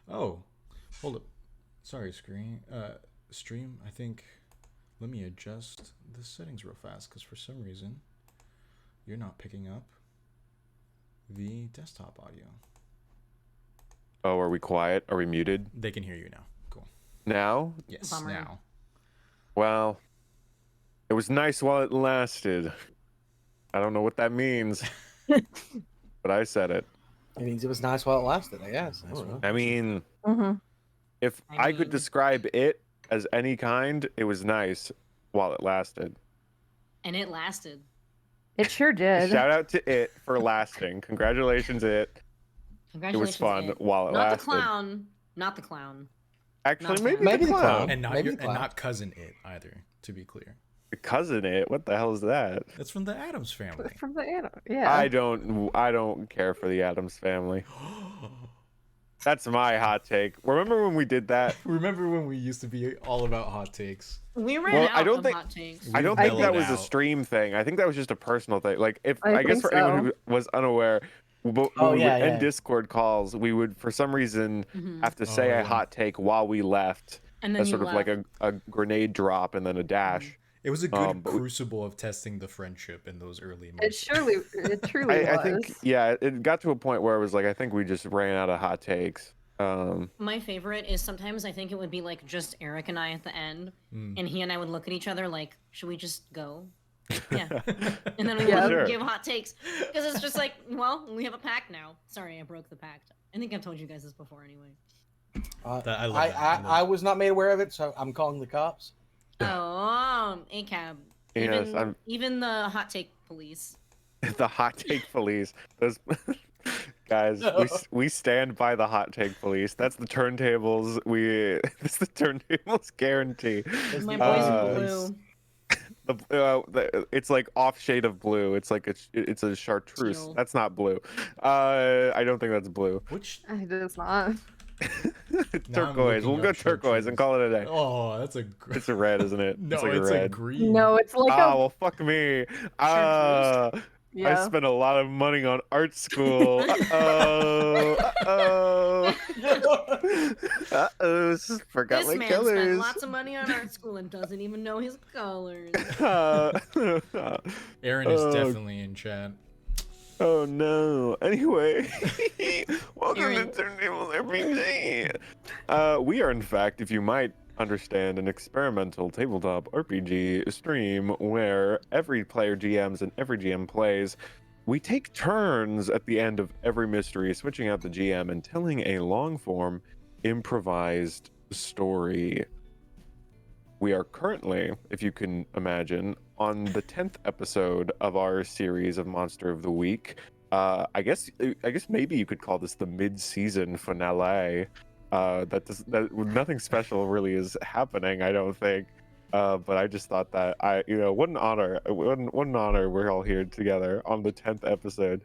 Oh, hold up. Sorry, stream. I think. Let me adjust the settings real fast because for some reason you're not picking up the desktop audio. Oh, are we quiet? Are we muted? They can hear you now. Cool. Now? Yes, Bummer. now. Well, it was nice while it lasted. I don't know what that means, but I said it. It means it was nice while it lasted, I guess. I don't know. I mean, Mm-hmm. if I I could mean- describe it as any kind, it was nice while it lasted. And it lasted. It sure did. Shout out to it for lasting. Congratulations, it. It Congratulations. was fun Ed. while it Not lasted. the clown. Not the clown. Actually, Not maybe, the Maybe the the clown. clown. And not Maybe your, the and clown. not cousin it either. To be clear, The cousin it. What the hell is that? that's from the Adams family. From the anime. Yeah. I don't care for the Addams family. That's my hot take. Remember when we did that? Remember when we used to be all about hot takes? We ran Well, out I don't of think- hot takes. I don't We've think that mellowed was a out. stream thing. I think that was just a personal thing. Like, if I I guess think for anyone so. who was unaware, when Oh, we yeah, would end yeah. Discord calls, we would for some reason Mhm. have to say Oh, a yeah. hot take while we left, And then as you sort of left. like a grenade drop and then a dash. It was a good But we- crucible of testing the friendship in those early It months. it truly I was. think, yeah, it got to a point where it was like, I think we just ran out of hot takes. My favorite is sometimes I think it would be like just Eric and I at the end, Mm. and he and I would look at each other like, should we just go? Yeah. And then we Yeah. would Sure. give hot takes because it's just like, well, we have a pact now. Sorry, I broke the pact. I think I've told you guys this before anyway. I love I, that. I, love I that. was not made aware of it, so I'm calling the cops. Oh, ACAB. Yes, Even, I'm- even the hot take police. The hot take police. Those guys, we stand by the hot take police. That's the turntables. That's the turntables guarantee. It's My the boys Uh, in blue. It's like off shade of blue. It's like it's a chartreuse. Teal. That's not blue. I don't think that's blue. Which It is not. Turquoise. We'll looking go up turquoise and chartreuse. call it a day. oh, that's a It's a red, isn't it? no, it's like it's a a red. green. No, it's like Ah, a well, fuck me. Chartreuse. I yeah. spent a lot of money on art school. Uh-oh. Uh-oh. Uh-oh. Forgot This my man spent colors. lots of money on art school and doesn't even know his colors. Aaron is Oh. definitely in chat. Oh no. Anyway, welcome Aaron. to Turntables RPG. We are, in fact, if you might understand, an experimental tabletop RPG stream where every player GMs and every GM plays. We take turns at the end of every mystery, switching out the GM and telling a long form, improvised story. We are currently, if you can imagine, on the 10th episode of our series of Monster of the Week. I guess maybe you could call this the mid-season finale. That nothing special really is happening, I don't think. But I just thought that what an honor! What an honor we're all here together on the 10th episode.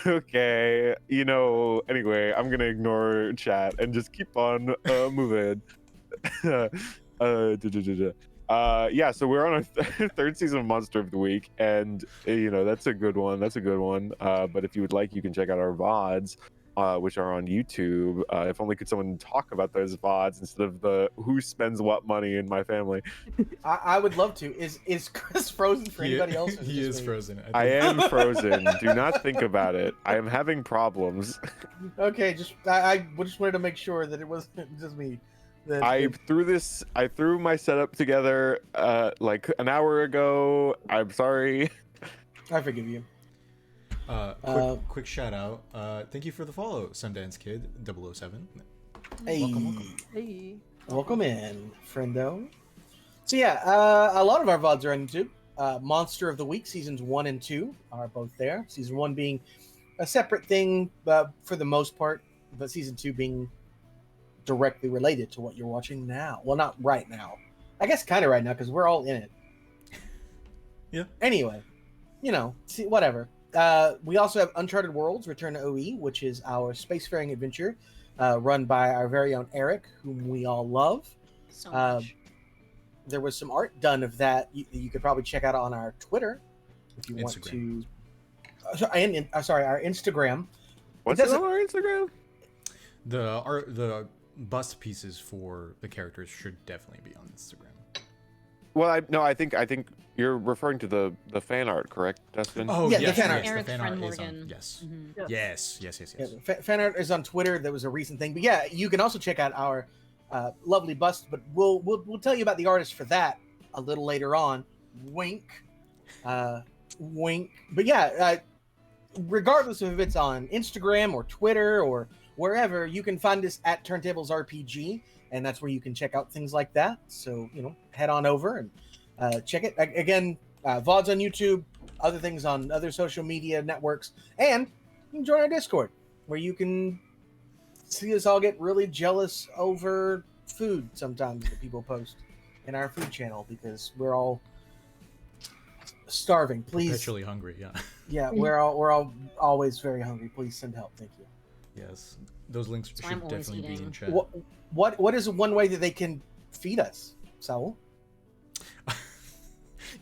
Okay, anyway, I'm gonna ignore chat and just keep on moving. Yeah, so we're on our third season of Monster of the Week, and that's a good one. But if you would like, you can check out our VODs, which are on YouTube. If only could someone talk about those VODs instead of the who spends what money in my family. I would love to. Is Chris frozen for anybody else? or He just is me? frozen. I think- am frozen. Do not think about it. I am having problems. Okay, I just wanted to make sure that it wasn't just me. That I threw my setup together like an hour ago. I'm sorry. I forgive you. Quick shout out. Thank you for the follow, Sundance Kid 007. Hey, Welcome. Hey. welcome in, friendo. So yeah, a lot of our VODs are on YouTube. Monster of the Week seasons 1 and 2 are both there. Season 1 being a separate thing, for the most part, but season 2 being directly related to what you're watching now. Well, not right now. I guess kind of right now because we're all in it. Yeah. Anyway, see, whatever. We also have Uncharted Worlds: Return to OE, which is our spacefaring adventure, run by our very own Eric, whom we all love. So much. There was some art done of that you could probably check out on our Twitter if you want to. Sorry, our Instagram. What's it doesn't- on our Instagram? the bust pieces for the characters should definitely be on Instagram. Well, I think you're referring to the fan art, correct, Dustin? Oh Yeah, yes, the fan art. yes, the Eric's fan friend art is on. Morgan. Yes. Mhm. Yes. Yeah, fan art is on Twitter. That was a recent thing, but yeah, you can also check out our lovely bust. But we'll tell you about the artist for that a little later on. Wink, wink. But yeah, regardless of if it's on Instagram or Twitter or wherever, you can find us at Turntables RPG, and that's where you can check out things like that. So head on over and check it again. VODs on YouTube, other things on other social media networks, and you can join our Discord where you can see us all get really jealous over food sometimes that people post in our food channel because we're all starving. Please, Perpetually hungry. Yeah. yeah, we're all always very hungry. Please send help. Thank you. Yes. Those links So I'm should always definitely be eating. in chat. What is one way that they can feed us, Saul?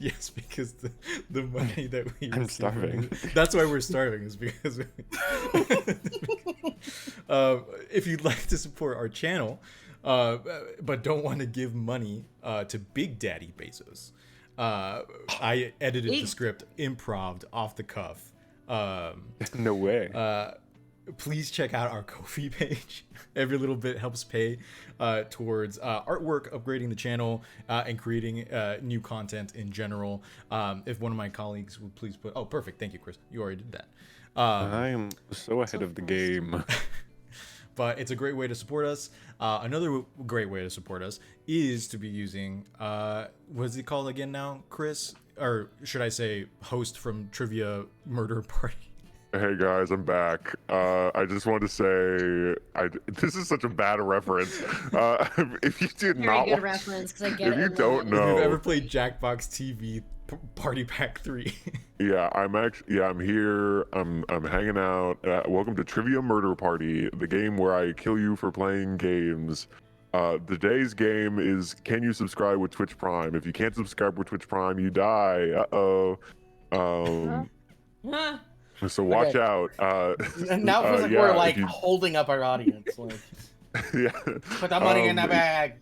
Yes, because the money that we I'm receive starving. That's why we're starving, is because if you'd like to support our channel, but don't want to give money to Big Daddy Bezos, I edited the script improv off the cuff. No way. Please check out our Ko-fi page. Every little bit helps pay towards artwork, upgrading the channel, and creating new content in general. If one of my colleagues would please put... Oh, perfect. Thank you, Chris. You already did that. I am so ahead of the game. But it's a great way to support us. Another great way to support us is to be using... what is it called again now, Chris? Or should I say host from Trivia Murder Party? Hey guys, I'm back. I just want to say, this is such a bad reference. If you did Very not good watch, reference because I get if it. you don't If you've know, ever played Jackbox TV Party Pack 3. yeah, I'm here. I'm hanging out. Welcome to Trivia Murder Party, the game where I kill you for playing games. Today's game is, can you subscribe with Twitch Prime? If you can't subscribe with Twitch Prime, you die. Huh? So watch Okay. out. Now it feels like yeah, we're if like you- holding up our audience. Like, yeah. put the money in the bag.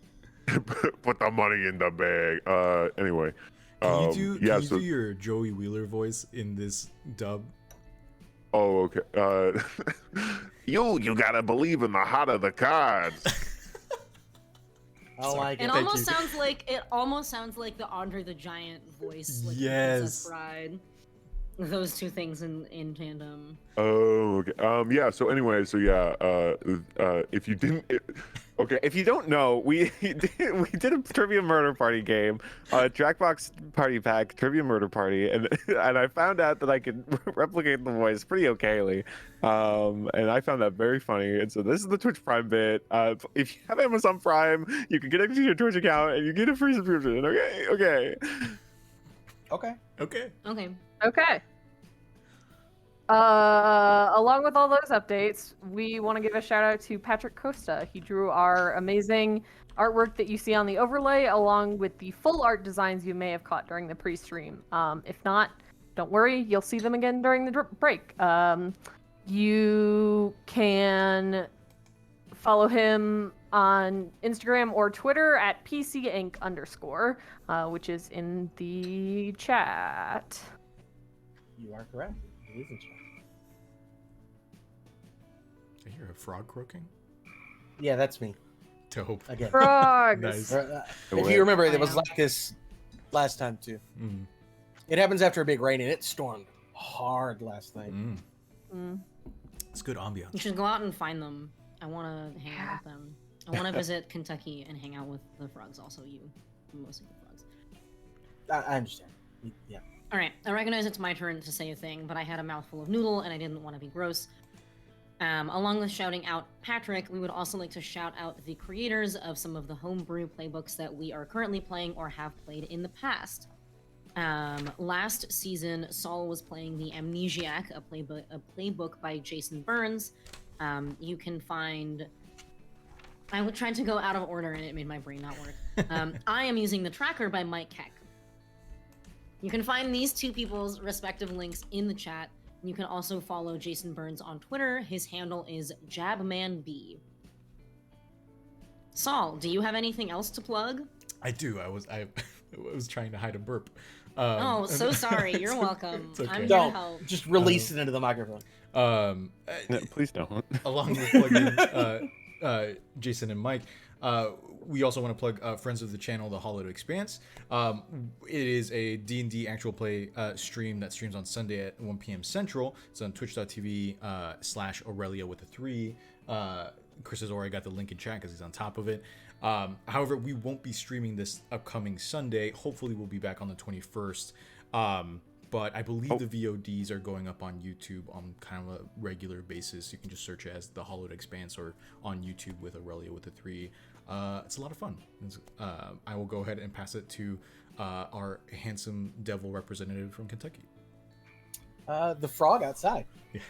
Put the money in the bag. Anyway. Can you yeah, do your Joey Wheeler voice in this dub? Oh, okay. You gotta believe in the heart of the cards. I don't like It it. Thank almost you. sounds like the Andre the Giant voice, like Yes. in Princess Bride. Those two things in tandem. Oh, okay. Yeah. So anyway, so yeah. If you didn't, Okay, if you don't know, we did a trivia murder party game, Jackbox Party Pack Trivia Murder Party, and I found out that I could replicate the voice pretty okayly, and I found that very funny. And so this is the Twitch Prime bit. If you have Amazon Prime, you can connect to your Twitch account and you get a free subscription. Okay. Okay. Okay. Okay. Okay. Along with all those updates, we want to give a shout out to Patrick Costa. He drew our amazing artwork that you see on the overlay, along with the full art designs you may have caught during the pre-stream. If not, don't worry, you'll see them again during the break. You can follow him on Instagram or Twitter at PCInc_, which is in the chat. You are correct. It is in chat. I hear a frog croaking. Yeah, that's me Dope. again. Frogs! Nice. If you remember, it was like this last time too. Mm. It happens after a big rain, and it stormed hard last night. Mm. Mm. It's good You ambiance. should go out and find them. I want to hang out with them. I want to visit Kentucky and hang out with the frogs. Also, you, most of the frogs. I understand. Yeah. All right, I recognize it's my turn to say a thing, but I had a mouthful of noodle and I didn't want to be gross. Along with shouting out Patrick, we would also like to shout out the creators of some of the homebrew playbooks that we are currently playing or have played in the past. Last season, Saul was playing the Amnesiac, a playbook by Jason Burns. You can find... I tried to go out of order and it made my brain not work. I am using the Tracker by Mike Keck. You can find these two people's respective links in the chat. You can also follow Jason Burns on Twitter. His handle is JabmanB. Saul, do you have anything else to plug? I do. I was trying to hide a burp. Oh, so sorry. You're it's welcome. it's okay. I'm here to Don't help. just release it into the microphone. No, please don't. Along with plugging Jason and Mike, we also want to plug friends of the channel, The Hollowed Expanse. It is a D&D actual play stream that streams on Sunday at 1 p.m. Central. It's on twitch.tv / Aurelia with a 3. Chris has already got the link in chat because he's on top of it. However, we won't be streaming this upcoming Sunday. Hopefully, we'll be back on the 21st. But I believe the VODs are going up on YouTube on kind of a regular basis. You can just search it as The Hollowed Expanse or on YouTube with Aurelia with a 3. It's a lot of fun. I will go ahead and pass it to our handsome devil representative from Kentucky. The frog outside. Yeah.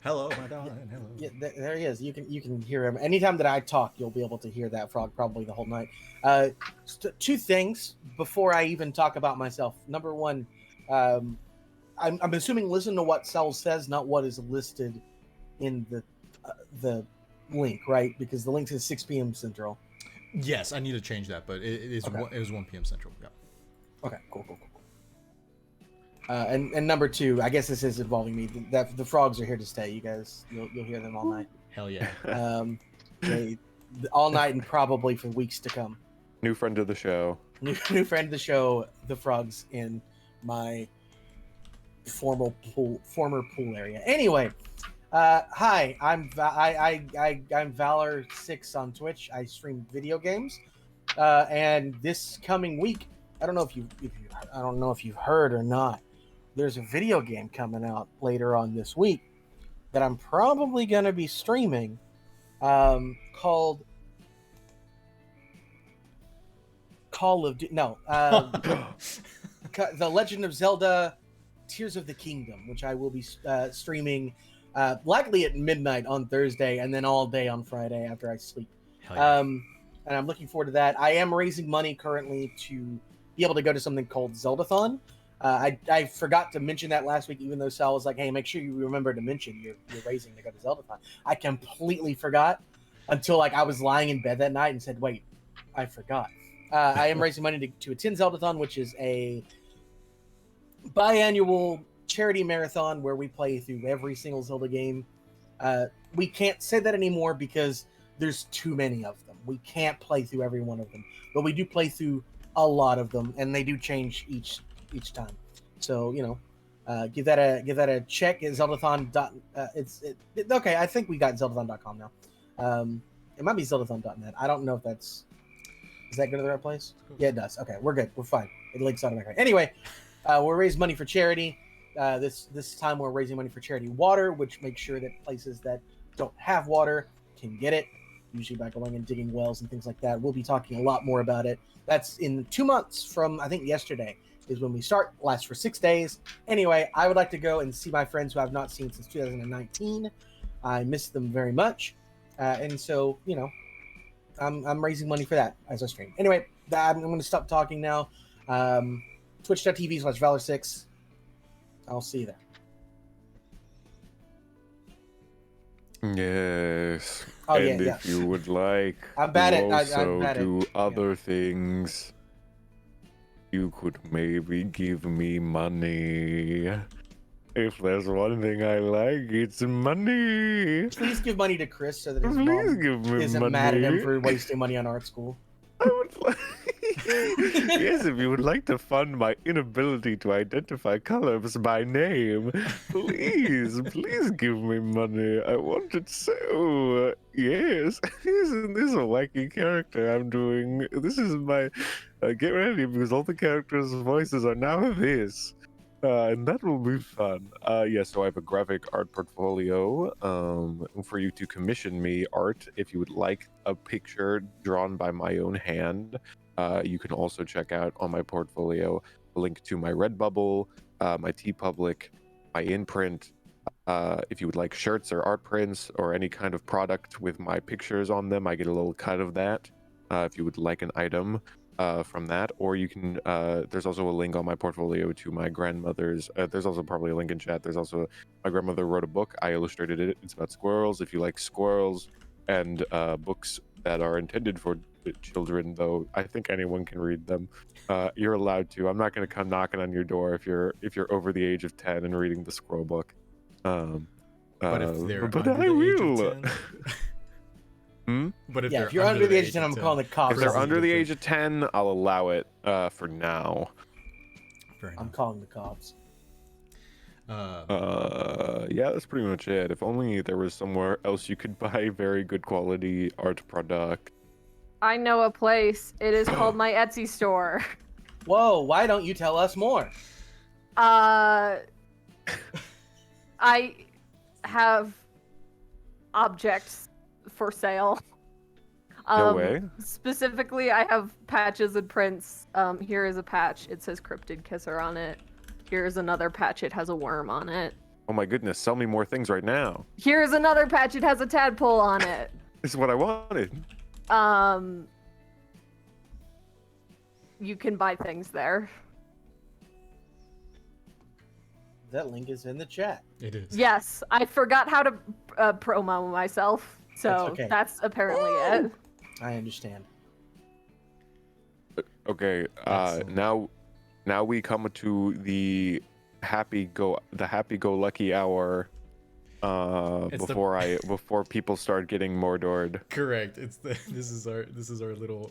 Hello, my darling. Hello. Yeah, there he is. You can hear him. Anytime that I talk, you'll be able to hear that frog probably the whole night. Two things before I even talk about myself. Number one, I'm assuming listen to what Sal says, not what is listed in the link, right? Because the link says 6 p.m. Central. Yes, I need to change that, but it is Okay. it was 1 p.m. Central. Yeah. Okay, cool. And number two, I guess this is involving me. The frogs are here to stay. You guys, you'll hear them all night. Hell yeah. All night and probably for weeks to come. New friend of the show. New friend of the show, the frogs in my former pool area. Anyway, hi, I'm Valor6 on Twitch. I stream video games, and this coming week, I don't know if you've heard or not. There's a video game coming out later on this week that I'm probably going to be streaming, called Call of Duty. No, The Legend of Zelda: Tears of the Kingdom, which I will be streaming likely at midnight on Thursday and then all day on Friday after I sleep. Hell yeah. And I'm looking forward to that. I am raising money currently to be able to go to something called Zeldathon. I forgot to mention that last week, even though Sal was like, hey, make sure you remember to mention you're raising to go to Zeldathon. I completely forgot until I was lying in bed that night and said, wait, I forgot. I am raising money to attend Zeldathon, which is a biannual charity marathon where we play through every single Zelda game. We can't say that anymore because there's too many of them. We can't play through every one of them, but we do play through a lot of them, and they do change each time. So give that a check at Zeldathon. Okay. I think we got Zeldathon.com now. It might be Zeldathon.net. I don't know if is that go to the right place? Yeah, it does. Okay, we're good. We're fine. It links automatically. Anyway, we're raising money for charity. This time we're raising money for Charity Water, which makes sure that places that don't have water can get it, usually by going and digging wells and things like that. We'll be talking a lot more about it. That's in 2 months from, I think, yesterday is when we start. Lasts for 6 days. Anyway, I would like to go and see my friends who I've not seen since 2019. I miss them very much. And so, I'm raising money for that as I stream. Anyway, I'm going to stop talking now. Twitch.tv/Valor6. I'll see you there. Yes. Oh, and yeah, if you would like I'm bad to at- I- also I'm bad at- do other things, you could maybe give me money. If there's one thing I like, it's money. Please give money to Chris so that his Please mom give me isn't money. mad at him for wasting money on art school. I would like... Yes, if you would like to fund my inability to identify colors by name, please give me money. I want it so. Yes, isn't this a wacky character I'm doing? This is my. Get ready because all the characters' voices are now this. And that will be fun. So I have a graphic art portfolio for you to commission me art if you would like a picture drawn by my own hand. You can also check out on my portfolio a link to my Redbubble, my TeePublic, my imprint. If you would like shirts or art prints or any kind of product with my pictures on them, I get a little cut of that. If you would like an item from that, or you can there's also a link on my portfolio to my grandmother's there's also probably a link in chat. There's also, my grandmother wrote a book, I illustrated it. It's about squirrels. If you like squirrels and books that are intended for children, though I think anyone can read them. You're allowed to. I'm not going to come knocking on your door if you're over the age of 10 and reading the scroll book. But if they're but under I the age will. of 10, But if you're under the age of 10, I'm calling the cops. If they're Chris is under the different. age of 10, I'll allow it for now. Fair enough. I'm calling the cops. Yeah, that's pretty much it. If only there was somewhere else you could buy very good quality art product. I know a place. It is called my Etsy store. Whoa, why don't you tell us more? I have objects for sale. No way. Specifically, I have patches and prints. Here is a patch. It says Cryptid Kisser on it. Here's another patch. It has a worm on it. Oh my goodness, sell me more things right now. Here's another patch. It has a tadpole on it. This is what I wanted. You can buy things there. That link is in the chat. It is. Yes, I forgot how to promo myself, so That's okay. that's apparently it. I understand. Okay, Excellent. now we come to the happy-go-lucky hour. It's Before people start getting Mordored. Correct. This is our little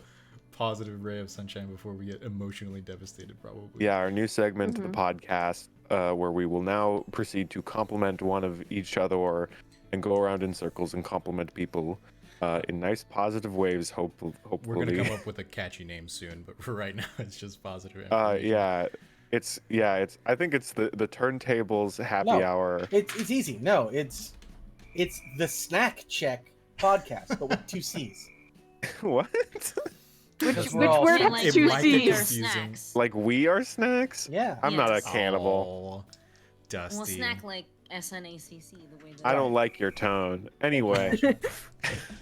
positive ray of sunshine before we get emotionally devastated, probably. Yeah, our new segment of the podcast, where we will now proceed to compliment one of each other and go around in circles and compliment people in nice positive waves. Hopefully, We're gonna come up with a catchy name soon, but for right now, it's just positive. It's I think it's the Turntables happy No. hour. It's easy. No, it's the Snack Check podcast, but with 2 C's. What? Which Because we're all- word It has It two might get C's? confusing. snacks. Like we are snacks? Yeah. I'm not a Yes. cannibal. Oh, Dusty. Well, snack like SNACC, the way that I don't like your tone. Anyway,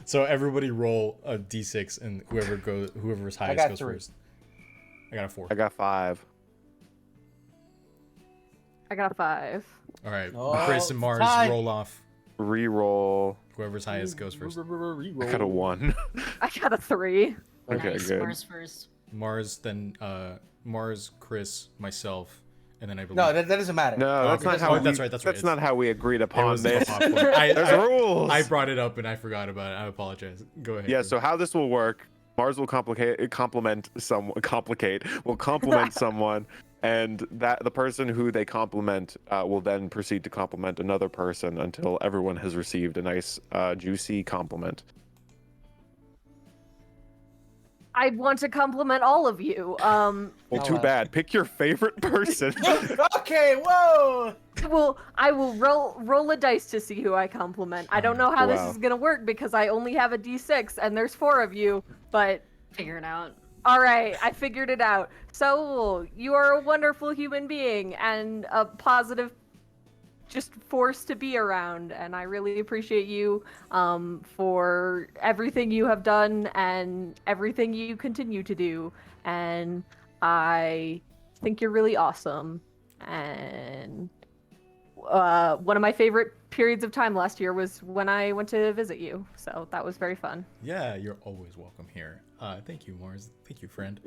So everybody roll a d6, and whoever's highest got goes 3. first. I got a 4. I got 5. I got a 5. All right, Oh, Chris and Mars tie. roll off. Reroll. Whoever's highest goes first. I got a 1. I got a 3. Okay, nice. good. Mars first. Mars, then Mars, Chris, myself, and then I believe. No, that doesn't matter. No, that's okay. not how. Oh, that's right, that's right. That's not how we agreed It upon was this. a popcorn. I There's rules. I brought it up and I forgot about it. I apologize. Go ahead. Yeah. Chris. So how this will work? Mars will compliment someone, and that the person who they compliment will then proceed to compliment another person until everyone has received a nice, juicy compliment. I want to compliment all of you. Well, Oh, too wow. bad. Pick your favorite person. Okay, whoa! I will roll a dice to see who I compliment. I don't know how this Wow. is gonna work because I only have a d6 and there's 4 of you. But Figure it out. all right, I figured it out. So you are a wonderful human being and a positive, just force to be around. And I really appreciate you for everything you have done and everything you continue to do. And I think you're really awesome. And one of my favorite periods of time last year was when I went to visit you. So that was very fun. Yeah, you're always welcome here. Thank you, Mars. Thank you, friend.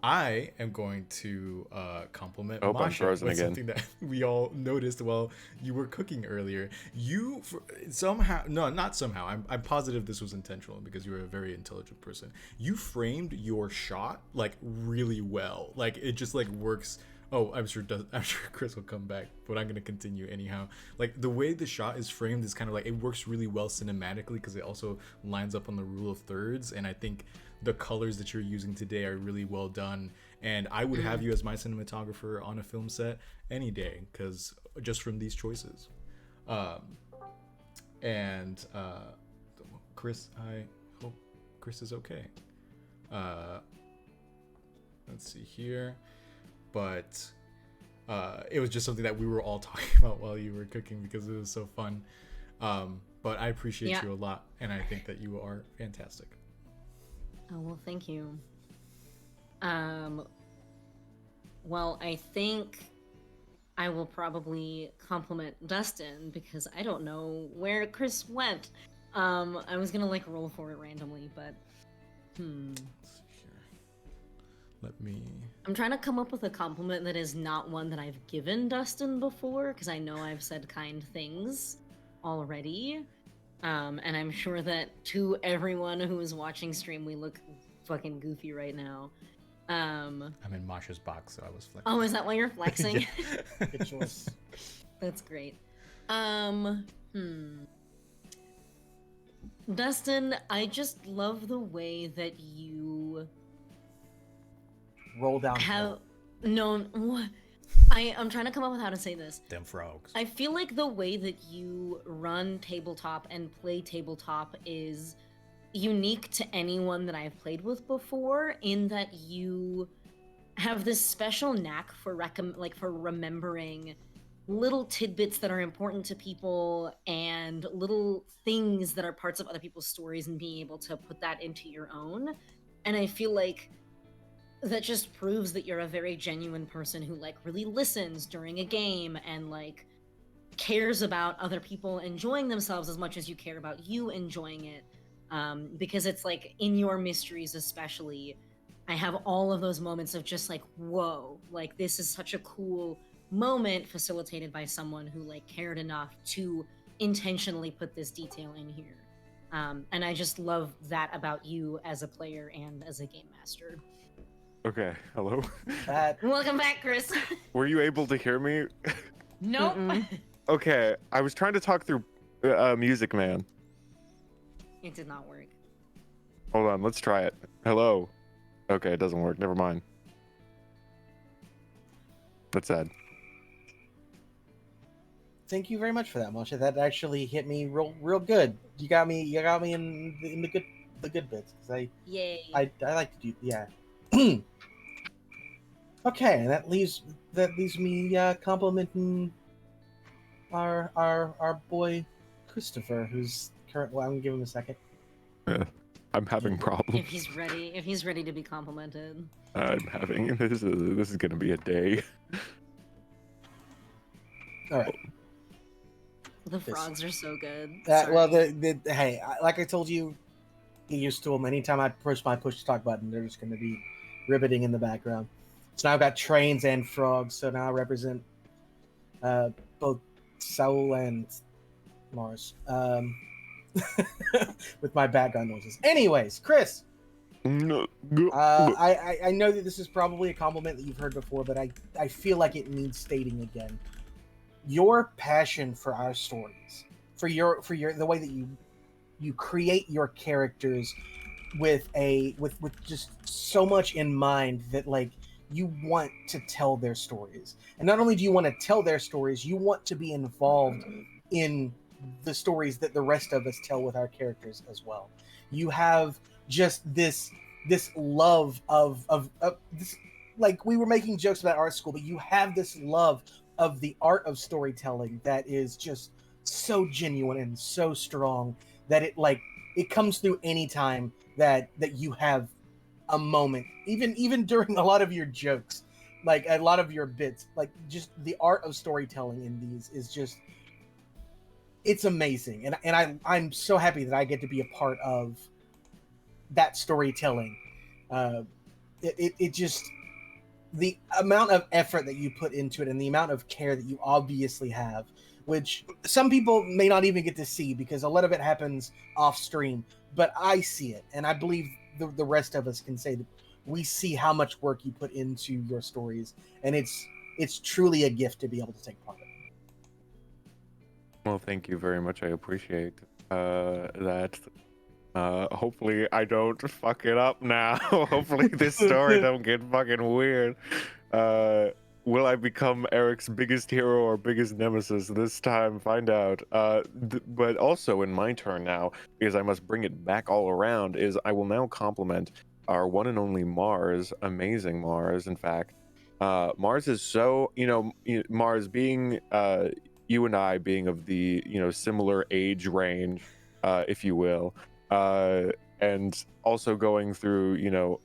I am going to compliment I hope I'm Masha frozen with again. something that we all noticed while you were cooking earlier. You somehow, no, not somehow. I'm positive this was intentional because you're a very intelligent person. You framed your shot like really well. Like it just like works. Oh, I'm sure Chris will come back, but I'm gonna continue anyhow. Like the way the shot is framed is kind of like it works really well cinematically because it also lines up on the rule of thirds, and I think the colors that you're using today are really well done. And I would have you as my cinematographer on a film set any day because just from these choices. Chris, I hope Chris is okay. Let's see here. But it was just something that we were all talking about while you were cooking because it was so fun. But I appreciate you a lot, and I think that you are fantastic. Oh, well, thank you. Well, I think I will probably compliment Dustin because I don't know where Chris went. I was gonna like roll for it randomly, but Let's see here. Let me. I'm trying to come up with a compliment that is not one that I've given Dustin before, because I know I've said kind things already. And I'm sure that to everyone who is watching stream, we look fucking goofy right now. I'm in Masha's box, so I was flexing. Oh, is that why you're flexing? Yeah. Good choice. That's great. Dustin, I just love the way that you Roll down. have no. What? I'm trying to come up with how to say this. Them frogs. I feel like the way that you run tabletop and play tabletop is unique to anyone that I've played with before, in that you have this special knack for for remembering little tidbits that are important to people and little things that are parts of other people's stories, and being able to put that into your own. And I feel like that just proves that you're a very genuine person who like really listens during a game and like cares about other people enjoying themselves as much as you care about you enjoying it. Because it's like in your mysteries especially, I have all of those moments of just like, whoa, like this is such a cool moment facilitated by someone who like cared enough to intentionally put this detail in here. And I just love that about you as a player and as a game master. Okay, hello. Welcome back, Chris. Were you able to hear me? Nope. Okay, I was trying to talk through Music Man. It did not work. Hold on, let's try it. Hello. Okay, it doesn't work. Never mind. That's sad. Thank you very much for that, Moshe. That actually hit me real good. You got me in the good bits, because Yay. I like to do, yeah. Okay, and that leaves me complimenting our boy Christopher, who's current. Well, I'm gonna give him a second. I'm having problems. If he's ready to be complimented. I'm having this is gonna be a day. All right. The frogs are so good. Well, Sorry. hey, like I told you, get used to them. Anytime I push my push to talk button, they're just going to be ribbiting in the background. So now I've got trains and frogs. So now I represent both Saul and Mars with my background noises. Anyways, Chris, I know that this is probably a compliment that you've heard before, but I feel like it needs stating again. Your passion for our stories, for your the way that you create your characters with just so much in mind, that like you want to tell their stories. And not only do you want to tell their stories, you want to be involved in the stories that the rest of us tell with our characters as well. You have just this love of this, like we were making jokes about art school, but you have this love of the art of storytelling that is just so genuine and so strong that it comes through any time that you have a moment, even during a lot of your jokes, like a lot of your bits, like just the art of storytelling in these is just, it's amazing. And I'm so happy that I get to be a part of that storytelling. It just, the amount of effort that you put into it and the amount of care that you obviously have, which some people may not even get to see because a lot of it happens off stream, but I see it. And I believe the rest of us can say that we see how much work you put into your stories. And it's truly a gift to be able to take part in. Well, thank you very much. I appreciate that. Hopefully I don't fuck it up now. Hopefully this story don't get fucking weird. Will I become Eric's biggest hero or biggest nemesis this time? Find out. But also in my turn now, because I must bring it back all around, is I will now compliment our one and only Mars, amazing Mars, in fact. Mars is so, Mars being, you and I being of the, similar age range, if you will, and also going through,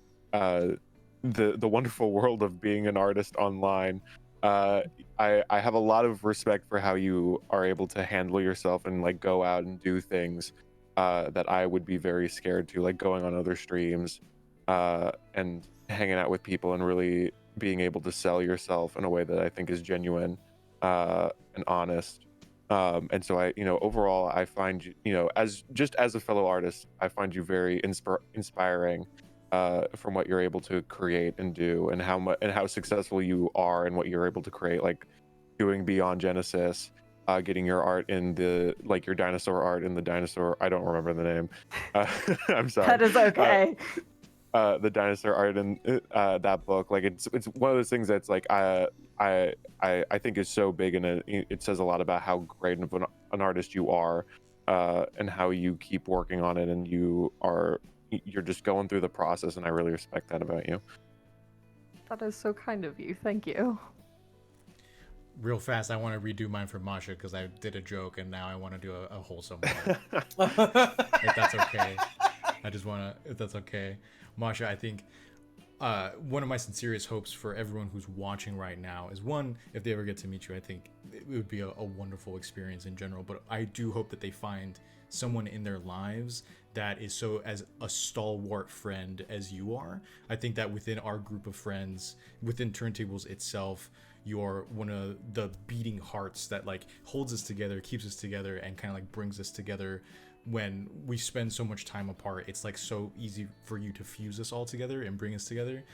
the wonderful world of being an artist online. I have a lot of respect for how you are able to handle yourself and like go out and do things. that I would be very scared to, like going on other streams and hanging out with people and really being able to sell yourself in a way that I think is genuine and honest. And so overall, I find you, as a fellow artist, I find you very inspiring from what you're able to create and do, and how successful you are and what you're able to create, like doing Beyond Genesis, getting your art in your dinosaur art in the dinosaur. I don't remember the name. I'm sorry. That is okay. The dinosaur art in that book, like it's one of those things that's like I think is so big, and it says a lot about how great of an artist you are, and how you keep working on it, and you're just going through the process, and I really respect that about you. That is so kind of you. Thank you. Real fast, I want to redo mine for Masha because I did a joke and now I want to do a wholesome one. If that's okay. I just want to, if that's okay. Masha, I think one of my sincerest hopes for everyone who's watching right now is, one, if they ever get to meet you, I think it would be a wonderful experience in general, but I do hope that they find someone in their lives that is so as a stalwart friend as you are. I think that within our group of friends, within Turntables itself, you're one of the beating hearts that like holds us together, keeps us together, and kind of like brings us together when we spend so much time apart. It's like so easy for you to fuse us all together and bring us together.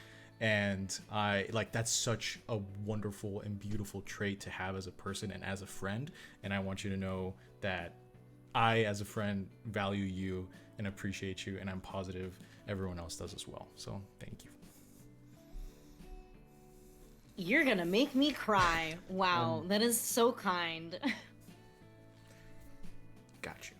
And I like, that's such a wonderful and beautiful trait to have as a person and as a friend. And I want you to know that I, as a friend, value you and appreciate you, and I'm positive everyone else does as well. So thank you. You're gonna make me cry. Wow, that is so kind. Got you.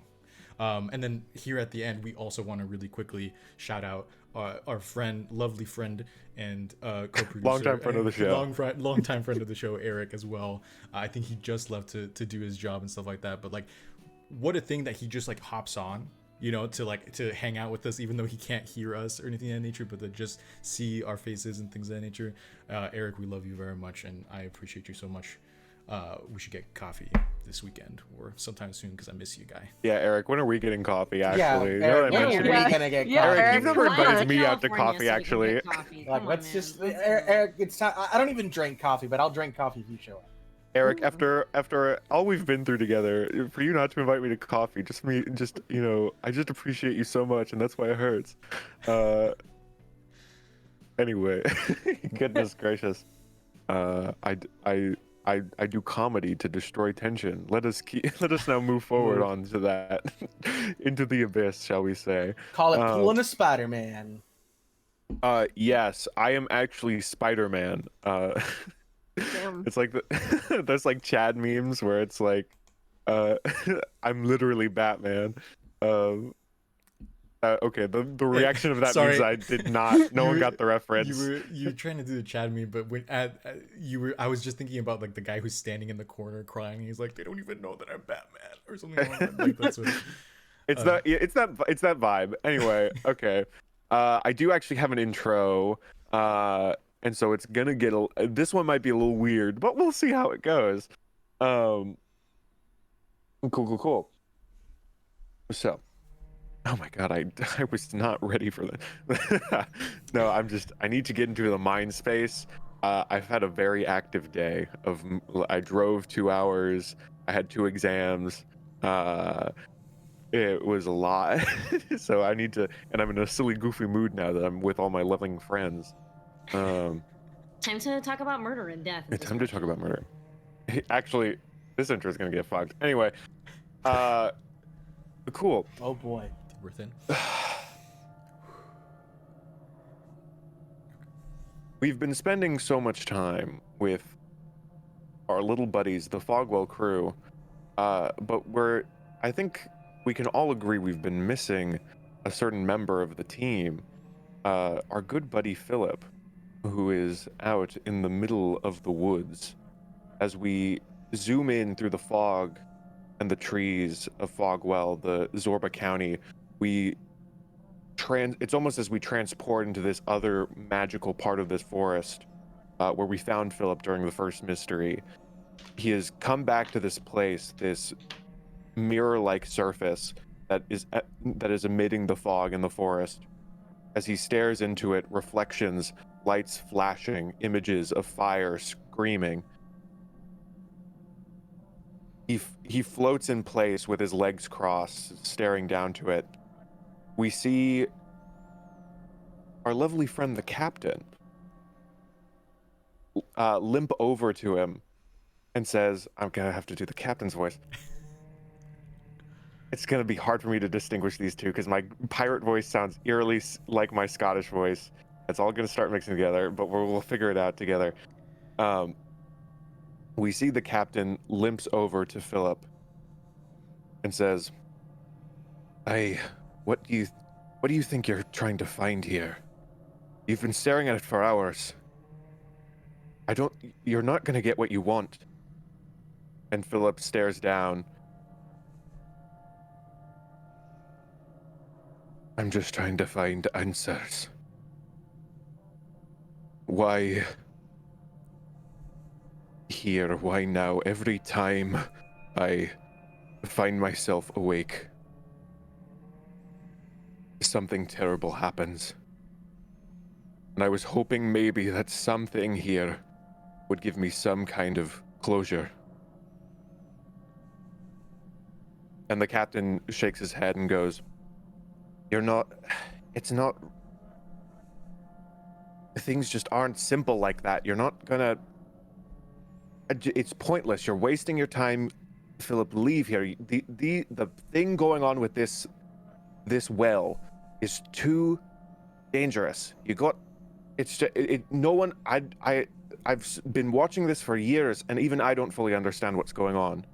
And then here at the end, we also want to really quickly shout out our friend, lovely friend, and co-producer, Longtime friend of the show, longtime friend of the show, Eric, as well. I think he just left to do his job and stuff like that. But like, what a thing that he just like hops on, to hang out with us, even though he can't hear us or anything of that nature, but to just see our faces and things of that nature. Eric, we love you very much, and I appreciate you so much. We should get coffee this weekend or sometime soon because I miss you, guy. Yeah, Eric, when are we getting coffee? Actually, Yeah, Eric, when are we gonna get coffee? Eric, you've never Fly invited to me out to California coffee. so we can Actually, get coffee. Like, Come let's on, just, man. Eric, it's time. I don't even drink coffee, but I'll drink coffee if you show up. Eric, after all we've been through together, for you not to invite me to coffee, I just appreciate you so much, and that's why it hurts. Anyway, goodness gracious, I do comedy to destroy tension. Let us now move forward on to that, into the abyss, shall we say? Call it pulling a Spider-Man. Yes, I am actually Spider-Man. Damn. It's like there's like Chad memes where it's like, I'm literally Batman. Okay, the reaction of that Sorry. means I did not. No one got the reference. You were trying to do the Chad meme, but when I was just thinking about like the guy who's standing in the corner crying. He's like, they don't even know that I'm Batman or something like that. Like, that's what. It's that vibe. Anyway, okay. I do actually have an intro. And so it's gonna get this one might be a little weird, but we'll see how it goes. Cool. So, oh my god, I was not ready for that. No, I need to get into the mind space. I've had a very active day. I drove 2 hours. I had 2 exams. It was a lot. So I need to, and I'm in a silly, goofy mood now that I'm with all my loving friends. Time to talk about murder and death. It's time to talk about murder. Actually, this intro is gonna get fucked. Anyway, cool. Oh boy. We're thin. We've been spending so much time with our little buddies, the Fogwell crew, but I think we can all agree we've been missing a certain member of the team, our good buddy Philip, who is out in the middle of the woods. As we zoom in through the fog and the trees of Fogwell, the Zorba County, it's almost as we transport into this other magical part of this forest, where we found Philip during the first mystery. He has come back to this place, this mirror-like surface, that is emitting the fog in the forest. As he stares into it, reflections, lights flashing, images of fire screaming. He floats in place with his legs crossed, staring down to it. We see our lovely friend, the captain, limp over to him and says, I'm gonna have to do the captain's voice. It's gonna be hard for me to distinguish these two because my pirate voice sounds eerily like my Scottish voice. It's all gonna start mixing together, but we'll figure it out together. We see the captain limps over to Philip and says, what do you think you're trying to find here? You've been staring at it for hours. You're not gonna get what you want. And Philip stares down. I'm just trying to find answers. Why here? Why now? Every time I find myself awake, something terrible happens. And I was hoping maybe that something here would give me some kind of closure. And the captain shakes his head and goes, things just aren't simple like that. You're not gonna, it's pointless. You're wasting your time. Philip, leave here. The thing going on with this well is too dangerous. I've been watching this for years, and even I don't fully understand what's going on.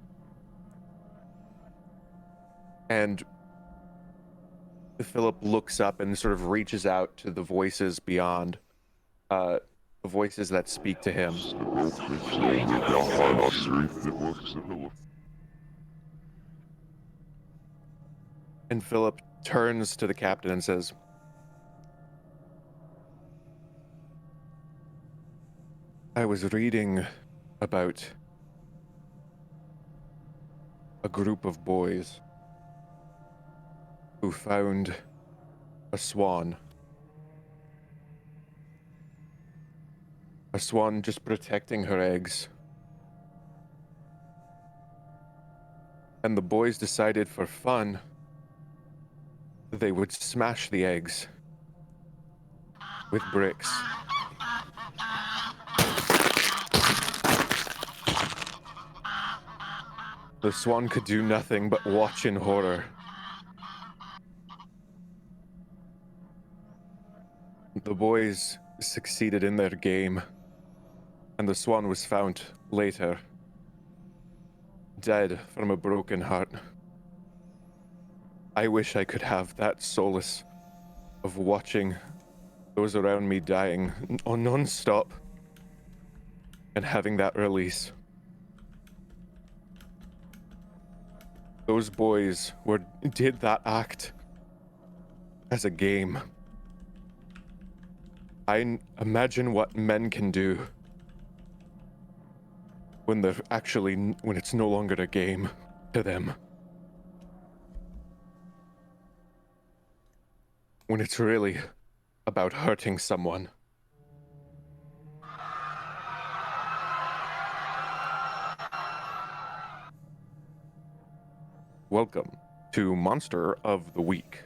And Philip looks up and sort of reaches out to the voices beyond, the voices that speak to him. And Philip turns to the captain and says, I was reading about a group of boys who found a swan. A swan just protecting her eggs. And the boys decided for fun they would smash the eggs with bricks. The swan could do nothing but watch in horror. The boys succeeded in their game, and the swan was found later, dead from a broken heart. I wish I could have that solace of watching those around me dying non-stop and having that release. Those boys did that act as a game. I imagine what men can do when it's no longer a game to them. When it's really about hurting someone. Welcome to Monster of the Week.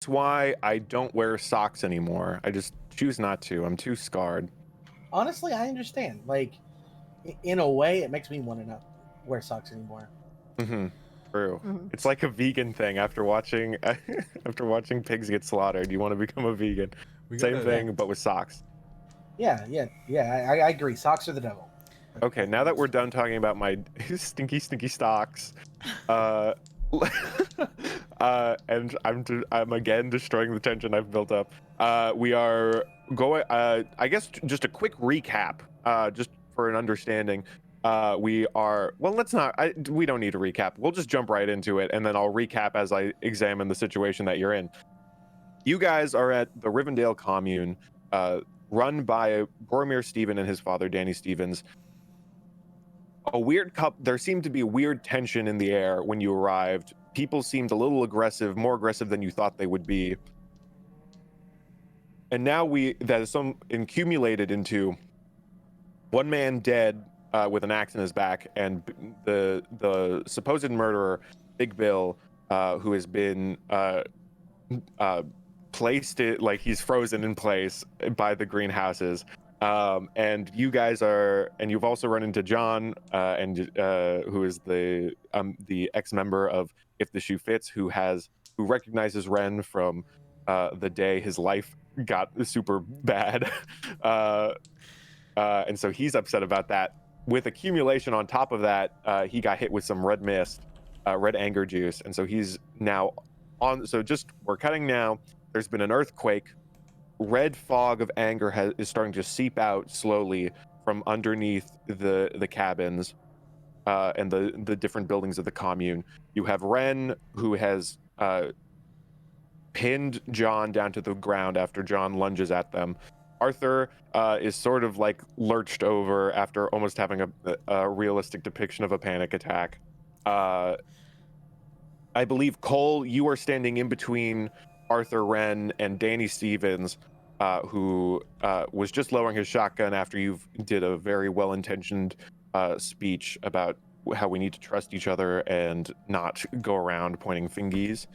That's why I don't wear socks anymore. I just choose not to. I'm too scarred. Honestly, I understand. Like, in a way, it makes me want to not wear socks anymore. Mm-hmm. True. Mhm. It's like a vegan thing. After watching after watching pigs get slaughtered, you want to become a vegan. We Same gotta- thing, but with socks. Yeah. I agree. Socks are the devil. Okay, now that we're done talking about my stinky stocks, and I'm again destroying the tension I've built up. We are going. I guess just a quick recap, just for an understanding. We are well. Let's not. We don't need a recap. We'll just jump right into it, and then I'll recap as I examine the situation that you're in. You guys are at the Rivendale Commune, run by Boromir Stephen and his father Danny Stevens. There seemed to be a weird tension in the air when you arrived. People seemed a little aggressive, more aggressive than you thought they would be. And now that is accumulated into one man dead with an axe in his back, and the supposed murderer, Big Bill, who has been placed like he's frozen in place by the greenhouses. And you guys and you've also run into John, who is the ex-member of If the Shoe Fits, who recognizes Ren from the day his life got super bad, and so he's upset about that. With accumulation on top of that, he got hit with some red mist, red anger juice, and so he's now on. So we're cutting now. There's been an earthquake. Red fog of anger is starting to seep out slowly from underneath the cabins and the different buildings of the commune. You have Ren, who has pinned John down to the ground after John lunges at them. Arthur is sort of like lurched over after almost having a realistic depiction of a panic attack. I believe, Cole, you are standing in between Arthur, Ren, and Danny Stevens, who was just lowering his shotgun after you did a very well-intentioned speech about how we need to trust each other and not go around pointing fingies.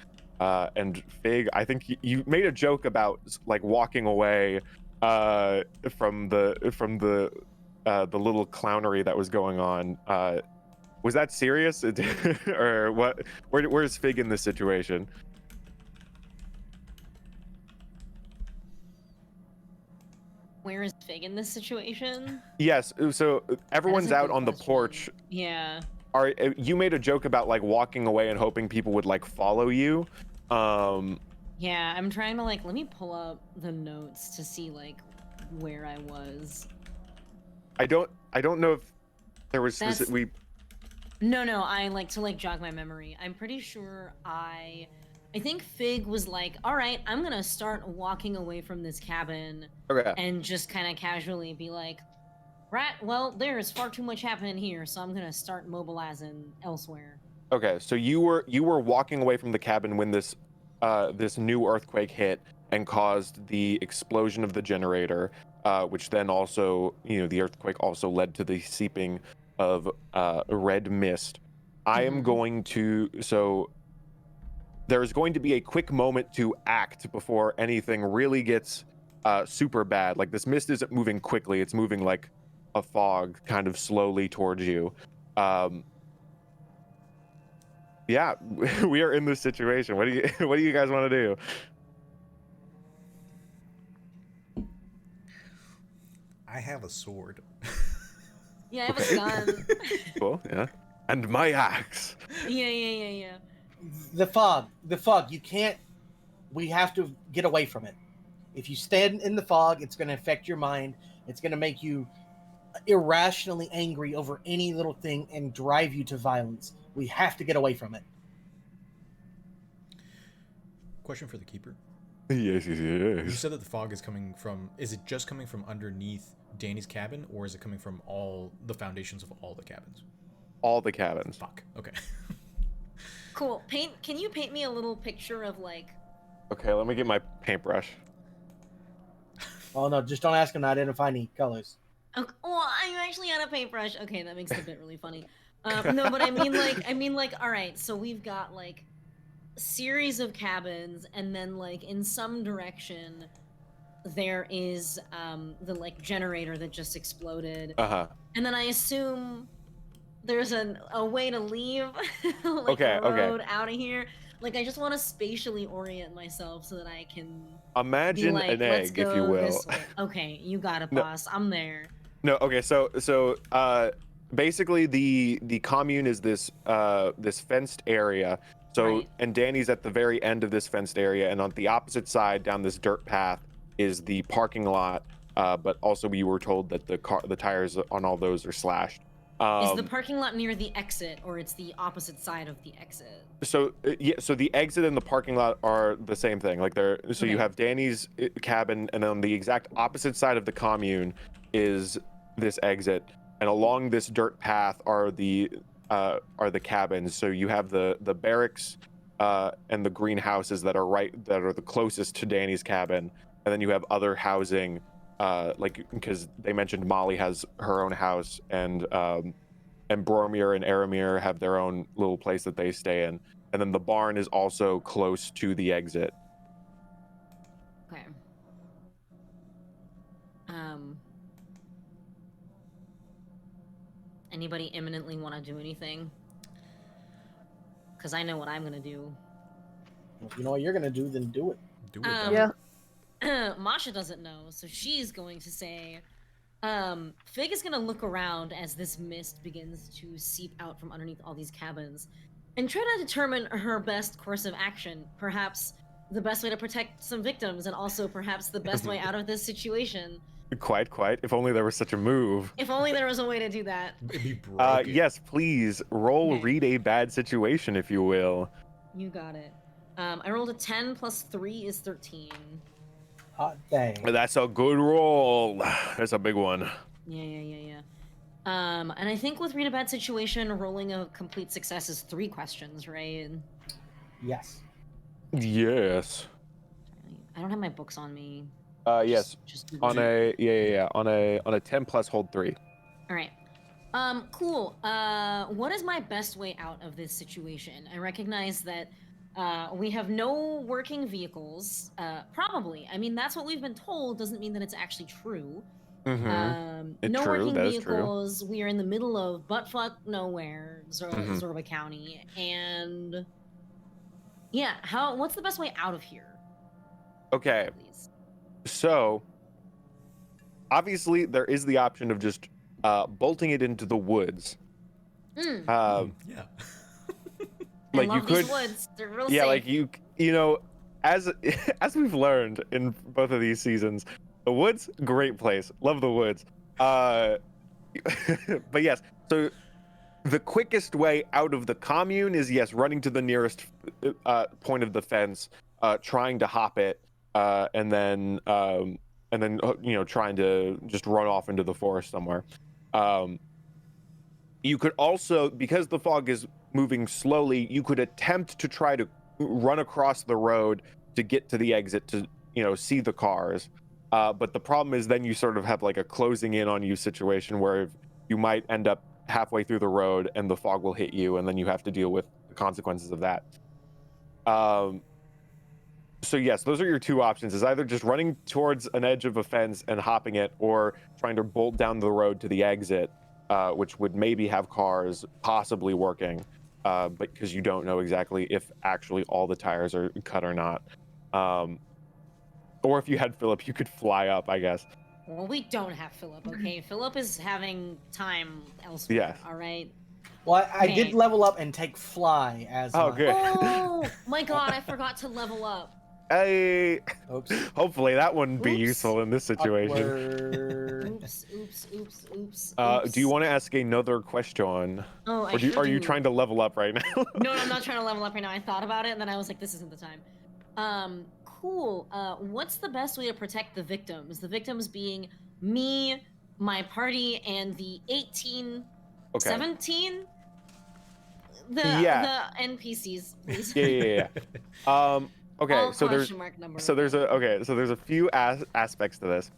And Fig, I think you made a joke about like walking away from the little clownery that was going on. Was that serious, or what? Where's Fig in this situation? Where is Fig in this situation? Yes. So everyone's a out good on the question. porch. Yeah. You made a joke about like walking away and hoping people would like follow you. Yeah, I'm trying to like, let me pull up the notes to see like where I was. I don't know if there was No, I like to like jog my memory. I'm pretty sure I think Fig was like, all right, I'm gonna start walking away from this cabin Okay. and just kind of casually be like, right, well, there's far too much happening here, so I'm gonna start mobilizing elsewhere. Okay, so you were walking away from the cabin when this new earthquake hit and caused the explosion of the generator, which then also, the earthquake also led to the seeping of red mist. I am going to there's going to be a quick moment to act before anything really gets super bad. Like, this mist isn't moving quickly; it's moving like a fog, kind of slowly towards you. Yeah, we are in this situation. What do you guys want to do? I have a sword. Yeah, I have a gun. Cool, yeah. And my axe. Yeah. The fog. We have to get away from it. If you stand in the fog, it's going to affect your mind. It's going to make you irrationally angry over any little thing and drive you to violence. We have to get away from it. Question for the keeper. Yes. You said that the fog is coming from. Is it just coming from underneath Danny's cabin, or is it coming from all the foundations of all the cabins? All the cabins. Fuck. Okay. Cool. Can you paint me a little picture of like? Okay, let me get my paintbrush. Oh no, just don't ask him to identify any colors. Okay, oh, I'm actually out of paintbrush. Okay, that makes the bit really funny. No, but I mean like, all right. So we've got like series of cabins, and then like in some direction there is the like generator that just exploded. And then I assume there's a way to leave, like Okay, a okay. road out of here. Like I just want to spatially orient myself so that I can be Imagine like, an let's egg, if you go will. this way. Okay, you got it, No. boss. I'm there. No, okay, so basically the commune is this this fenced area. So Right. and Danny's at the very end of this fenced area, and on the opposite side down this dirt path is the parking lot. But also we were told that the tires on all those are slashed. Is the parking lot near the exit, or it's the opposite side of the exit? So yeah, so the exit and the parking lot are the same thing. Like they're so you Okay. have Danny's cabin, and on the exact opposite side of the commune is this exit, and along this dirt path are the cabins. So you have the barracks and the greenhouses that are the closest to Danny's cabin, and then you have other housing, like because they mentioned Molly has her own house, and Boromir and Aramir have their own little place that they stay in. And then the barn is also close to the exit. Okay. Anybody imminently want to do anything? Because I know what I'm gonna do. If you know what you're gonna do, then do it. Do it. Yeah. Masha doesn't know, so she's going to say, Fig is gonna look around as this mist begins to seep out from underneath all these cabins and try to determine her best course of action. Perhaps the best way to protect some victims, and also perhaps the best way out of this situation. Quite. If only there was such a move. If only there was a way to do that. It'd be broken. Yes, please roll Okay. read a bad situation, if you will. You got it. I rolled a 10 plus 3 is 13. Hot dang. That's a good roll. That's a big one. Yeah. And I think with read a bad situation, rolling a complete success is 3 questions, right? Yes. Yes. I don't have my books on me. Yes. Just On a on a 10 plus hold 3. All right. Cool. What is my best way out of this situation? I recognize that we have no working vehicles. Probably. I mean, that's what we've been told. Doesn't mean that it's actually true. It's No true, working that is true. vehicles. We are in the middle of buttfuck nowhere, Mhm. Zorba County, and yeah. What's the best way out of here? Okay. Please. So, obviously, there is the option of just bolting it into the woods. Mm. Yeah. I Like love you could, these woods. They're real yeah, safe. like you know, as as we've learned in both of these seasons, the woods, great place, love the woods. But yes, so the quickest way out of the commune is running to the nearest point of the fence, trying to hop it, and then trying to just run off into the forest somewhere. You could also, because the fog is moving slowly, you could attempt to try to run across the road to get to the exit to see the cars. But the problem is then you sort of have like a closing in on you situation where you might end up halfway through the road and the fog will hit you, and then you have to deal with the consequences of that. So yes, those are your two options: is either just running towards an edge of a fence and hopping it, or trying to bolt down the road to the exit, which would maybe have cars possibly working, but because you don't know exactly if actually all the tires are cut or not. Or if you had Philip, you could fly up, I guess. Well, we don't have Philip, okay? Philip is having time elsewhere, Yes. all right? Well, I Okay. did level up and take fly as Oh, my... good. Oh, my God, I forgot to level up. Hey, Oops. hopefully that wouldn't be Oops. useful in this situation. Awkward. Oops. Do you want to ask another question? Oh, I Or sure are you do. trying to level up right now? No, I'm not trying to level up right now. I thought about it, and then I was like, this isn't the time. Cool. What's the best way to protect the victims? The victims being me, my party, and the 18, Okay. 17? The NPCs, please. Yeah. Okay, All so there's question mark number. so there's a few aspects to this.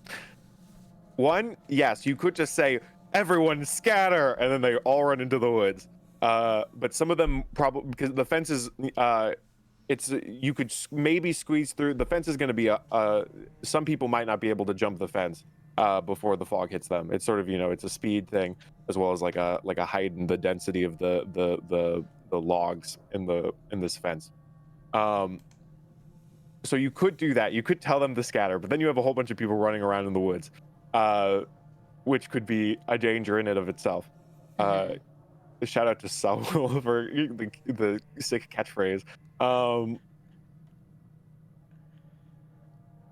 One, yes, you could just say everyone scatter, and then they all run into the woods. But some of them probably, because the fence is it's you could maybe squeeze through. The fence is going to be some people might not be able to jump the fence before the fog hits them. It's sort of, it's a speed thing as well as like a height and the density of the logs in this fence. So you could do that. You could tell them to scatter, but then you have a whole bunch of people running around in the woods, which could be a danger in and of itself. Shout out to Saul for the sick catchphrase.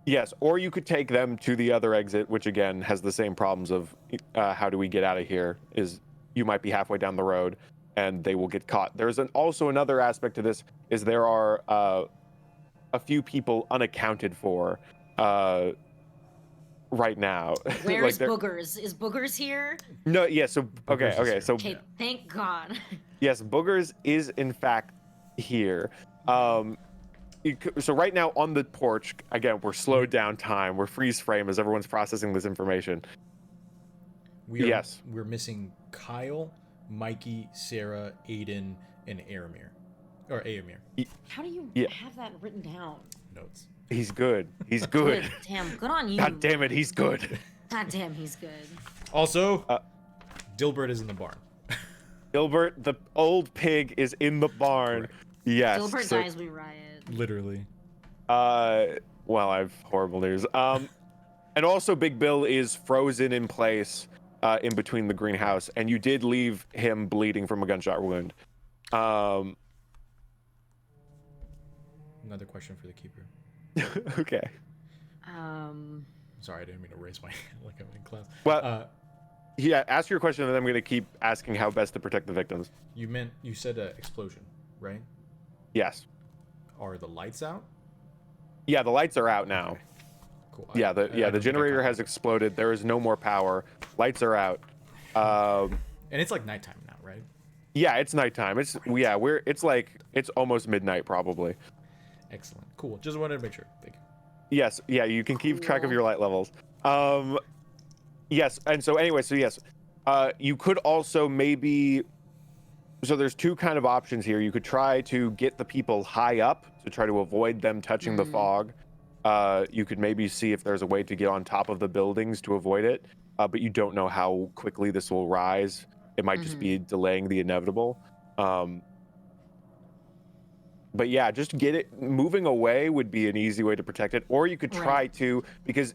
Yes, or you could take them to the other exit, which again has the same problems of how do we get out of here? Is you might be halfway down the road and they will get caught. There's also another aspect to this is there are a few people unaccounted for right now. Where's Boogers? Is Boogers here? No, yeah, so Boogers is here. so Okay, thank God. yes, Boogers is in fact here. So right now on the porch, again, we're slowed down time. We're freeze frame as everyone's processing this information. We're missing Kyle, Mikey, Sarah, Aiden, and Aramir. Or Aamir. How do you have that written down? Notes. He's good. He's good. Damn, good on you. God damn it, he's good. God damn, he's good. Also, Dilbert is in the barn. Dilbert, the old pig, is in the barn. Correct. Yes. Dilbert dies, we riot. Literally. Well, I have horrible news. And also Big Bill is frozen in place in between the greenhouse, and you did leave him bleeding from a gunshot wound. Another question for the keeper. Okay. Sorry, I didn't mean to raise my hand like I'm in class. Well, yeah, ask your question, and then I'm going to keep asking how best to protect the victims. You said explosion, right? Yes. Are the lights out? Yeah, the lights are out now. Okay. Cool. Yeah, the generator has exploded. There is no more power. Lights are out. And it's like nighttime now, right? Yeah, it's nighttime. It's almost midnight probably. Excellent. Cool. Just wanted to make sure. Thank you. Yes. Yeah, you can keep track of your light levels. Yes, and so anyway, yes. You could also maybe. So there's two kind of options here. You could try to get the people high up to try to avoid them touching the fog. You could maybe see if there's a way to get on top of the buildings to avoid it, but you don't know how quickly this will rise. It might just be delaying the inevitable. But yeah, just get it moving away would be an easy way to protect it. Or you could try to, because,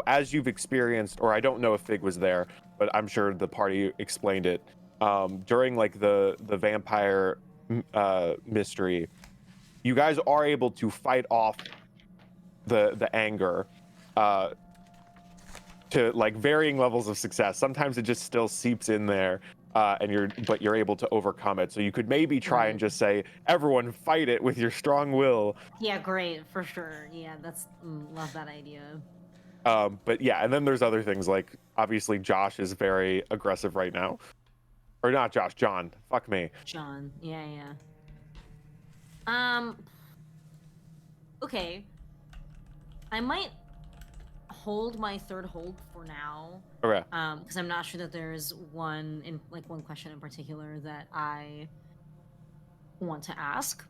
as you've experienced, or I don't know if Fig was there, but I'm sure the party explained it. During like the vampire mystery, you guys are able to fight off the anger to like varying levels of success. Sometimes it just still seeps in there, and you're able to overcome it. So you could maybe try and just say, everyone fight it with your strong will. Yeah, great, for sure. Yeah, love that idea. But yeah, and then there's other things like obviously Josh is very aggressive right now. Or not Josh, John. Fuck me. John. Yeah. Okay. I might hold my third hold for now. Okay. Because I'm not sure that there's one question in particular that I want to ask.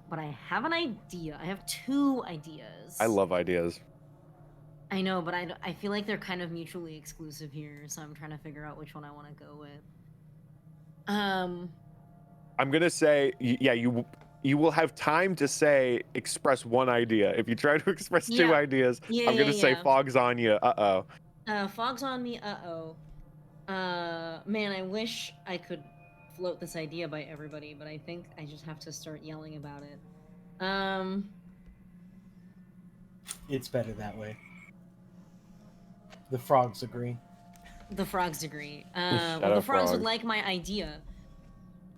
But I have an idea. I have two ideas. I love ideas. I know, but I feel like they're kind of mutually exclusive here, so I'm trying to figure out which one I want to go with. I'm gonna say, yeah, you will have time to express one idea. If you try to express two ideas, I'm gonna say fog's on you. Fog's on me. Man, I wish I could float this idea by everybody, but I think I just have to start yelling about it. It's better that way. The frogs agree. The frogs agree. Shut The up, frogs would frogs. like my idea.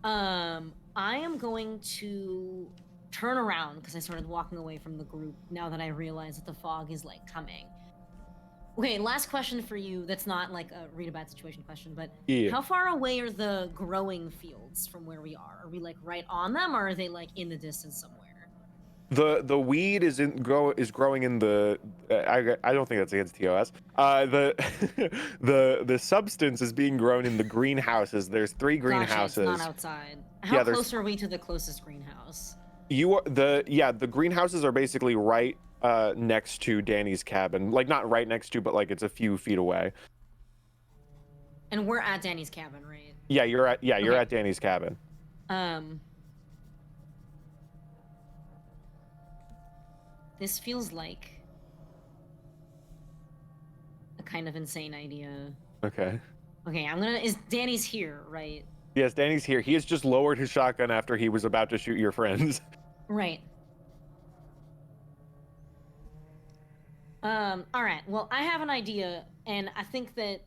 I am going to turn around because I started walking away from the group now that I realize that the fog is like coming. Okay, last question for you. That's not like a read a bad situation question, but how far away are the growing fields from where we are? Are we like right on them, or are they like in the distance somewhere? The weed is growing in the. I don't think that's against TOS. The substance is being grown in the greenhouses. There's 3 greenhouses. Gotcha, it's not outside. How close are we to the closest greenhouse? You are the greenhouses are basically right next to Danny's cabin. Like not right next to, but like it's a few feet away. And we're at Danny's cabin, right? Yeah, you're Okay. at Danny's cabin. This feels like a kind of insane idea. Okay. Okay, is Danny's here, right? Yes, Danny's here. He has just lowered his shotgun after he was about to shoot your friends. Right. All right. Well, I have an idea, and I think that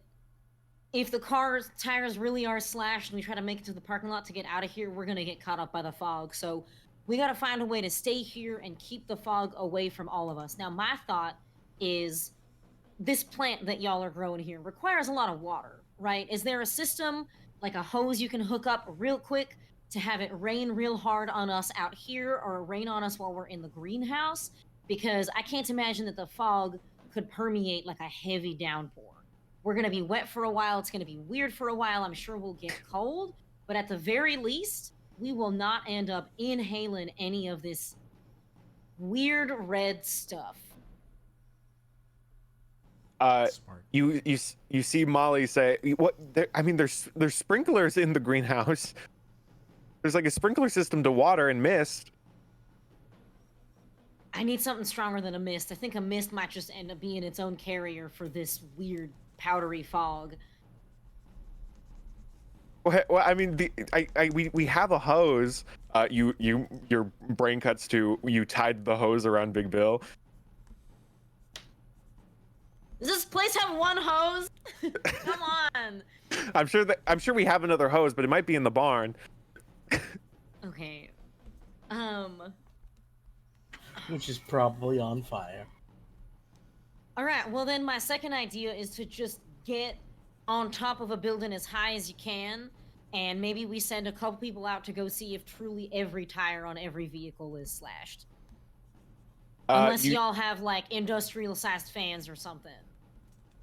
if the car's tires really are slashed and we try to make it to the parking lot to get out of here, we're gonna get caught up by the fog. So we gotta find a way to stay here and keep the fog away from all of us. Now, my thought is this plant that y'all are growing here requires a lot of water, right? Is there a system, like a hose you can hook up real quick to have it rain real hard on us out here or rain on us while we're in the greenhouse? Because I can't imagine that the fog could permeate like a heavy downpour. We're going to be wet for a while. It's going to be weird for a while. I'm sure we'll get cold. But at the very least, we will not end up inhaling any of this weird red stuff. Smart. You see Molly say, "What? There's sprinklers in the greenhouse. There's like a sprinkler system to water and mist." I need something stronger than a mist. I think a mist might just end up being its own carrier for this weird powdery fog. Well, I mean, we have a hose. Your brain cuts to you tied the hose around Big Bill. Does this place have one hose? Come on. I'm sure we have another hose, but it might be in the barn. Okay. Which is probably on fire. All right. Well, then my second idea is to just get on top of a building as high as you can, and maybe we send a couple people out to go see if truly every tire on every vehicle is slashed. Unless y'all have like industrial-sized fans or something.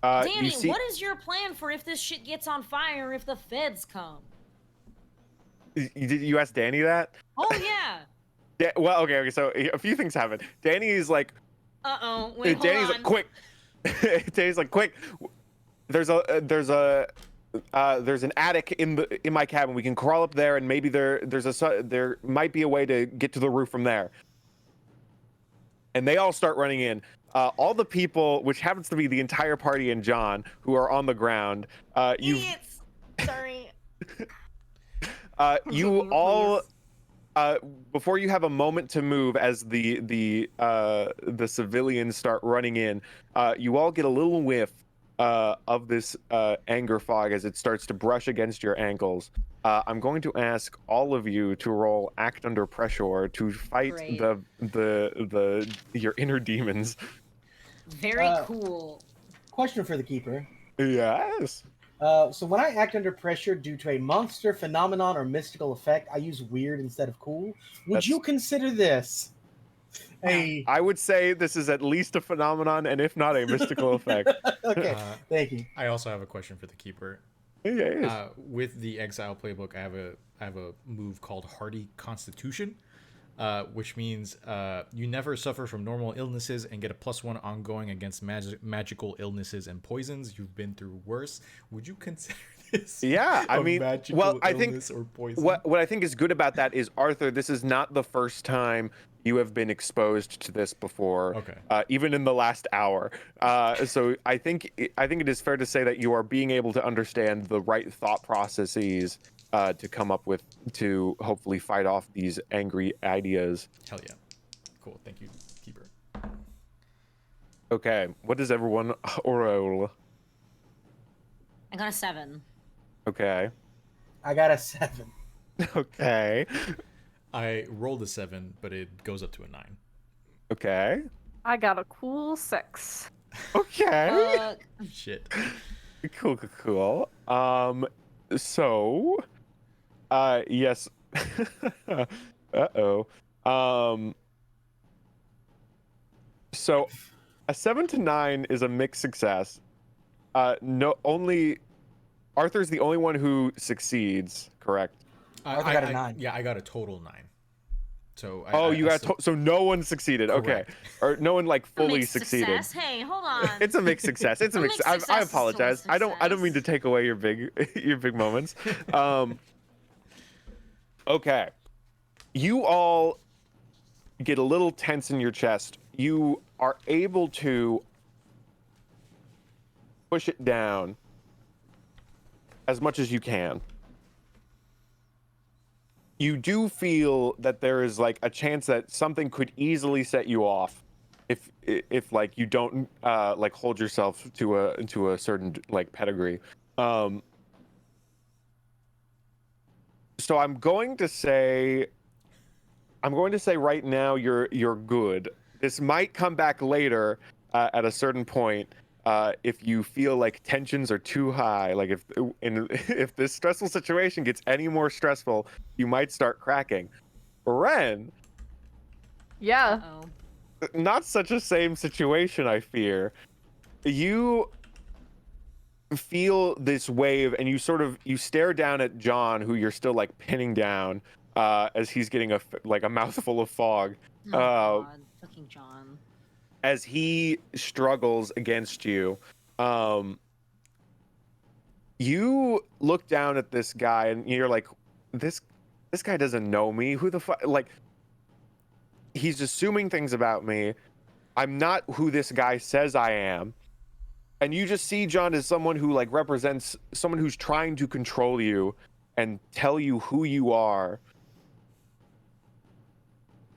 Danny, what is your plan for if this shit gets on fire if the feds come? Did you ask Danny that? Oh yeah. Yeah. Well, okay. So a few things happen. Danny is like, wait, Danny's hold on. like, quick. Danny's like, quick. There's an attic in my cabin. We can crawl up there, and maybe there might be a way to get to the roof from there. And they all start running in. All the people, which happens to be the entire party and John, who are on the ground. Idiots. Sorry. You all, before you have a moment to move, as the civilians start running in, you all get a little whiff of this anger fog as it starts to brush against your ankles. I'm going to ask all of you to roll act under pressure to fight your inner demons. Very cool. Question for the keeper. Yes. So when I act under pressure due to a monster, phenomenon, or mystical effect, I use weird instead of cool. Would you consider this I would say this is at least a phenomenon, and if not, a mystical effect. Okay, thank you. I also have a question for the keeper. Yeah. With the Exile playbook, I have a move called Hardy Constitution, which means you never suffer from normal illnesses and get a +1 ongoing against magical illnesses and poisons. You've been through worse. Would you consider this? Yeah, I mean, well, I think or poison? what I think is good about that is, Arthur, this is not the first time you have been exposed to this before. Okay. Even in the last hour. So I think it is fair to say that you are being able to understand the right thought processes to come up with, to hopefully fight off these angry ideas. Hell yeah. Cool. Thank you, keeper. Okay. What does everyone roll? I got a 7. Okay. I got a 7. Okay. I rolled a 7, but it goes up to a 9. Okay. I got a cool 6. Okay. Shit. Cool. So, yes. Uh-oh. So a 7 to 9 is a mixed success. Arthur's the only one who succeeds, correct? Arthur got a 9. Yeah, I got a total 9. So Oh, you I got still, so no one succeeded. Okay, correct. or no one like fully Mixed succeeded. success. Hey, hold on. It's a mixed success. It's a A mixed. mixed I success is still a apologize. I don't mean to success. take away your big your big moments. Okay, you all get a little tense in your chest. You are able to push it down as much as you can. You do feel that there is like a chance that something could easily set you off if like you don't like hold yourself to a certain like pedigree. So I'm going to say right now you're good. This might come back later at a certain point if you feel like tensions are too high. Like if this stressful situation gets any more stressful, you might start cracking. Ren, Yeah. Uh-oh. not such a same situation, I fear. You feel this wave and you stare down at John, who you're still like pinning down as he's getting a mouthful of fog Oh God, fucking John. as he struggles against you. You look down at this guy and you're like, this guy doesn't know me. Who the fuck? Like, he's assuming things about me. I'm not who this guy says I am. And you just see John as someone who like represents someone who's trying to control you and tell you who you are.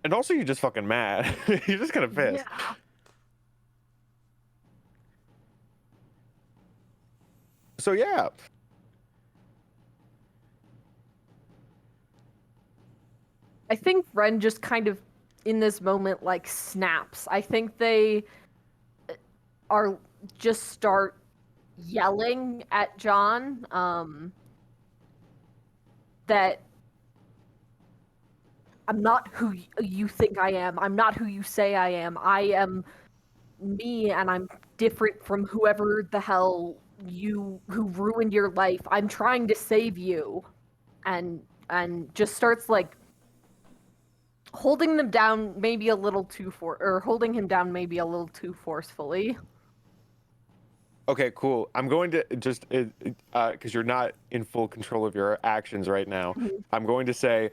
And also you're just fucking mad. You're just kind of pissed. Yeah. So yeah. I think Ren just kind of in this moment like snaps. I think they are just start yelling at John that I'm not who you think I am. I'm not who you say I am. I am me and I'm different from whoever the hell who ruined your life. I'm trying to save you. And just starts like holding them down maybe a little too holding him down maybe a little too forcefully. Okay, cool. I'm going to just because you're not in full control of your actions right now. I'm going to say,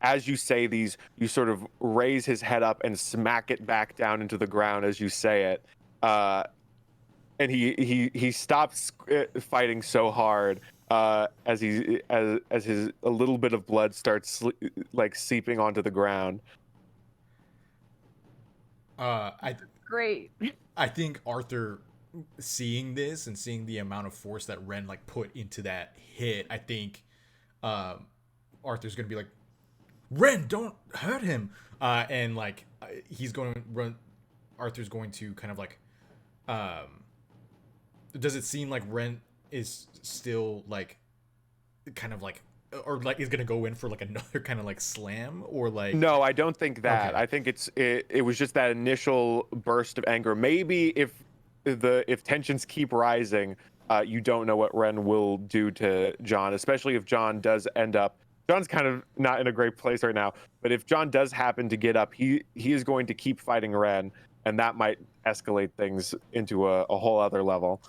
as you say these, you sort of raise his head up and smack it back down into the ground as you say it, and he stops fighting so hard as his a little bit of blood starts like seeping onto the ground. Great. I think Arthur, seeing this and seeing the amount of force that Ren like put into that hit, I think Arthur's gonna be like, Ren, don't hurt him, and like he's going to run. Arthur's going to kind of like, does it seem like Ren is still like, kind of like, or like is gonna go in for like another kind of like slam, or like? No, I don't think that. Okay. I think it was just that initial burst of anger. Maybe if tensions keep rising, you don't know what Ren will do to John, especially if John does end up. John's kind of not in a great place right now, but if John does happen to get up, he is going to keep fighting Ren, and that might escalate things into a whole other level.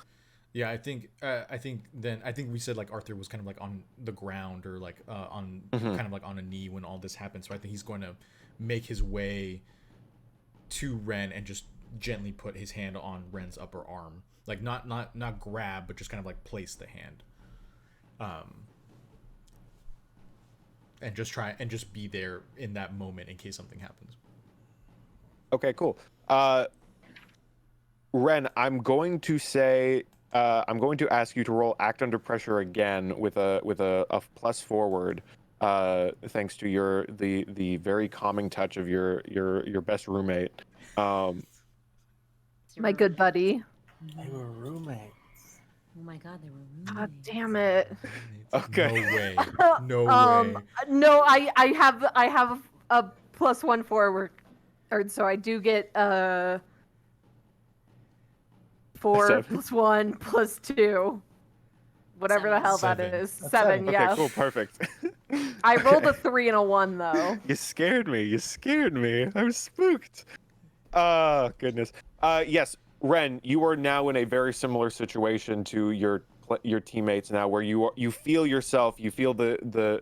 Yeah, I think we said like Arthur was kind of like on the ground or like on kind of like on a knee when all this happened. So I think he's going to make his way to Ren and just gently put his hand on Ren's upper arm, like not grab, but just kind of like place the hand, and just be there in that moment in case something happens. Okay, cool. Ren, I'm going to ask you to roll Act Under Pressure again with a plus forward, thanks to the very calming touch of your best roommate. My good buddy. They were roommates. Oh my God, they were God roommates. damn it. Okay. No way. No way. No, I have a +1 forward. Or so I do get 4 7. +1 +2. Whatever the hell that 7. is. That's 7, 7. Okay, yes. cool, perfect. I rolled a 3 and a 1 though. You scared me. You scared me. I was spooked. Oh, goodness. Yes, Ren, you are now in a very similar situation to your teammates now, where you feel yourself, you feel the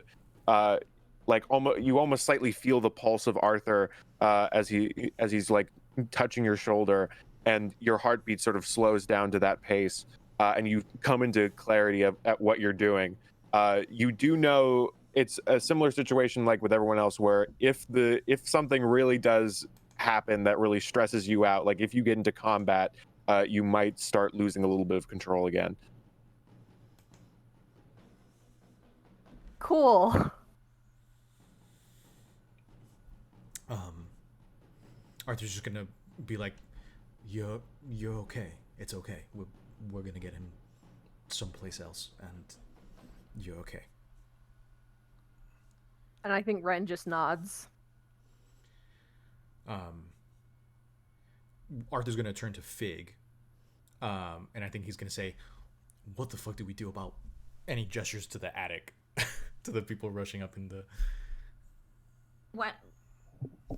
like almost slightly feel the pulse of Arthur as he's like touching your shoulder, and your heartbeat sort of slows down to that pace, and you come into clarity at what you're doing. You do know it's a similar situation like with everyone else, where if something really does happen that really stresses you out, like if you get into combat, you might start losing a little bit of control again. Cool. Arthur's just gonna be like, you're okay. It's okay. We're gonna get him someplace else, and you're okay. And I think Ren just nods. Arthur's gonna turn to Fig, and I think he's gonna say, "What the fuck did we do about?" And he gestures to the attic, to the people rushing up in the. What?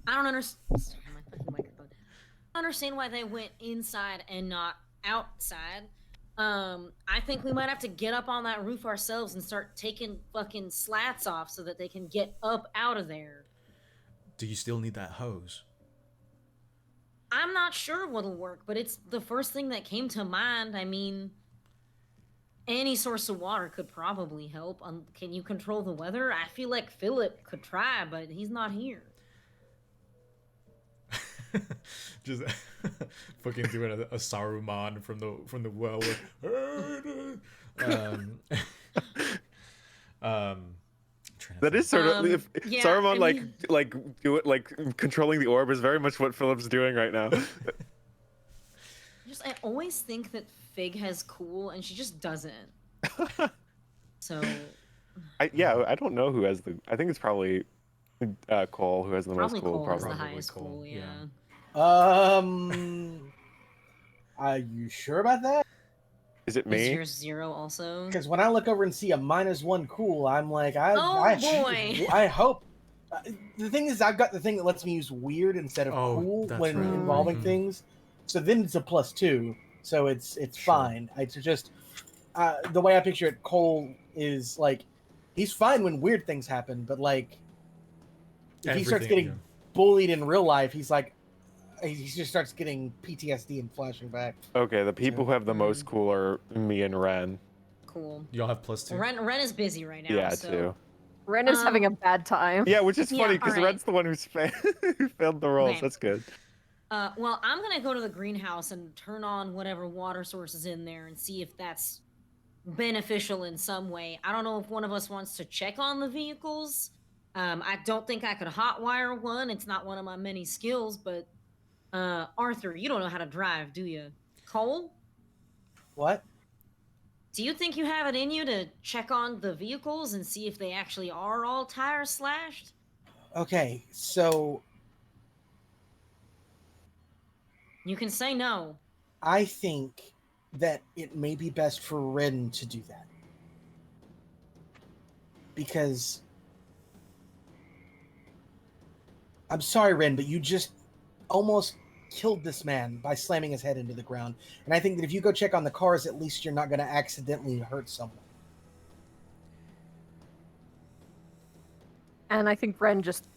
I don't understand. My fucking microphone. I don't understand why they went inside and not outside. I think we might have to get up on that roof ourselves and start taking fucking slats off so that they can get up out of there. Do you still need that hose? I'm not sure what'll work, but it's the first thing that came to mind. I mean, any source of water could probably help. Can you control the weather? I feel like Philip could try, but he's not here. Just fucking doing a Saruman from the well. That is sort of if yeah, Saruman I mean- like do it, like controlling the orb is very much what Philip's doing right now. I always think that Fig has cool, and she just doesn't. So. I don't know who has the. I think it's probably Cole who has the Probably most cool. Cole has the Probably. highest Cole, cool, yeah. Are you sure about that? Is it Is me? yours 0 also? Because when I look over and see a -1 cool, I'm like, Oh, boy. I hope. The thing is, I've got the thing that lets me use weird instead of Oh, cool that's when right. involving Mhm. things. So then it's a +2, so it's Sure. fine. It's just the way I picture it. Cole is like, he's fine when weird things happen, but like, if he starts Everything, getting bullied in real life, he's like, he just starts getting PTSD and flashing back. Okay, the people who have the most cool are me and Ren. Cool. Y'all have +2. Ren is busy right now. Yeah, so. too. Ren is having a bad time. Yeah, which is Yeah, funny because alright. Ren's the one who failed the rolls. Okay. That's good. Well, I'm gonna go to the greenhouse and turn on whatever water source is in there and see if that's beneficial in some way. I don't know if one of us wants to check on the vehicles. I don't think I could hotwire one. It's not one of my many skills, but Arthur, you don't know how to drive, do you? Cole? What? Do you think you have it in you to check on the vehicles and see if they actually are all tires slashed? Okay, so You can say no. I think that it may be best for Ren to do that. Because I'm sorry, Ren, but you just almost killed this man by slamming his head into the ground. And I think that if you go check on the cars, at least you're not going to accidentally hurt someone. And I think Ren just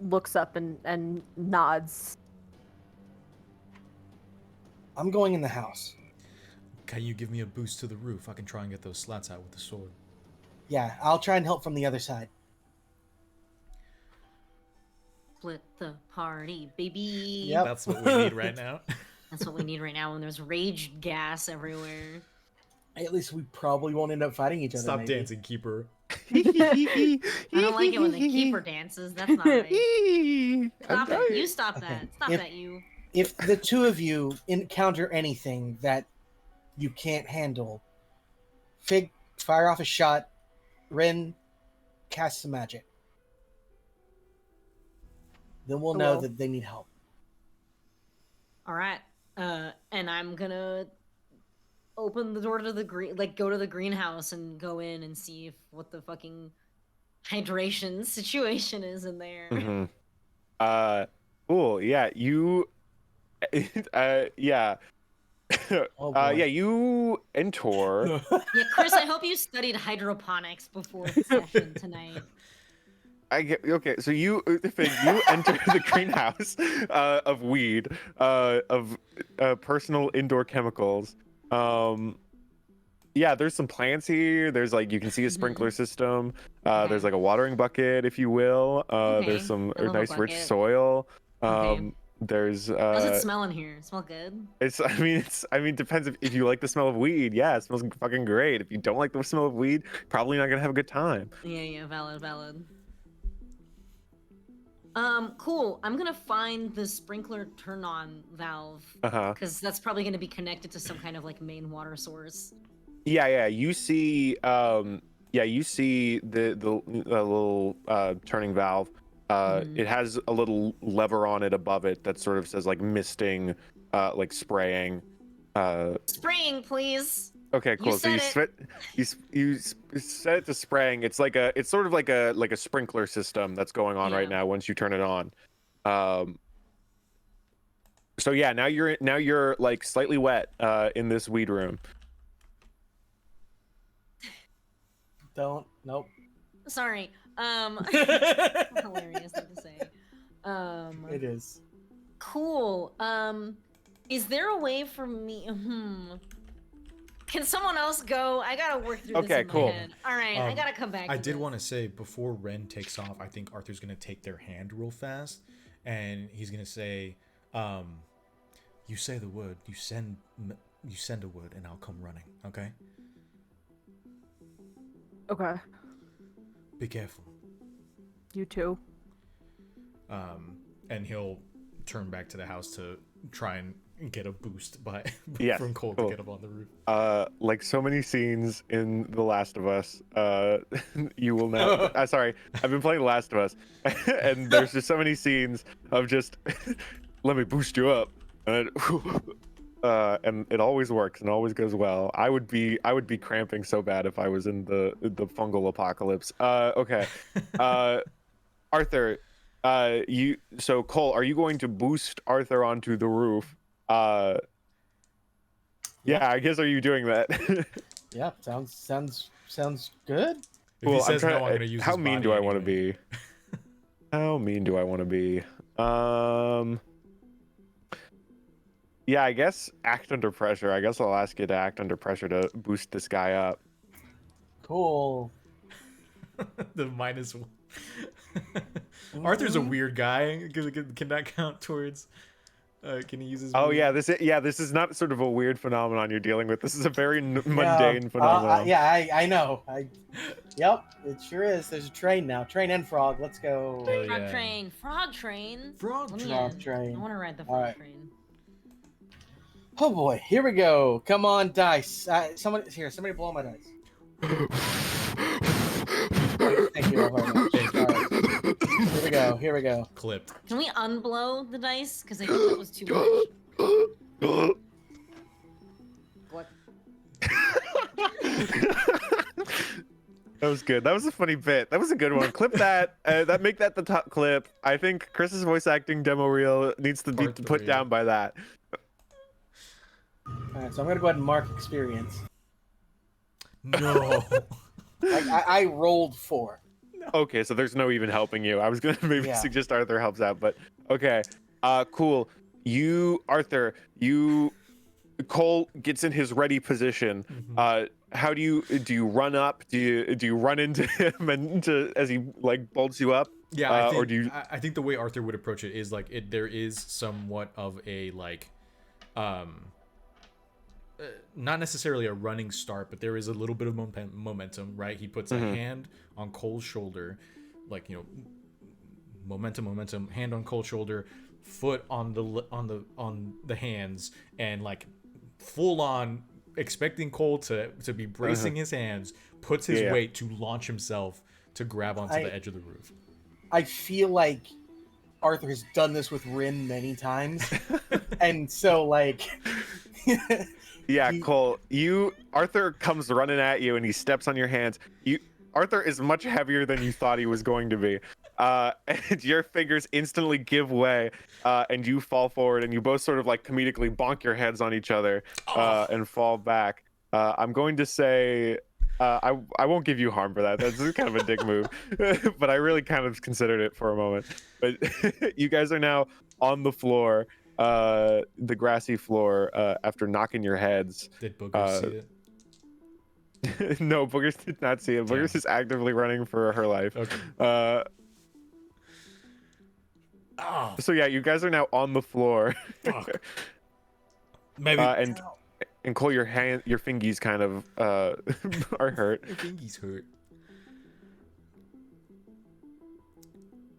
looks up and nods. I'm going in the house. Can you give me a boost to the roof? I can try and get those slats out with the sword. Yeah, I'll try and help from the other side. Split the party, baby. Yep. That's what we need right now. That's what we need right now when there's rage gas everywhere. At least we probably won't end up fighting each other. Stop maybe. dancing, keeper. I don't like it when the keeper dances. That's not right. Stop it. You stop Okay. that. Stop If- that, you. If the two of you encounter anything that you can't handle, Fig, fire off a shot. Ren, cast some magic. Then we'll know Well. that they need help. All right. And I'm gonna open the door to the go to the greenhouse and go in and see if what the fucking hydration situation is in there. Mm-hmm. Cool. Yeah, you. Yeah. Oh, boy. Yeah, you enter. Yeah, Chris, I hope you studied hydroponics before the session tonight. Okay, so Fig, you enter the greenhouse of weed, of personal indoor chemicals. Yeah, there's some plants here. There's like you can see a sprinkler system. Okay. There's like a watering bucket, if you will. Okay, There's some I love a nice rich bucket. soil. Okay. There's How's it smell in here? Smell good? I mean depends if you like the smell of weed. Yeah, it smells fucking great. If you don't like the smell of weed, probably not gonna have a good time. Yeah, valid. Cool. I'm gonna find the sprinkler turn on valve. Because that's probably gonna be connected to some kind of like main water source. Yeah. You see, you see the little turning valve. It has a little lever on it above it that sort of says like misting, like spraying. Spraying, please. Okay, cool. So you set it to spraying. It's sort of like a sprinkler system that's going on right now once you turn it on. So yeah, now you're like slightly wet in this weed room. Nope. Sorry. Hilarious thing to say. It is. Cool. Is there a way for me? Can someone else go? I gotta work through this in my head. All right, I gotta come back. I did want to say before Ren takes off, I think Arthur's gonna take their hand real fast, and he's gonna say, "You say the word. You send a word, and I'll come running. Okay? Okay. Be careful." You too. And he'll turn back to the house to try and get a boost from Cole to get up on the roof. Like so many scenes in The Last of Us, you will now. Sorry, I've been playing The Last of Us, and there's just so many scenes of just let me boost you up, and it always works and always goes well. I would be cramping so bad if I was in the fungal apocalypse. Okay, Arthur, so Cole, are you going to boost Arthur onto the roof? Yeah, I guess, are you doing that? Yeah, sounds good. If he says no, I'm gonna use how his mean body do I want to anyway. be? How mean do I want to be? Yeah, I guess act under pressure. I guess I'll ask you to act under pressure to boost this guy up. Cool. The -1. Arthur's a weird guy. Can that count towards? Can he use his? Oh yeah, this is not sort of a weird phenomenon you're dealing with. This is a very mundane phenomenon. Yeah, I know. Yep, it sure is. There's a train now. Train and frog. Let's go. Frog train. Frog train. Frog train. I want to ride the frog train. Oh boy, here we go. Come on, dice. Somebody blow my dice. Thank you all very much. All right. Here we go. Clipped. Can we unblow the dice? Because I think that was too much. What? That was good. That was a funny bit. That was a good one. Clip that. Make that the top clip. I think Chris's voice acting demo reel needs to be put down by that. All right, so I'm gonna go ahead and mark experience. No. I rolled 4. Okay, so there's no even helping you. I was gonna maybe suggest Arthur helps out, but okay. Cool. Cole gets in his ready position. How do you run up? Do you run into him as he like bolts you up? Yeah, I think the way Arthur would approach it is like there is somewhat of a like not necessarily a running start, but there is a little bit of momentum, right? He puts a hand on Cole's shoulder, like, you know, momentum, hand on Cole's shoulder, foot on the hands, and like full on expecting Cole to be bracing his hands, puts his weight to launch himself to grab onto the edge of the roof. I feel like Arthur has done this with Rin many times, and so like Yeah, You- Cole, Arthur comes running at you and he steps on your hands. Arthur is much heavier than you thought he was going to be. And your fingers instantly give way, and you fall forward, and you both sort of like comedically bonk your heads on each other, and fall back. I'm going to say, I won't give you harm for that. That's kind of a dick move, but I really kind of considered it for a moment. But you guys are now on the floor, the grassy floor, after knocking your heads. Did Booger see it? No, Boogers did not see it. Damn. Boogers is actively running for her life. Okay. Oh, So yeah, you guys are now on the floor, fuck. Maybe. and Cole, your fingies kind of are hurt. I think he's hurt.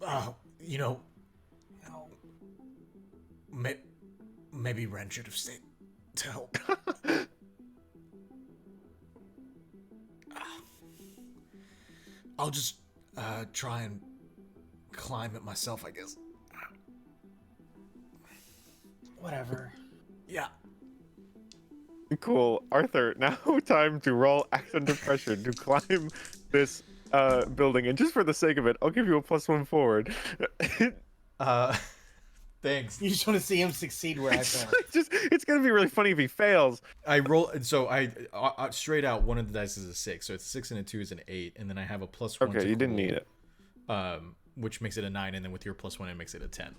Oh, maybe Ren should have stayed to help. I'll just try and climb it myself, I guess. Whatever. Yeah. Cool, Arthur. Now time to roll act under pressure to climb this building, and just for the sake of it, I'll give you a +1 forward. Thanks. You just want to see him succeed where I fail. It's gonna be really funny if he fails. I roll, so I straight out, one of the dice is a 6, so it's 6 and a 2 is an 8, and then I have a +1. Okay, you didn't need it. Which makes it a 9, and then with your +1, it makes it a 10.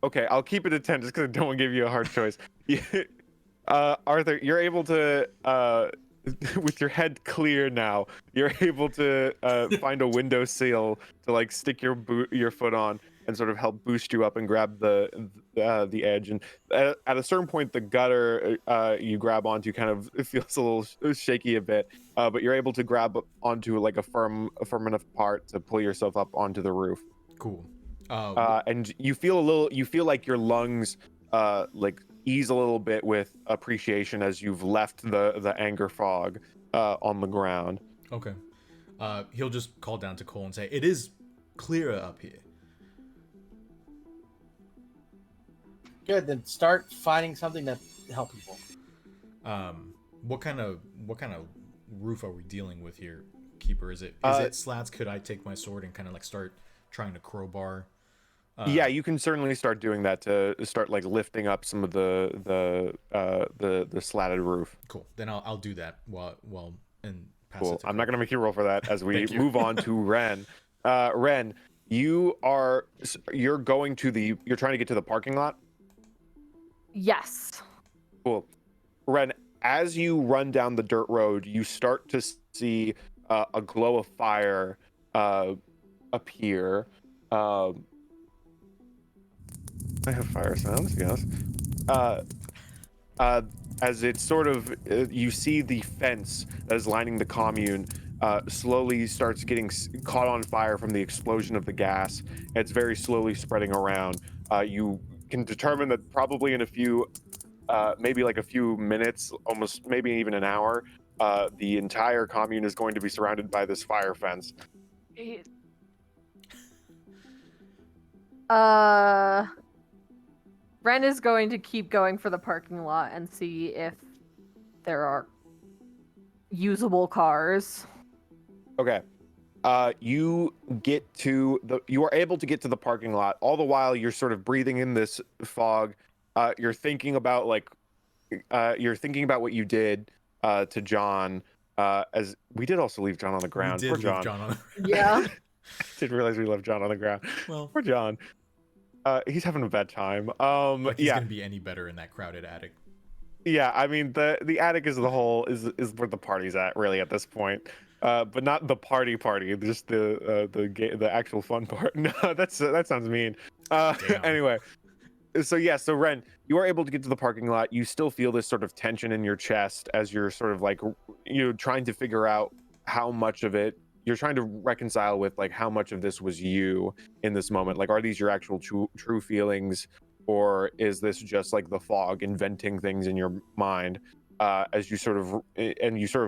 Okay, I'll keep it at 10 just because I don't want to give you a hard choice. Arthur, you're able to, with your head clear now, you're able to find a window sill to like stick your foot on and sort of help boost you up and grab the edge. And at a certain point, the gutter you grab onto kind of feels a little shaky a bit, but you're able to grab onto like a firm enough part to pull yourself up onto the roof. Cool. And you feel like your lungs like ease a little bit with appreciation as you've left the anger fog on the ground. Okay. He'll just call down to Cole and say, "It is clearer up here." Good, then start finding something to help people. What kind of roof are we dealing with here, Keeper? Is it slats? Could I take my sword and kind of like start trying to crowbar? Yeah, you can certainly start doing that to start like lifting up some of the slatted roof. Cool. Then I'll do that while and pass Cool. it to I'm not gonna make you roll for that as we Thank you. move on to Ren. Ren, you're trying to get to the parking lot. Yes. Cool. Ren, as you run down the dirt road, you start to see a glow of fire appear. I have fire sounds, yes. As it sort of, you see the fence that is lining the commune slowly starts getting caught on fire from the explosion of the gas. It's very slowly spreading around. You can determine that probably in a few, maybe like a few minutes, almost maybe even an hour, the entire commune is going to be surrounded by this fire fence. Ren is going to keep going for the parking lot and see if there are usable cars. Okay. You are able to get to the parking lot. All the while you're sort of breathing in this fog. You're thinking about what you did to John. As we did also leave John on the ground. We did Poor leave John. John on. Yeah. Didn't realize we left John on the ground. Well, Poor John. He's having a bad time. like he's Yeah. gonna be any better in that crowded attic. Yeah, I mean the attic is where the party's at really at this point, but not the party, just the actual fun part. No, that sounds mean. Damn. Anyway, so Ren, you are able to get to the parking lot. You still feel this sort of tension in your chest as you're sort of like trying to figure out how much of it you're trying to reconcile with, like how much of this was you in this moment. Like, are these your actual true feelings? Or is this just like the fog inventing things in your mind as you sort of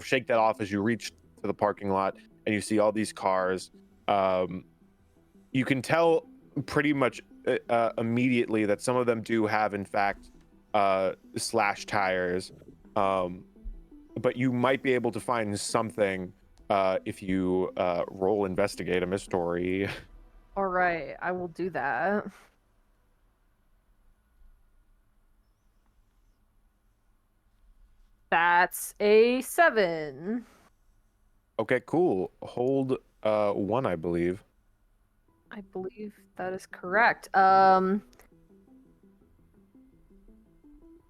shake that off as you reach to the parking lot and you see all these cars. You can tell pretty much immediately that some of them do have in fact slash tires, but you might be able to find something if you roll investigate a mystery. All right, I will do that. That's a 7. Okay, cool. Hold 1, I believe. I believe that is correct. I'm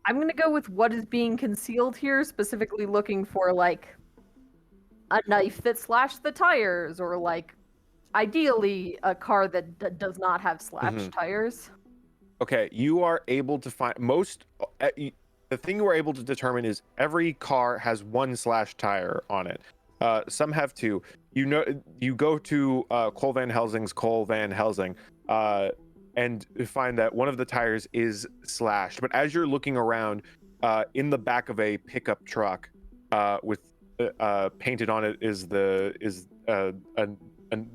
gonna go with what is being concealed here, specifically looking for like a knife that slashed the tires, or like ideally a car that does not have slashed tires. Okay, you are able to find the thing you are able to determine is every car has 1 slash tire on it. Some have 2. You know, you go to Cole Van Helsing's Cole Van Helsing, and find that one of the tires is slashed. But as you're looking around, in the back of a pickup truck, with painted on it is the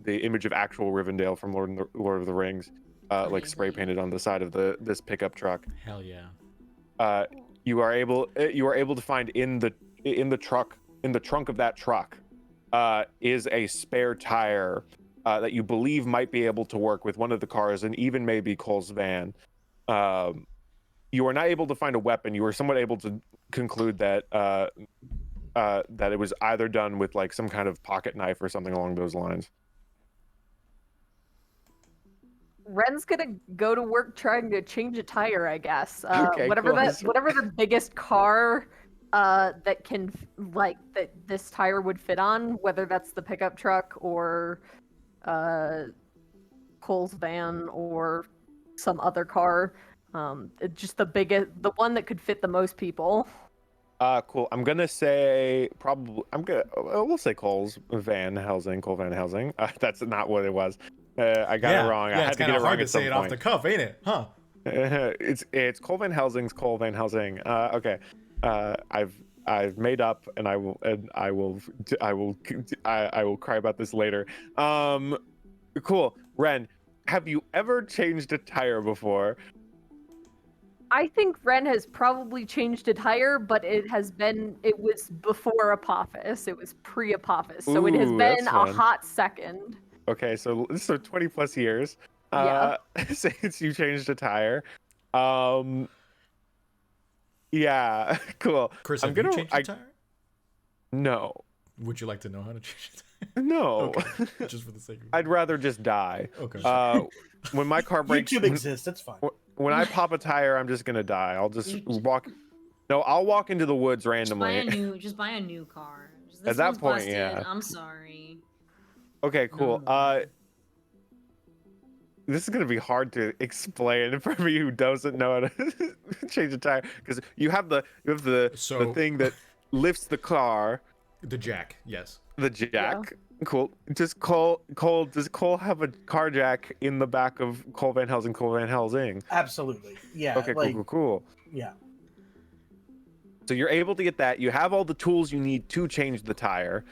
image of actual Rivendale from Lord of the Rings, like spray painted on the side of this pickup truck. Hell yeah. You are able to find in the trunk of that truck is a spare tire that you believe might be able to work with one of the cars and even maybe Cole's van. You are not able to find a weapon. You are somewhat able to conclude that that it was either done with like some kind of pocket knife or something along those lines. Ren's gonna go to work trying to change a tire, I guess. Okay, whatever cool. whatever the biggest car that can that this tire would fit on, whether that's the pickup truck or Cole's van or some other car. Just the one that could fit the most people. Cool. I'm gonna say we'll say Cole Van Helsing. That's not what it was. I got it wrong. I had it's to kind get of it wrong hard to at some say it point. off the cuff, ain't it? Huh? It's Cole Van Helsing's Cole Van Helsing. Okay. I've made up, and I will cry about this later. Cool. Ren, have you ever changed a tire before? I think Ren has probably changed a tire, but it was before Apophis. It was pre-Apophis, so it has Ooh, been that's a fun. hot second. Okay, so 20 plus years Yeah. since you changed a tire. Yeah, cool. Chris, I'm have you gonna changed your tire? No. Would you like to know how to change it? No. Okay, just for the sake of it. I'd rather just die. Okay. When my car breaks, YouTube exists. That's fine. when I pop a tire, I'm just gonna die. I'll just walk. No, I'll walk into the woods randomly. Just buy a new car. This At that one's point, busted. yeah. I'm sorry. Okay, cool. No. This is gonna be hard to explain for me who doesn't know how to change a tire, because you have the thing that lifts the car. The jack, yes. The jack. Cool. Does Cole have a car jack in the back of Cole Van Helsing? Absolutely. Yeah. Okay, cool. Yeah. So you're able to get that. You have all the tools you need to change the tire.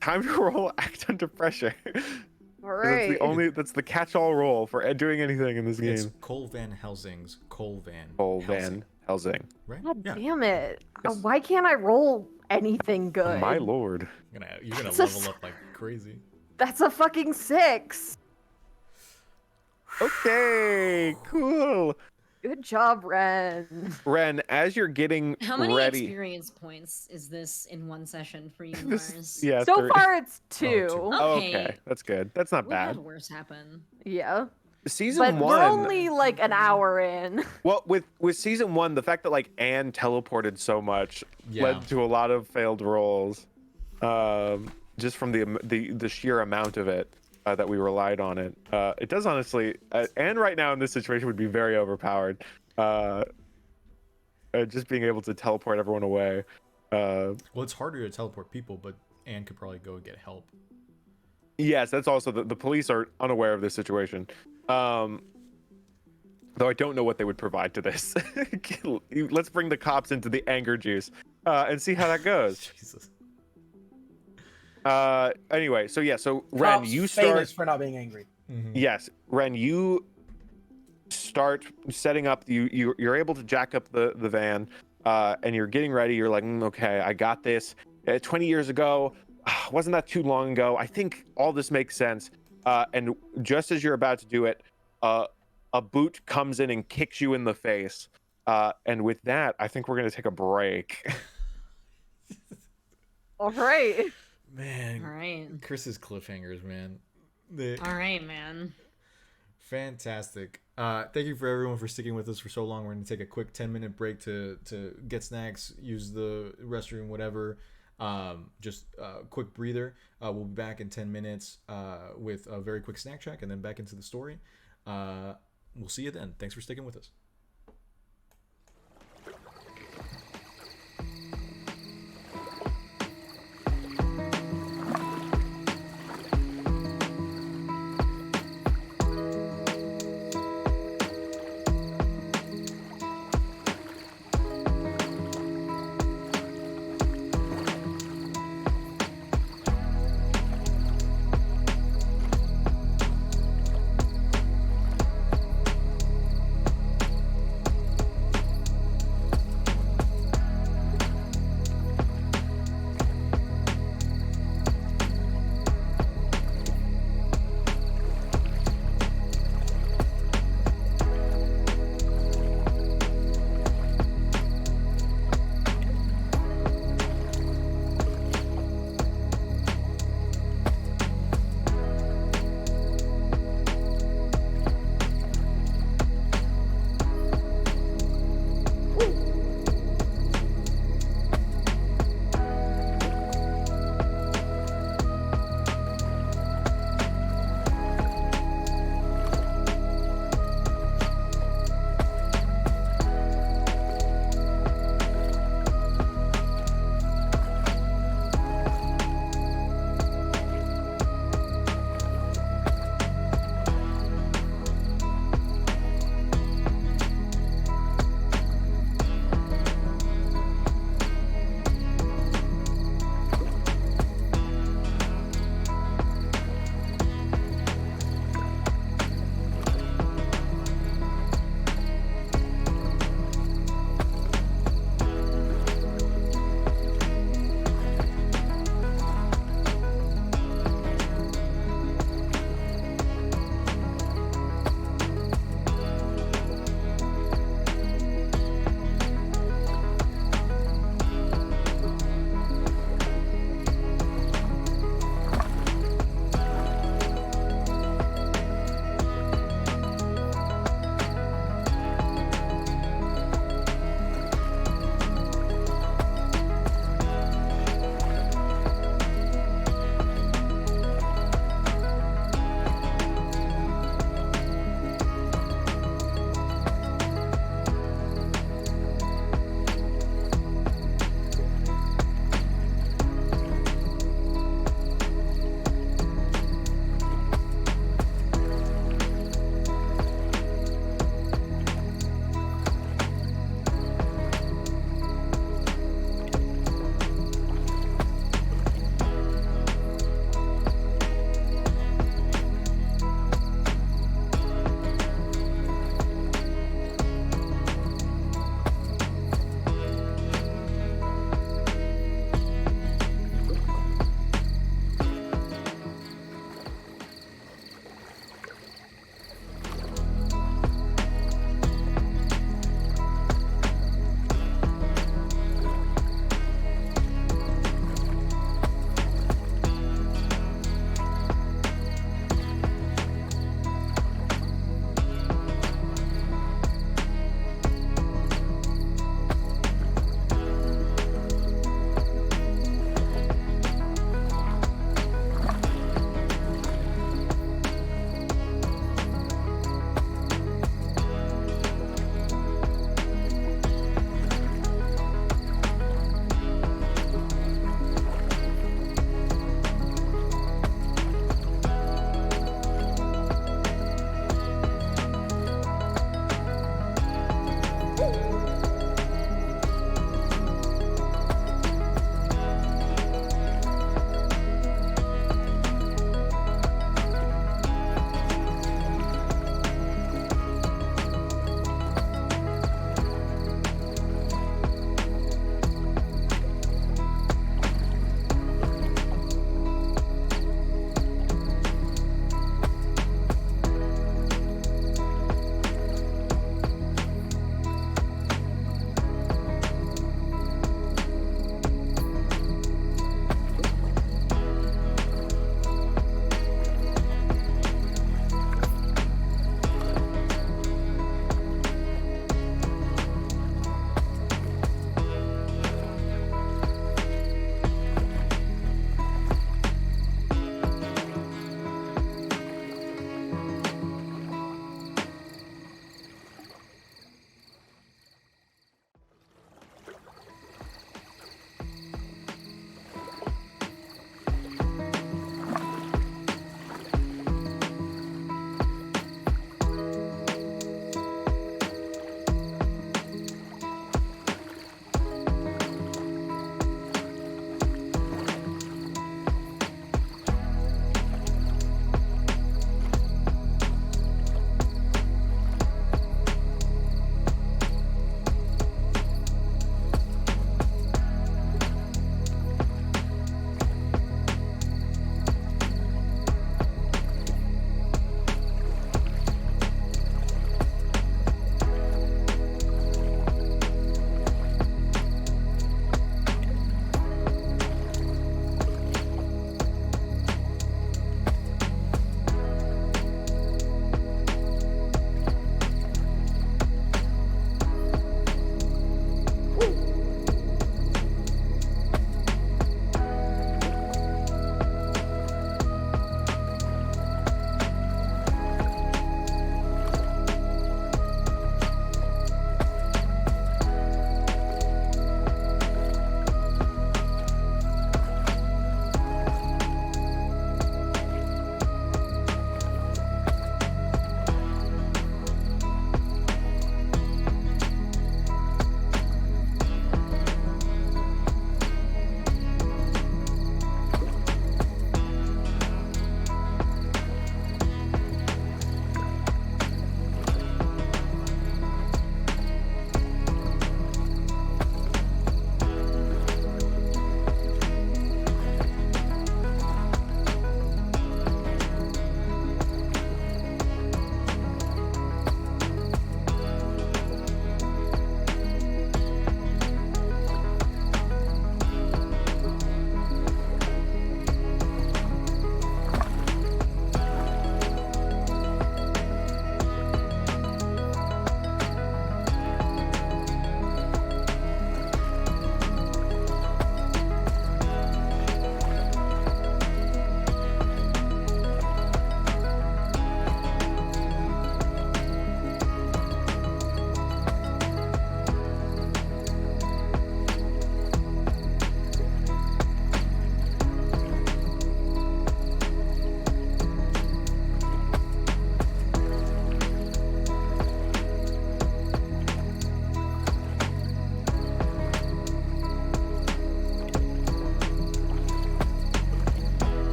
Time to roll act under pressure. All right. That's the catch-all roll for doing anything in this game. It's Cole Van Helsing's Cole Van Helsing. Right? God Yeah. damn it! Yes. Why can't I roll anything good? My lord. You're gonna That's a level up like crazy. That's a fucking 6. Okay, cool. Good job, Ren. Ren, as you're getting How many ready. experience points is this in one session for you, This- Mars? yeah. So far, it's 2. two. Oh, Okay. okay, that's good. That's not We've had bad. worse happen. Yeah. Season But 1. we're only like an hour in. Well, with season 1, the fact that like Anne teleported so much Yeah. led to a lot of failed rolls, just from the sheer amount of it that we relied on it. It does honestly. Anne right now in this situation would be very overpowered. Just being able to teleport everyone away. Well, it's harder to teleport people, but Anne could probably go get help. Yes, that's also the police are unaware of this situation. Though I don't know what they would provide to this. Let's bring the cops into the anger juice and see how that goes. Jesus. Anyway, so Ren, Cops you start. famous for not being angry. Mhm. Yes, Ren, you start setting up. You're able to jack up the van, and you're getting ready. You're like, okay, I got this. 20 years ago, wasn't that too long ago? I think all this makes sense. And just as you're about to do it, a boot comes in and kicks you in the face. And with that, I think we're gonna take a break. All right. Man, All right. Chris's cliffhangers, man. All right, man. Fantastic. Thank you for everyone for sticking with us for so long. We're going to take a quick 10-minute break to get snacks, use the restroom, whatever. Just a quick breather. We'll be back in 10 minutes with a very quick snack check and then back into the story. We'll see you then. Thanks for sticking with us.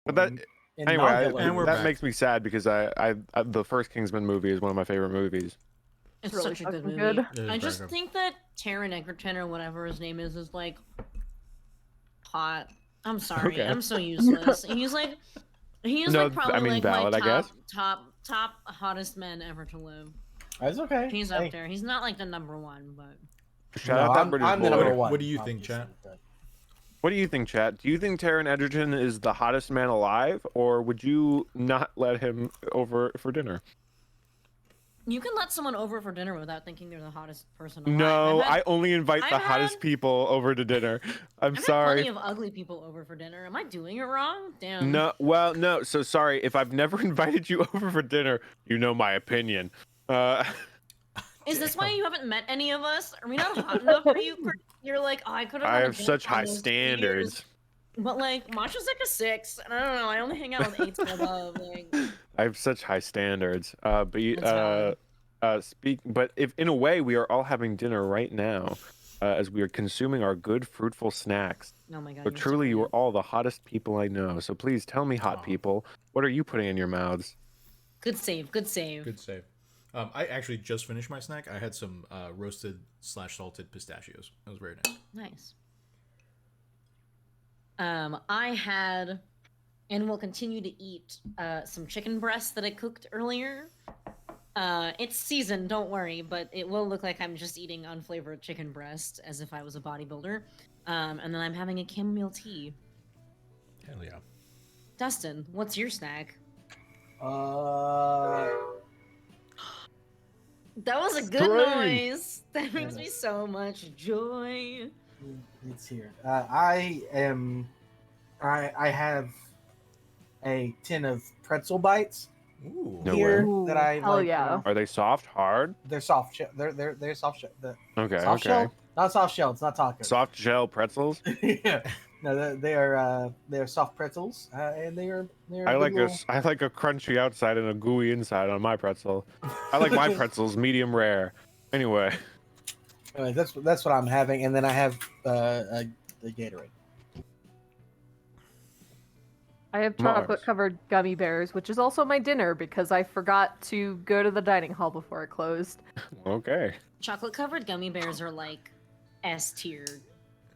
But that in anyway, non-villain and we're that back. makes me sad because I the first Kingsman movie is one of my favorite movies. It's really such a good fucking movie. good. It is I very just good. think that Taron Egerton or whatever his name is like hot. I'm sorry, Okay. I'm so useless. He's like No, probably I mean, like valid, my I guess. top hottest men ever to live. That's okay. He's Hey, up there. He's not like the number one, but Shout no, out that I'm British the boy. number one. What do you think, obviously, chat? but- What do you think, chat? Do you think Taron Egerton is the hottest man alive, or would you not let him over for dinner? you can let someone over for dinner without thinking they're the hottest person alive. No, I've had, I only invite the I've hottest had- people over to dinner. I'm I've had sorry. plenty of ugly people over for dinner. Am I doing it wrong? Damn. No, well, no. So sorry if I've never invited you over for dinner. You know my opinion. Is this why you haven't met any of us? Are we not hot enough for you? You're like, oh, I could have. I have such high standards. But like, Masha's like a 6, and I don't know. I only hang out with 8s and above. Like, I have such high standards. But That's valid. But if in a way we are all having dinner right now, as we are consuming our good fruitful snacks. oh my god. But you're truly, so you are good. all the hottest people I know. So please tell me, hot Aw. people, what are you putting in your mouths? Good save. Good save. Good save. I actually just finished my snack. I had some roasted / salted pistachios. That was very nice. Nice. I had, and will continue to eat, some chicken breasts that I cooked earlier. It's seasoned, don't worry, but it will look like I'm just eating unflavored chicken breast as if I was a bodybuilder. And then I'm having a chamomile tea. Hell yeah. Dustin, what's your snack? That was a good Strange. noise. That brings me so much joy. It's here. I have a tin of pretzel bites Ooh. No here way. that I Hell like. yeah. Are they soft, hard? They're soft shell. They're soft shell. Okay, Soft okay. shell? Not soft shell. It's not tacos. Soft shell pretzels. Yeah. No, they are soft pretzels, and they're I good like little- I like a crunchy outside and a gooey inside on my pretzel. I like my pretzels medium rare. Anyway, Anyway, that's what I'm having, and then I have the Gatorade. I have Mars. chocolate covered gummy bears, which is also my dinner because I forgot to go to the dining hall before it closed. okay. Chocolate covered gummy bears are like S tier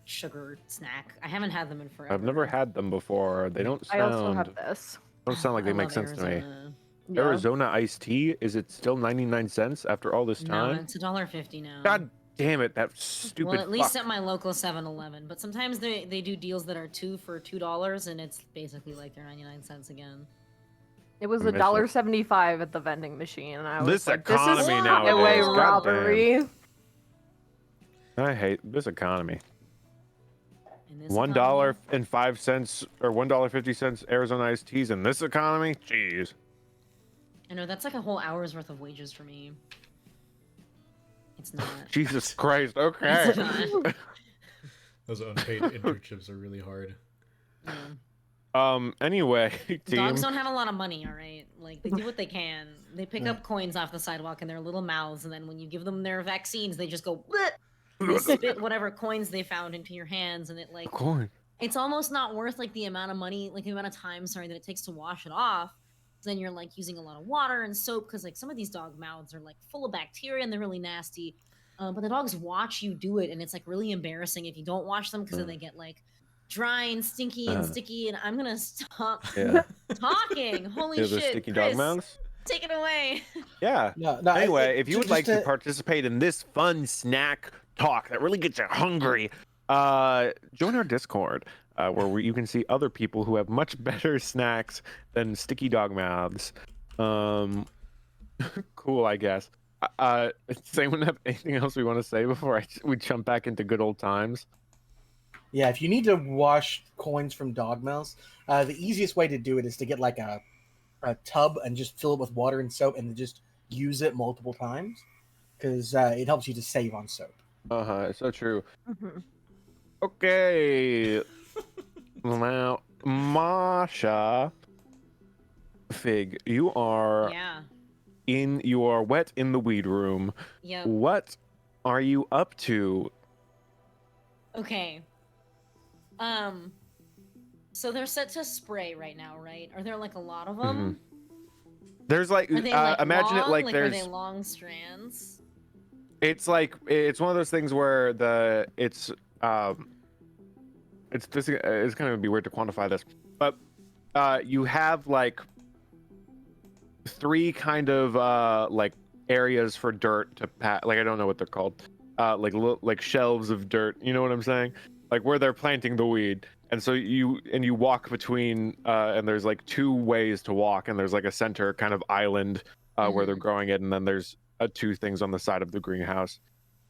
sugar snack. I haven't had them in forever. I've never had them before. They don't I also sound have this. like they I make love sense to me. Arizona. Yeah. Arizona iced tea, is it still 99 cents after all this No, time? it's $1.50 now. God damn it, that stupid well, at least fuck. at my local 7-Eleven. But sometimes they do deals that are 2 for $2, and it's basically like they're 99 cents again. It was I miss it. $1.75 at the vending machine, and I was This like, economy "This is nowadays, highway goddamn. robbery." I hate this economy. In this $1.05 or $1.50 Arizona iced teas in this economy? Jeez. I know that's like a whole hour's worth of wages for me. It's not. Jesus Christ. Okay. It's not. Those unpaid internships are really hard. Yeah. Anyway, team. Dogs don't have a lot of money, all right? Like, they do what they can. They pick up coins off the sidewalk in their little mouths, and then when you give them their vaccines, they just go, bleh! They spit whatever coins they found into your hands, and it, like, Coin. it's almost not worth, like, the amount of money, like, the amount of time, sorry, that it takes to wash it off. So then you're, like, using a lot of water and soap, because, like, some of these dog mouths are, like, full of bacteria, and they're really nasty. But the dogs watch you do it, and it's, like, really embarrassing if you don't wash them, because then they get, like, dry and stinky and sticky, and I'm gonna stop Yeah. talking. Holy Yeah, shit, the sticky Chris, dog mouths? take it away. Yeah. No, Anyway, if you would just like to participate in this fun snack talk that really gets you hungry, join our Discord, where you can see other people who have much better snacks than sticky dog mouths. Cool, I guess. Does anyone have anything else we want to say before we jump back into good old times? Yeah, if you need to wash coins from dog mouths, the easiest way to do it is to get like a tub and just fill it with water and soap, and then just use it multiple times, because it helps you to save on soap. It's so true. Mhm. Okay. Now, Masha, Fig, you are Yeah. you are wet in the weed room. Yep. What are you up to? Okay. So they're set to spray right now, right? Are there like a lot of them? There's like, Are they like imagine long? it like Are there's. they long strands? It's like it's one of those things where it's just it's gonna be weird to quantify this, but you have like 3 kind of like areas for dirt to pat. Like I don't know what they're called. Like shelves of dirt. You know what I'm saying? Like where they're planting the weed. And so you walk between and there's like 2 ways to walk, and there's like a center kind of island where they're growing it, and then there's 2 things on the side of the greenhouse.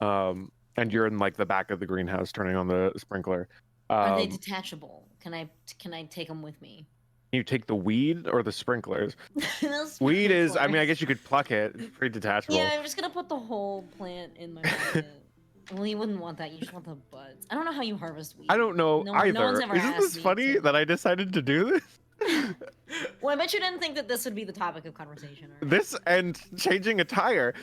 And you're in like the back of the greenhouse turning on the sprinkler. Are they detachable? Can I take them with me? You take the weed or the sprinklers? Those Weed is, I mean, I sprinklers. guess you could pluck it. It's pretty detachable. Yeah, I'm just gonna put the whole plant in my pocket. Well, you wouldn't want that. You just want the buds. I don't know how you harvest weed. I don't know either. No one's ever Isn't asked this me funny to- that I decided to do this? Well, I bet you didn't think that this would be the topic of conversation. Right? This and changing a tire.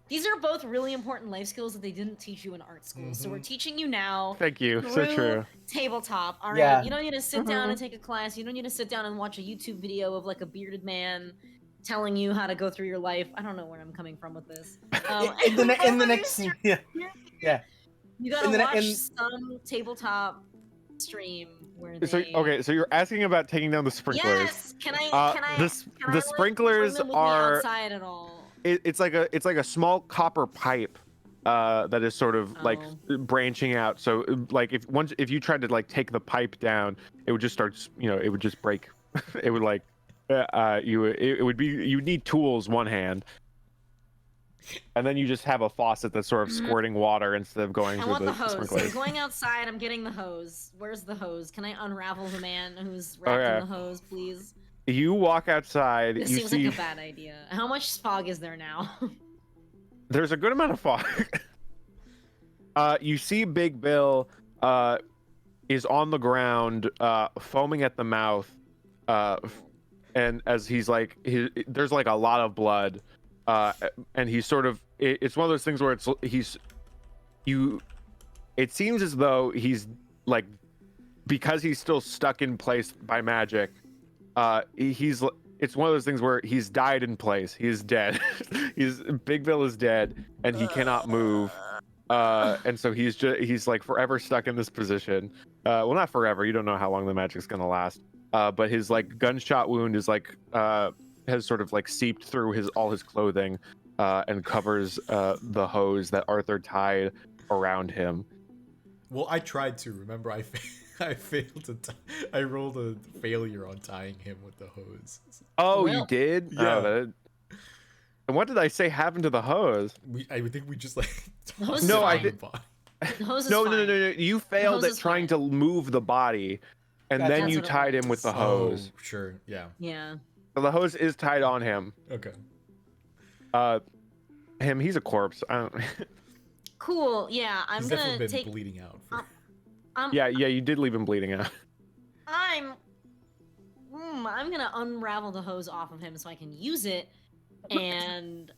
These are both really important life skills that they didn't teach you in art school. So we're teaching you now. Thank you. So through true. Tabletop. All right. Yeah. You don't need to sit down and take a class. You don't need to sit down and watch a YouTube video of like a bearded man telling you how to go through your life. I don't know where I'm coming from with this. in the next, yeah. You gotta in the- watch in- some tabletop stream where So they... okay, so you're asking about taking down the sprinklers. Yes. Can I? The like, sprinklers bring them with me are. outside at all? It's like a small copper pipe that is sort of like branching out. So like if you tried to like take the pipe down, it would just start, it would just break. It would like it would be, you need tools one hand, and then you just have a faucet that's sort of squirting water instead of going I through want the the hose. sprinklers. I'm going outside. I'm getting the hose. Where's the hose? Can I unravel the man who's wrapped Okay. in the hose, please? You walk outside. This you seems see like a bad idea. How much fog is there now? there's a good amount of fog. You see Big Bill is on the ground, foaming at the mouth, and as he's like, there's like a lot of blood, and he's sort of, it's one of those things where it seems as though he's like, because he's still stuck in place by magic, it's one of those things where he's died in place. He's dead. Big Bill is dead, and he cannot move. And so he's like forever stuck in this position. Well, not forever. You don't know how long the magic's gonna last. But his like gunshot wound is like has sort of like seeped through all his clothing, and covers the hose that Arthur tied around him. Well, I tried to. Remember, I failed to. I rolled a failure on tying him with the hose. Oh, Well, you did? yeah. Oh, and what did I say happened to the hose? I think we just like. The hose tossed is No, it I on the fine. body. The hose is No, fine. no, no, no, no. You failed hose at is trying fine. to move the body, and Gotcha. then That's you what it tied him with the hose. Oh, sure. Yeah. Yeah. So the hose is tied on him. Okay. He's a corpse. I don't. Cool. Yeah. I'm He's gonna definitely been take. bleeding out. For... Yeah, you did leave him bleeding out. I'm gonna unravel the hose off of him so I can use it, and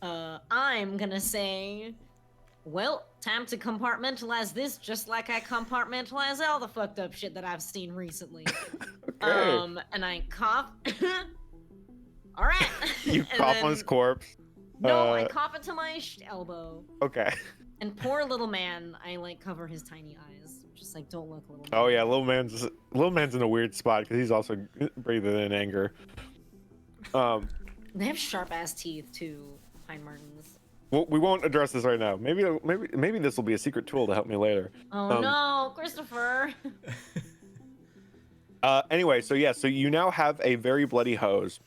I'm gonna say, well, time to compartmentalize this just like I compartmentalize all the fucked up shit that I've seen recently. Okay. And I cough. All right. You And cough then- on his corpse. No, I cough into my elbow. Okay. And poor little man, I like cover his tiny eyes. Just like, don't look, little man. Oh yeah, little man's in a weird spot because he's also breathing in anger. They have sharp ass teeth too, Pine Martins. Well, we won't address this right now. Maybe this will be a secret tool to help me later. Oh no, Christopher! Anyway, so you now have a very bloody hose.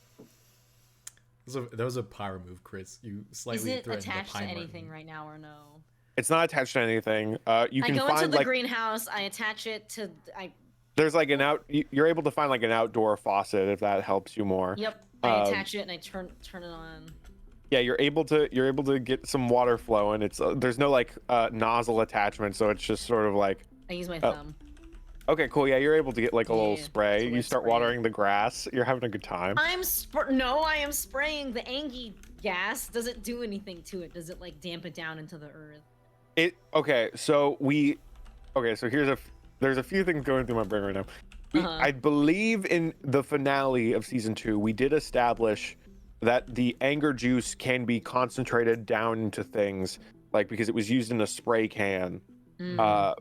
That was a power move, Chris. You Is slightly it threatened the attached to Pine anything Marten. right now or no? It's not attached to anything. You I can go find into the like greenhouse. I attach it to. there's like you're able to find like an outdoor faucet if that helps you more. Yep. I attach it and I turn it on. Yeah, you're able to get some water flowing. It's there's no like nozzle attachment, so it's just sort of like. I use my thumb. Okay, cool. Yeah, you're able to get like a little Yeah, spray. so You I start spray it. watering the grass. You're having a good time. I am spraying the Angie gas. Does it do anything to it? Does it like damp it down into the earth? So here's there's a few things going through my brain right now. Uh-huh. I believe in the finale of season 2, we did establish that the anger juice can be concentrated down into things, like because it was used in a spray can. Mm.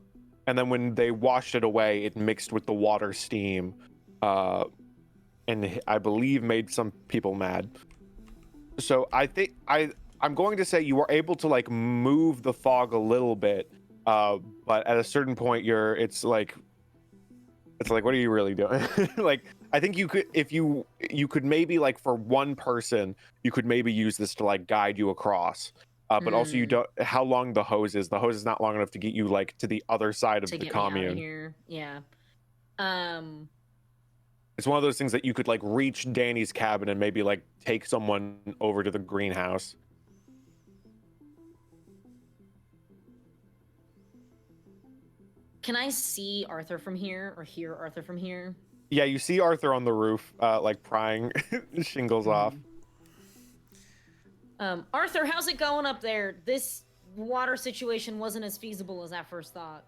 And then when they washed it away, it mixed with the water steam, and I believe made some people mad. So I think I'm going to say you are able to like move the fog a little bit, but at a certain point, it's like what are you really doing? Like I think you could, if you could maybe like for one person, you could maybe use this to like guide you across. But also you don't, how long the hose is. The hose is not long enough to get you like to the other side of To the get me out of commune. here. Yeah. It's one of those things that you could like reach Danny's cabin and maybe like take someone over to the greenhouse. Can I see Arthur from here or hear Arthur from here? Yeah, you see Arthur on the roof, like prying shingles off. Arthur, how's it going up there? This water situation wasn't as feasible as I first thought.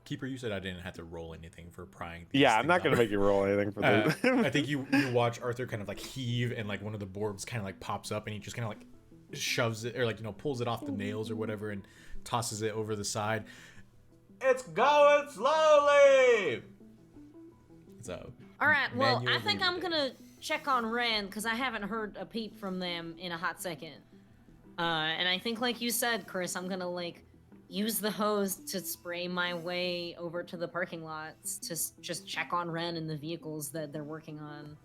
Keeper, you said I didn't have to roll anything for prying. Yeah, I'm not gonna make you roll anything for this. I think you watch Arthur kind of like heave, and like one of the boards kind of like pops up, and he just kind of like shoves it, or like pulls it off the nails or whatever, and tosses it over the side. It's going slowly. So. All right. Well, manual I think labor I'm day. gonna check on Ren because I haven't heard a peep from them in a hot second. And I think, like you said, Chris, I'm gonna like use the hose to spray my way over to the parking lots to just check on Ren and the vehicles that they're working on.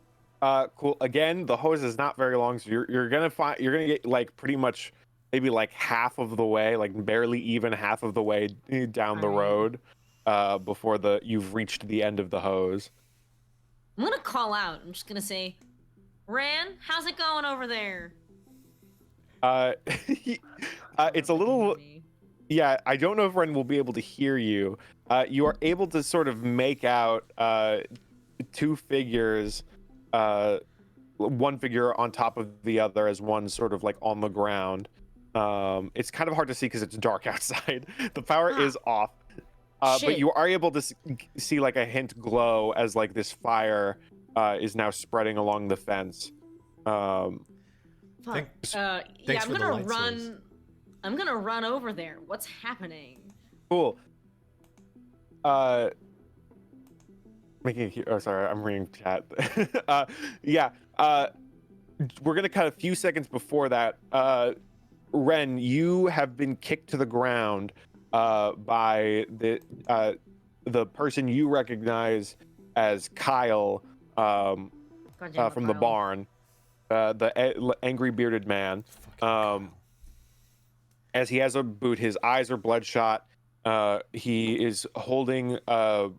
Cool. Again, the hose is not very long, so you're gonna get like pretty much maybe like half of the way, like barely even half of the way down the road, before you've reached the end of the hose. I'm gonna call out. I'm just gonna say, Ren, how's it going over there? It's a little. Yeah, I don't know if Ren will be able to hear you. You are able to sort of make out two figures, one figure on top of the other as one sort of like on the ground. It's kind of hard to see because it's dark outside. The power is off, but you are able to see like a hint glow as like this fire is now spreading along the fence. Thanks yeah, for I'm the gonna light run. source. I'm gonna run over there. What's happening? Cool. Oh, sorry, I'm reading chat. Yeah. We're gonna cut a few seconds before that. Ren, you have been kicked to the ground by the person you recognize as Kyle from the barn, the angry bearded man. As he has a boot, his eyes are bloodshot. He is holding a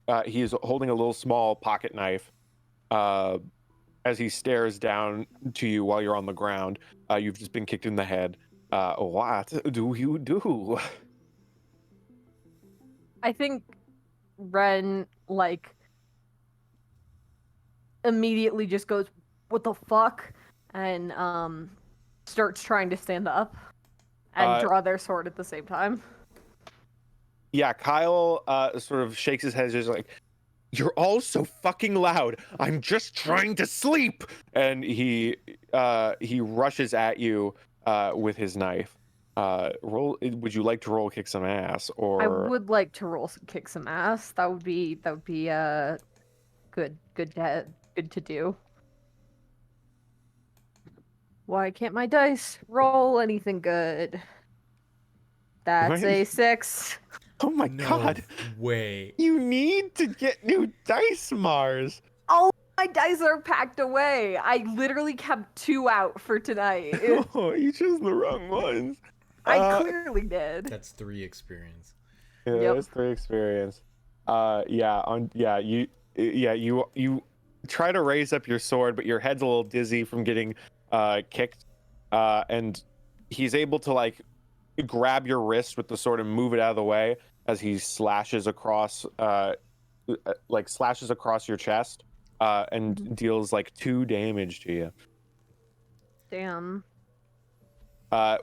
little small pocket knife. As he stares down to you while you're on the ground, you've just been kicked in the head. What do you do? I think Ren like immediately just goes, "What the fuck?" and starts trying to stand up and draw their sword at the same time. Yeah, Kyle sort of shakes his head, just like, "You're all so fucking loud. I'm just trying to sleep." And he rushes at you with his knife. Roll. Would you like to roll kick some ass, or? I would like to kick some ass. That would be good to do. Why can't my dice roll anything good? That's a 6. Oh my god! Way. You need to get new dice, Mars. Oh, my dice are packed away. I literally kept 2 out for tonight. Oh, you chose the wrong ones. I clearly did. That's 3 experience. Yeah, that's 3 experience. You try to raise up your sword, but your head's a little dizzy from getting kicked, and he's able to like grab your wrist with the sword and move it out of the way as he slashes across your chest, and deals like 2 damage to you. Damn.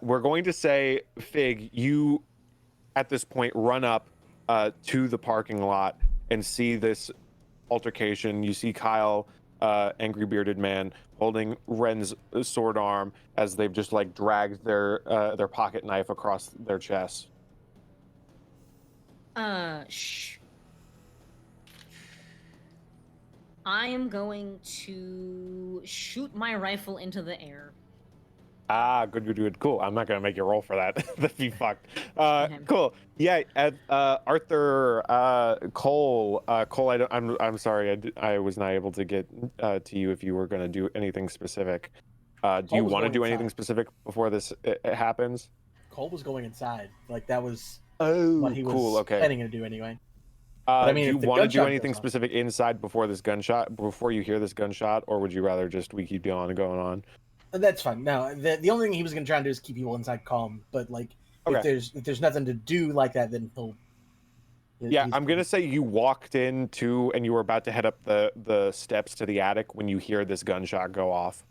We're going to say, Fig, you at this point run up to the parking lot and see this altercation. You see Kyle, angry bearded man, holding Ren's sword arm as they've just like dragged their pocket knife across their chest. Shh. I am going to shoot my rifle into the air. Ah, good. Cool. I'm not gonna make you roll for that. That'd be fucked. Okay. Cool. Yeah. Arthur, Cole. Cole. I'm sorry. I was not able to get to you if you were gonna do anything specific. Do you Cole was want to going do anything inside. specific before this it happens? Cole was going inside. Like that was Oh, what he was cool. Okay. planning to do anyway. I mean, do you if the want to do gunshot anything goes off- specific inside before this gunshot, before you hear this gunshot, or would you rather just we keep going on? That's fine. No, the only thing he was going to try and do is keep people inside calm. But like, Okay. if there's nothing to do like that, then he'll. Yeah, he's- I'm gonna say you walked into and you were about to head up the steps to the attic when you hear this gunshot go off.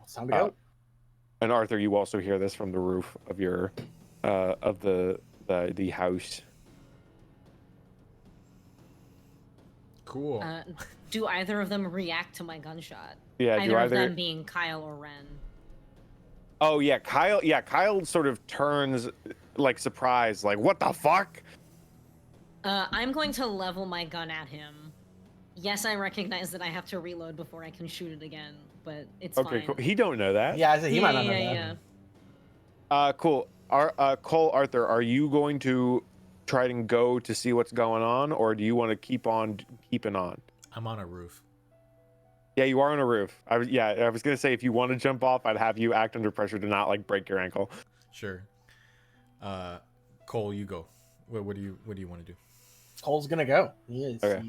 It's time to go. And Arthur, you also hear this from the roof of your of the house. Cool. Do either of them react to my gunshot? Yeah, Either of them being Kyle or Ren. Oh yeah, Kyle. Yeah, Kyle sort of turns like surprised, like what the fuck? I'm going to level my gun at him. Yes, I recognize that I have to reload before I can shoot it again, but it's Okay, fine. cool. He don't know that. Yeah, I said he might not know that. Yeah. Cool. Cole, Arthur, are you going to try and go to see what's going on, or do you want to keep on keeping on? I'm on a roof. Yeah, you are on a roof. I was gonna say if you want to jump off, I'd have you act under pressure to not like break your ankle. Sure. Cole, you go. What do you want to do? Cole's gonna go. He is. Okay.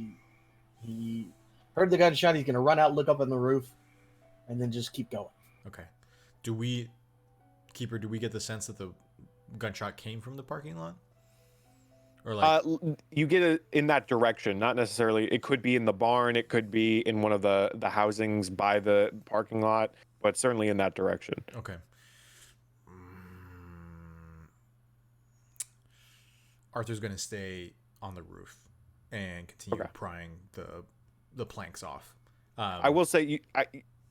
He heard the gunshot. He's gonna run out, look up on the roof, and then just keep going. Okay. Do we get the sense that the gunshot came from the parking lot? Or like You get it in that direction, not necessarily. It could be in the barn. It could be in one of the housings by the parking lot, but certainly in that direction. okay. Arthur's gonna stay on the roof and continue Okay. prying the planks off. I will say,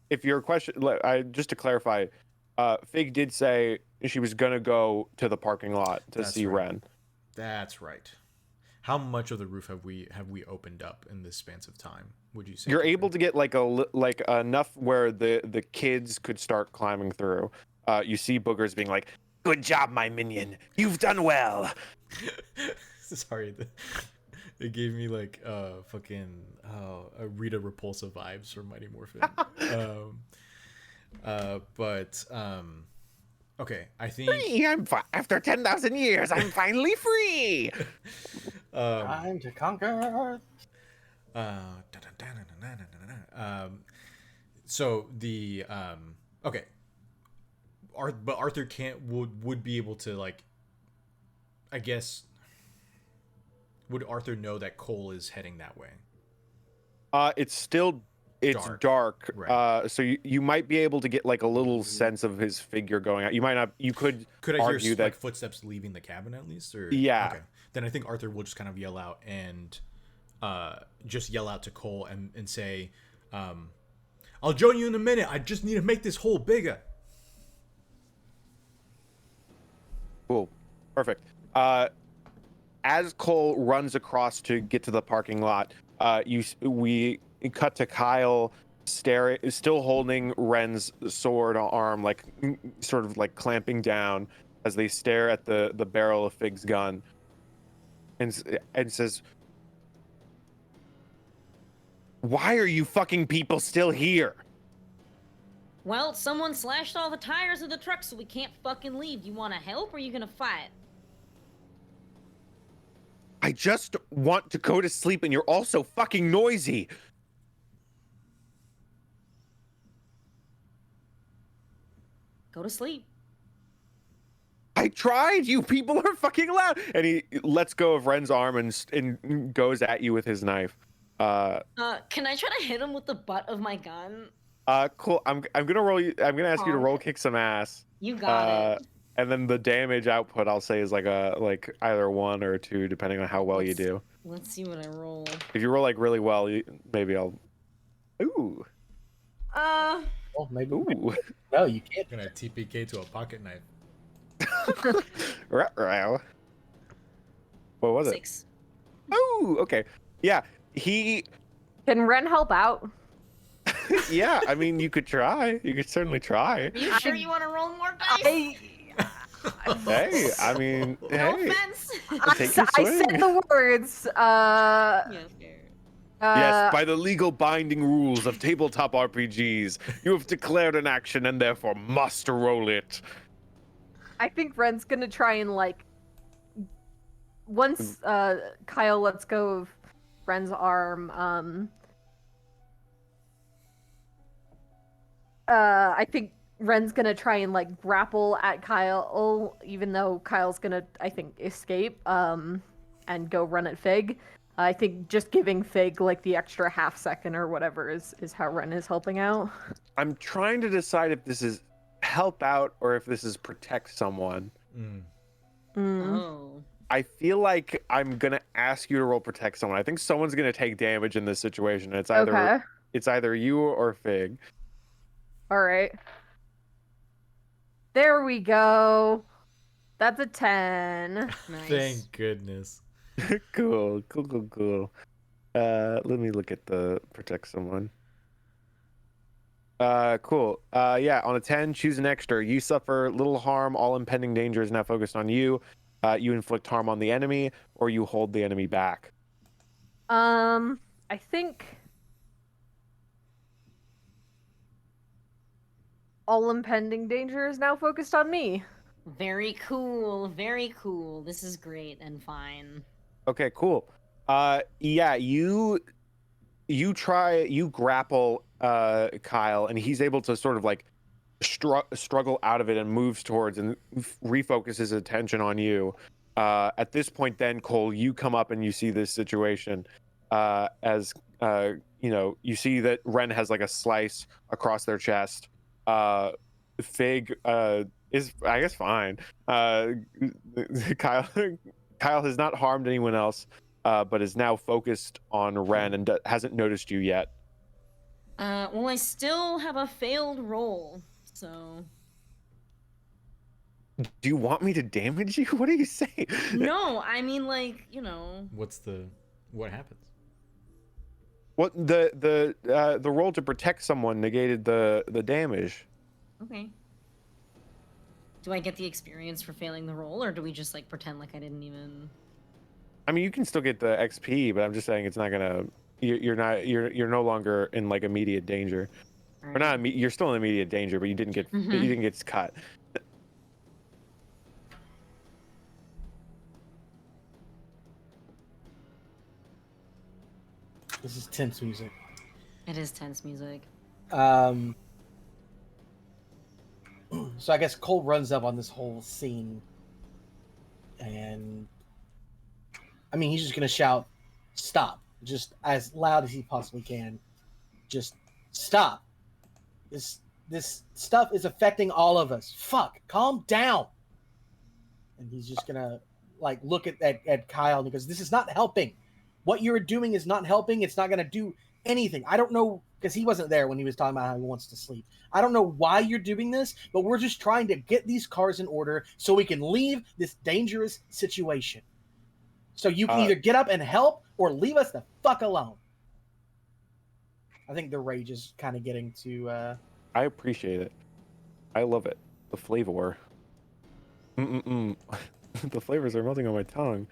if your question, just to clarify, Fig did say she was gonna go to the parking lot to That's see right. Ren. That's right. How much of the roof have we opened up in this span of time? Would you say You're able to get like enough where the kids could start climbing through. You see boogers being like, "Good job, my minion. You've done well." Sorry, it gave me like fucking Rita Repulsa vibes from Mighty Morphin. Okay, I think After 10,000 years, I'm finally free. Time to conquer. So the okay, but Arthur would be able to like, I guess, would Arthur know that Cole is heading that way? It's dark. Right. So you might be able to get like a little sense of his figure going out. You might not. You could I hear argue that like footsteps leaving the cabin at least? Or Yeah. Okay. Then I think Arthur will just kind of yell out and just yell out to Cole and say, "I'll join you in a minute. I just need to make this hole bigger." Cool. Perfect. As Cole runs across to get to the parking lot, we cut to Kyle still holding Ren's sword arm, like sort of like clamping down as they stare at the barrel of Fig's gun, and says, "Why are you fucking people still here?" Well, someone slashed all the tires of the truck, so we can't fucking leave. You want to help, or are you gonna fight? I just want to go to sleep, and you're all so fucking noisy. Go to sleep. I tried. You people are fucking loud. And he lets go of Ren's arm and goes at you with his knife. Can I try to hit him with the butt of my gun? Cool. I'm gonna roll you. I'm gonna ask you to roll kick some ass. You got it. and then the damage output I'll say is like either 1 or 2 depending on how well you do. Let's see what I roll. If you roll like really well, maybe I'll. Ooh. Uh, Well, maybe. Ooh. No, you can't. Gonna TPK to a pocket knife. Ruh-roh. What was it? 6. Ooh. Okay. Yeah. He. Can Ren help out? Yeah. I mean, you could try. You could certainly try. Are you sure you want to roll more dice? Hey. I mean. No hey. offense. Take your I said swing. the words. Yeah, fair. Yes, by the legal binding rules of tabletop RPGs, you have declared an action and therefore must roll it. I think Ren's gonna try and like. Once Kyle lets go of Ren's arm, I think Ren's gonna try and like grapple at Kyle, even though Kyle's gonna, I think, escape and go run at Fig. I think just giving Fig like the extra half second or whatever is how Ren is helping out. I'm trying to decide if this is help out or if this is protect someone. Oh. I feel like I'm gonna ask you to roll protect someone. I think someone's gonna take damage in this situation. It's either you or Fig. All right. There we go. That's a 10. Nice. Thank goodness. Cool. Let me look at the protect someone. Cool. Yeah, on a 10, choose an extra. You suffer little harm. All impending danger is now focused on you. You inflict harm on the enemy, or you hold the enemy back. I think all impending danger is now focused on me. Very cool. Very cool. This is great and fine. Okay, cool. Yeah, you grapple Kyle, and he's able to sort of like struggle out of it and moves towards and refocuses his attention on you. At this point, then Cole, you come up and you see this situation. As you see that Ren has like a slice across their chest. Fig is, I guess, fine. Kyle has not harmed anyone else, but is now focused on Ren and hasn't noticed you yet. Well, I still have a failed roll, so. Do you want me to damage you? What are you saying? No, I mean, like, you know. What happens? What the roll to protect someone negated the damage. Okay. Do I get the experience for failing the roll, or do we just like pretend like I didn't even? I mean, you can still get the XP, but I'm just saying it's not gonna. You're no longer in like immediate danger. All Or right. not. You're still in immediate danger, but you didn't get Mhm. you didn't get cut. This is tense music. It is tense music. So I guess Cole runs up on this whole scene, and I mean he's just gonna shout, "Stop!" just as loud as he possibly can. Just stop. This stuff is affecting all of us. Fuck, calm down. And he's just gonna like look at Kyle because this is not helping. What you're doing is not helping. It's not gonna do anything. I don't know, because he wasn't there when he was talking about how he wants to sleep. I don't know why you're doing this, but we're just trying to get these cars in order so we can leave this dangerous situation. So you can either get up and help or leave us the fuck alone. I think the rage is kind of getting to. I appreciate it. I love it. The flavor. The flavors are melting on my tongue.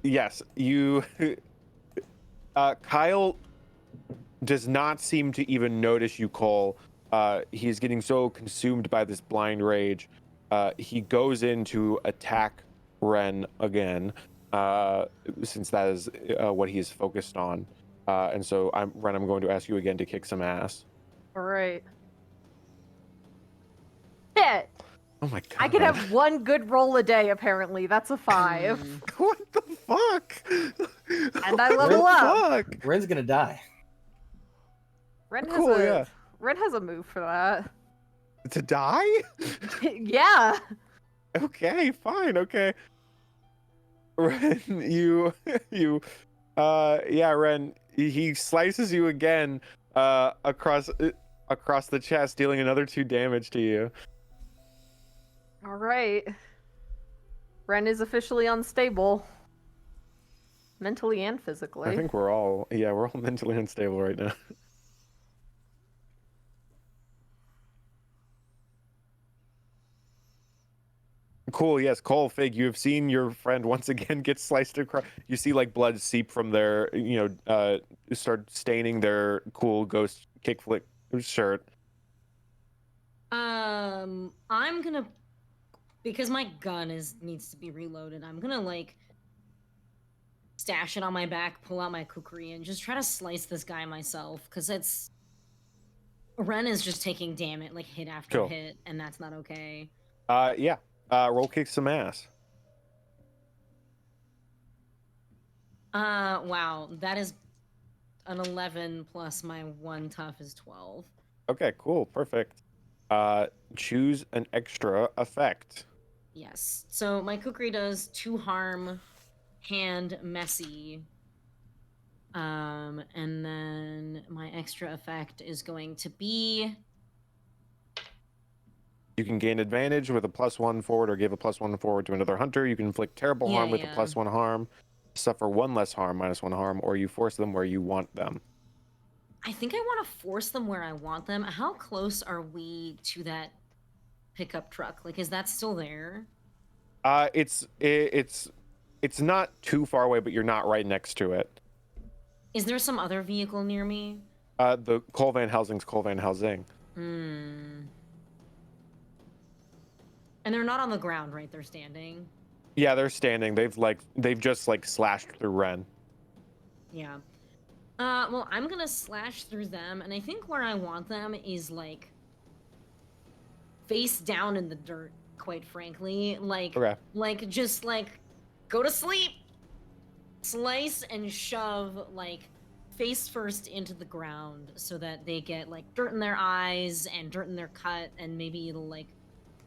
Yes, you. Kyle does not seem to even notice you, Cole. He's getting so consumed by this blind rage. He goes in to attack Ren again, since that is what he is focused on. And so, Ren, I'm going to ask you again to kick some ass. All right. Shit. Oh my god. I can have one good roll a day, apparently. That's a 5. What the fuck? And I level up. Fuck? Ren's gonna die. Ren has Cool, yeah. Ren has a move for that. To die? Yeah. Okay, fine, okay. Ren, yeah, Ren, he slices you again, across the chest, dealing another 2 damage to you. All right. Ren is officially unstable, mentally and physically. I think we're all mentally unstable right now. Cool, yes, Cole, Fig, you have seen your friend once again get sliced across. You see like blood seep from their, start staining their cool ghost kickflip shirt. I'm gonna, because my gun needs to be reloaded. I'm gonna like stash it on my back, pull out my kukri, and just try to slice this guy myself. Because Ren is just taking damage, like hit after Cool. hit, and that's not okay. Yeah. Roll kick some ass. Wow, that is an 11 plus my 1 tough is 12. Okay, cool, perfect. Choose an extra effect. Yes. So my kukri does 2 harm, hand, messy. And then my extra effect is going to be. You can gain advantage with a +1 forward or give a +1 forward to another hunter. You can inflict terrible harm with a +1 harm, suffer 1 less harm, -1 harm, or you force them where you want them. I think I want to force them where I want them. How close are we to that pickup truck? Like, is that still there? It's not too far away, but you're not right next to it. Is there some other vehicle near me? The Cole Van Helsing's Cole Van Helsing. And they're not on the ground, right? They're standing. Yeah, they're standing. They've just like slashed through Ren. Yeah. Well, I'm gonna slash through them, and I think where I want them is like face down in the dirt, quite frankly. Like, Okay. like just like go to sleep, slice and shove like face first into the ground so that they get like dirt in their eyes and dirt in their cut, and maybe it'll like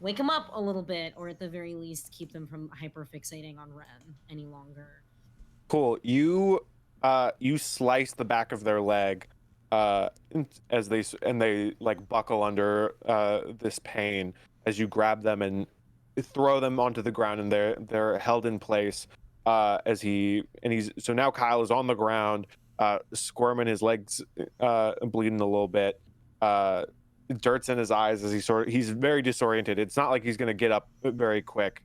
wake them up a little bit, or at the very least keep them from hyperfixating on Ren any longer. Cool. You slice the back of their leg, as they like buckle under this pain as you grab them and throw them onto the ground, and they're held in place. So now Kyle is on the ground, squirming, his legs bleeding a little bit. Dirt's in his eyes as he's very disoriented. It's not like he's gonna get up very quick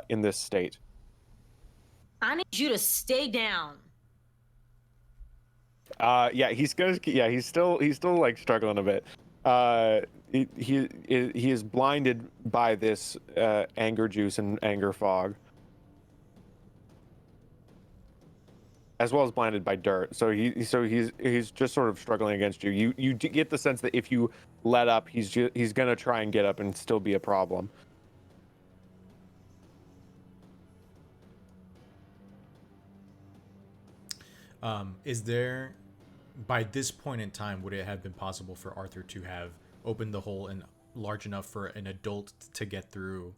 in this state. I need you to stay down. He's still like struggling a bit. He is blinded by this anger juice and anger fog, as well as blinded by dirt. So he's just sort of struggling against you. You get the sense that if you let up, he's gonna try and get up and still be a problem. Is there, by this point in time, would it have been possible for Arthur to have opened the hole and large enough for an adult to get through,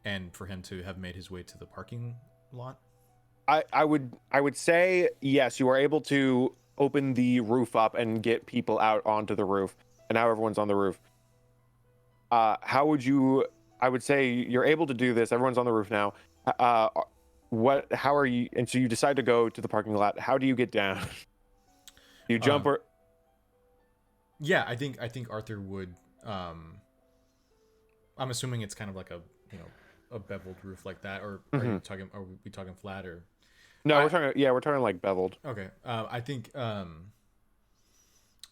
and for him to have made his way to the parking lot? I would say yes. You are able to open the roof up and get people out onto the roof, and now everyone's on the roof. How would you? I would say you're able to do this. Everyone's on the roof now. How are you? And so you decide to go to the parking lot. How do you get down? You jump or? Yeah, I think Arthur would. I'm assuming it's kind of like a beveled roof like that, or are we talking flat or? No, we're talking like beveled. Okay. I think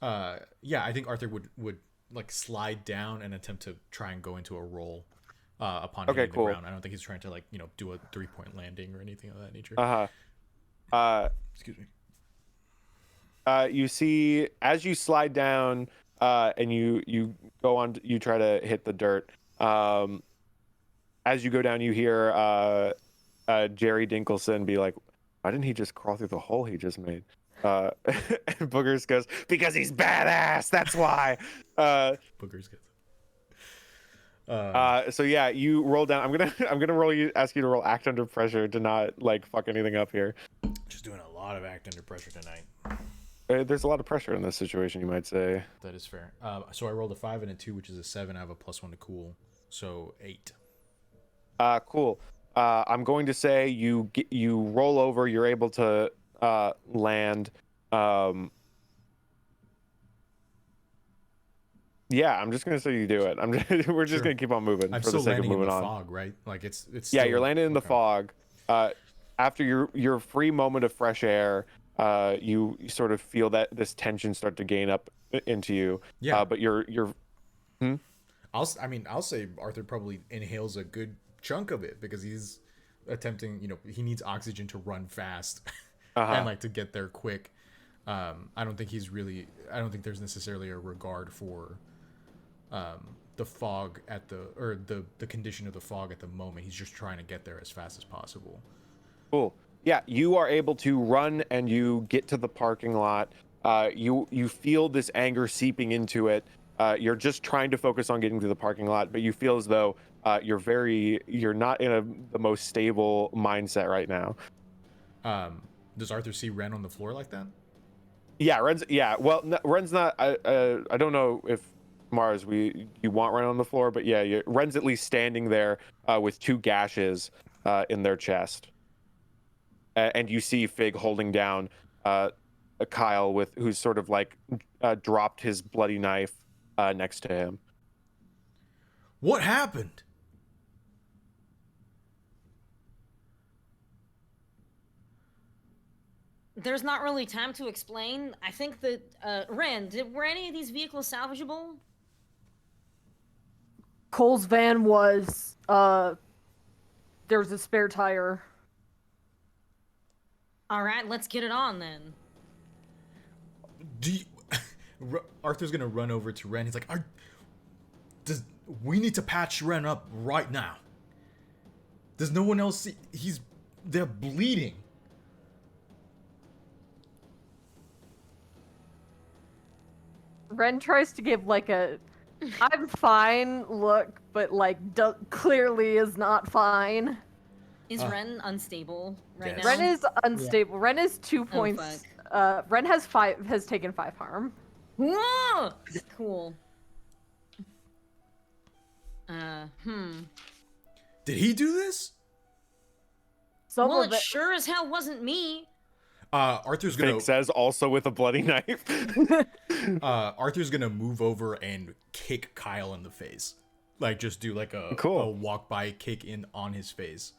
I think Arthur would like slide down and attempt to try and go into a roll upon hitting the ground. I don't think he's trying to do a 3-point landing or anything of that nature. Excuse me. You see, as you slide down, and you go on, you try to hit the dirt. As you go down, you hear Jerry Dinkelson be like, "Why didn't he just crawl through the hole he just made?" And Boogers goes, "Because he's badass. That's why." Boogers goes. So yeah, you roll down. I'm gonna ask you to roll act under pressure to not like fuck anything up here. Just doing a lot of act under pressure tonight. There's a lot of pressure in this situation, you might say. That is fair. So I rolled a 5 and a 2, which is a 7. I have a +1 to cool, so 8. Cool. I'm going to say you roll over. You're able to land. Yeah, I'm just gonna say you do it. We're just Sure. gonna keep on moving I'm for the still sake of landing in moving the on. fog, right? Like it's Yeah, still, you're landing in the okay. fog. After your free moment of fresh air, you sort of feel that this tension start to gain up into you. Yeah. But you're I'll say Arthur probably inhales a good chunk of it because he's attempting, he needs oxygen to run fast and like to get there quick. I don't think there's necessarily a regard for the fog the condition of the fog at the moment. He's just trying to get there as fast as possible. Cool. Yeah, you are able to run and you get to the parking lot. You feel this anger seeping into it. You're just trying to focus on getting to the parking lot, but you feel as though you're not in the most stable mindset right now. Does Arthur see Ren on the floor like that? Yeah, well, Ren's not. I don't know if Mars you want Ren on the floor, but yeah, Ren's at least standing there with 2 gashes in their chest. And you see Fig holding down Kyle who's sort of like dropped his bloody knife next to him. What happened? There's not really time to explain. I think that Ren, were any of these vehicles salvageable? Cole's van was there was a spare tire. All right, let's get it on then. Arthur's gonna run over to Ren. He's like, we need to patch Ren up right now. Does no one else see? They're bleeding. Ren tries to give like a I'm fine look, but like clearly is not fine. Is Ren unstable right yes. now? Ren is unstable. Yeah. Ren is 2 points. Ren has taken 5 harm. Whoa! Cool. Did he do this? Well, it sure as hell wasn't me. Arthur's gonna. Fig says also with a bloody knife. Arthur's gonna move over and kick Kyle in the face, like just do like a walk by kick on his face.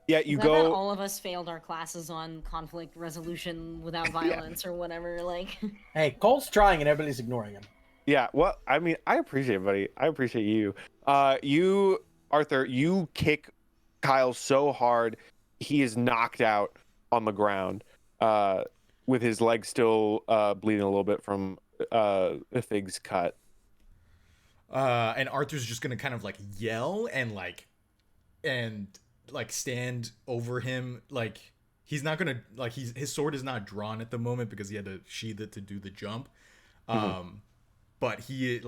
Yeah, I bet all of us failed our classes on conflict resolution without violence or whatever. Like, hey, Cole's trying and everybody's ignoring him. Yeah, well, I mean, I appreciate it, buddy. I appreciate you. Arthur, you kick Kyle so hard he is knocked out on the ground, with his leg still bleeding a little bit from Fig's cut. And Arthur's just gonna kind of like yell and stand over him. Like he's not gonna his sword is not drawn at the moment because he had to sheath it to do the jump. But he's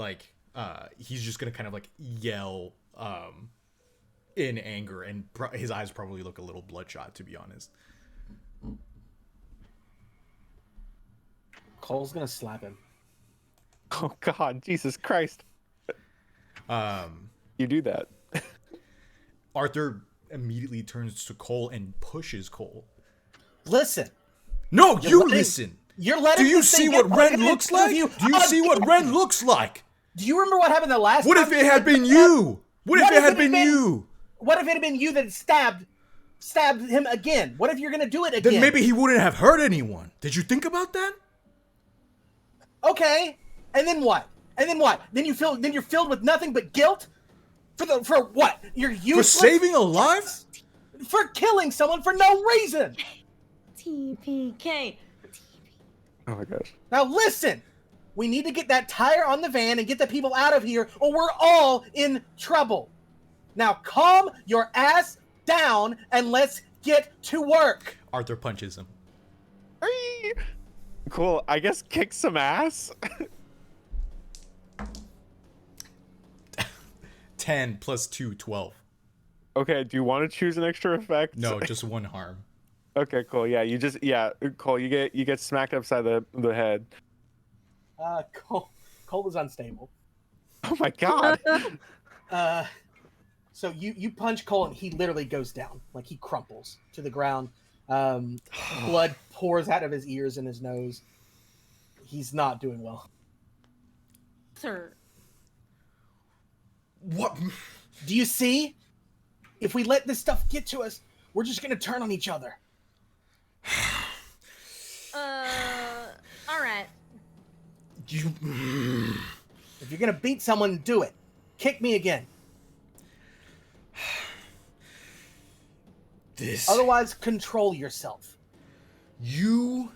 just gonna kind of like yell in anger, and his eyes probably look a little bloodshot, to be honest. Cole's gonna slap him. Oh God, Jesus Christ! You do that. Arthur immediately turns to Cole and pushes Cole. Listen. No, listen. You're letting. Do you see what Ren looks like? Do you see what Ren looks like? Do you remember what happened the last time? What if it had been you? What if it had been you? What if it had been you that stabbed him again? What if you're gonna do it again? Then maybe he wouldn't have hurt anyone. Did you think about that? Okay. And then what? Then you're filled with nothing but guilt? For what? You're useless? For saving a life? For killing someone for no reason. TPK. Oh my gosh. Now listen. We need to get that tire on the van and get the people out of here, or we're all in trouble. Now calm your ass down and let's get to work. Arthur punches him. Cool. I guess kick some ass. 10 plus 2, 12. Okay, do you want to choose an extra effect? No, just 1 harm. Okay, cool. Yeah, Cole, you get smacked upside the head. Cole was unstable. Oh my god. So you punch Cole and he literally goes down, like he crumples to the ground. Blood pours out of his ears and his nose. He's not doing well. Sir. What? Do you see? If we let this stuff get to us, we're just gonna turn on each other. All right. You. If you're gonna beat someone, do it. Kick me again. This. Otherwise, control yourself. You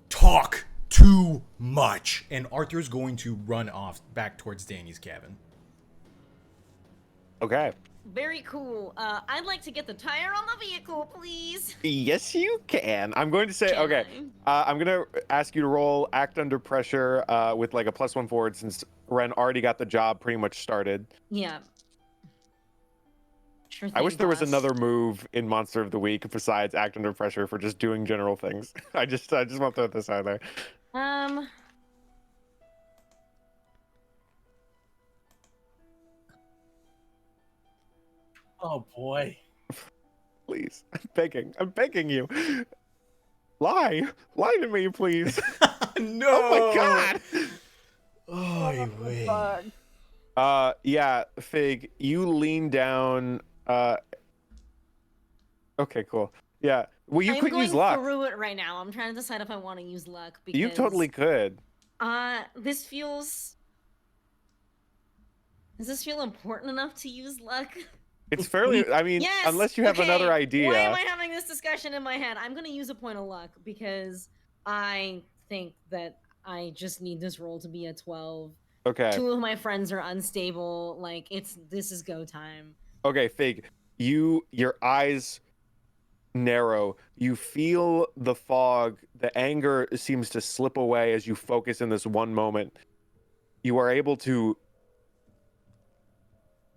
talk too much. And Arthur's going to run off back towards Danny's cabin. Okay. Very cool. I'd like to get the tire on the vehicle, please. Yes, you can. I'm going to say, Can okay. I'm going to ask you to roll Act Under Pressure with like a +1 forward since Ren already got the job pretty much started. Yeah. Sure thing, I wish there was boss. another move in Monster of the Week besides Act Under Pressure for just doing general things. I just want to throw this out there. Oh boy. Please. I'm begging you. Lie to me, please. No. Oh my god. Oh, wait. Yeah, Fig, you lean down. Okay, cool. Yeah. Well, you could use luck. I'm going through it right now. I'm trying to decide if I want to use luck because You totally could. This feels. Does this feel important enough to use luck? It's fairly. I mean, Yes! unless you have Okay. another idea. Why am I having this discussion in my head? I'm going to use a point of luck because I think that I just need this roll to be a 12. Okay. 2 of my friends are unstable. Like, this is go time. Okay, Fig. Your eyes narrow. You feel the fog. The anger seems to slip away as you focus in this one moment. You are able to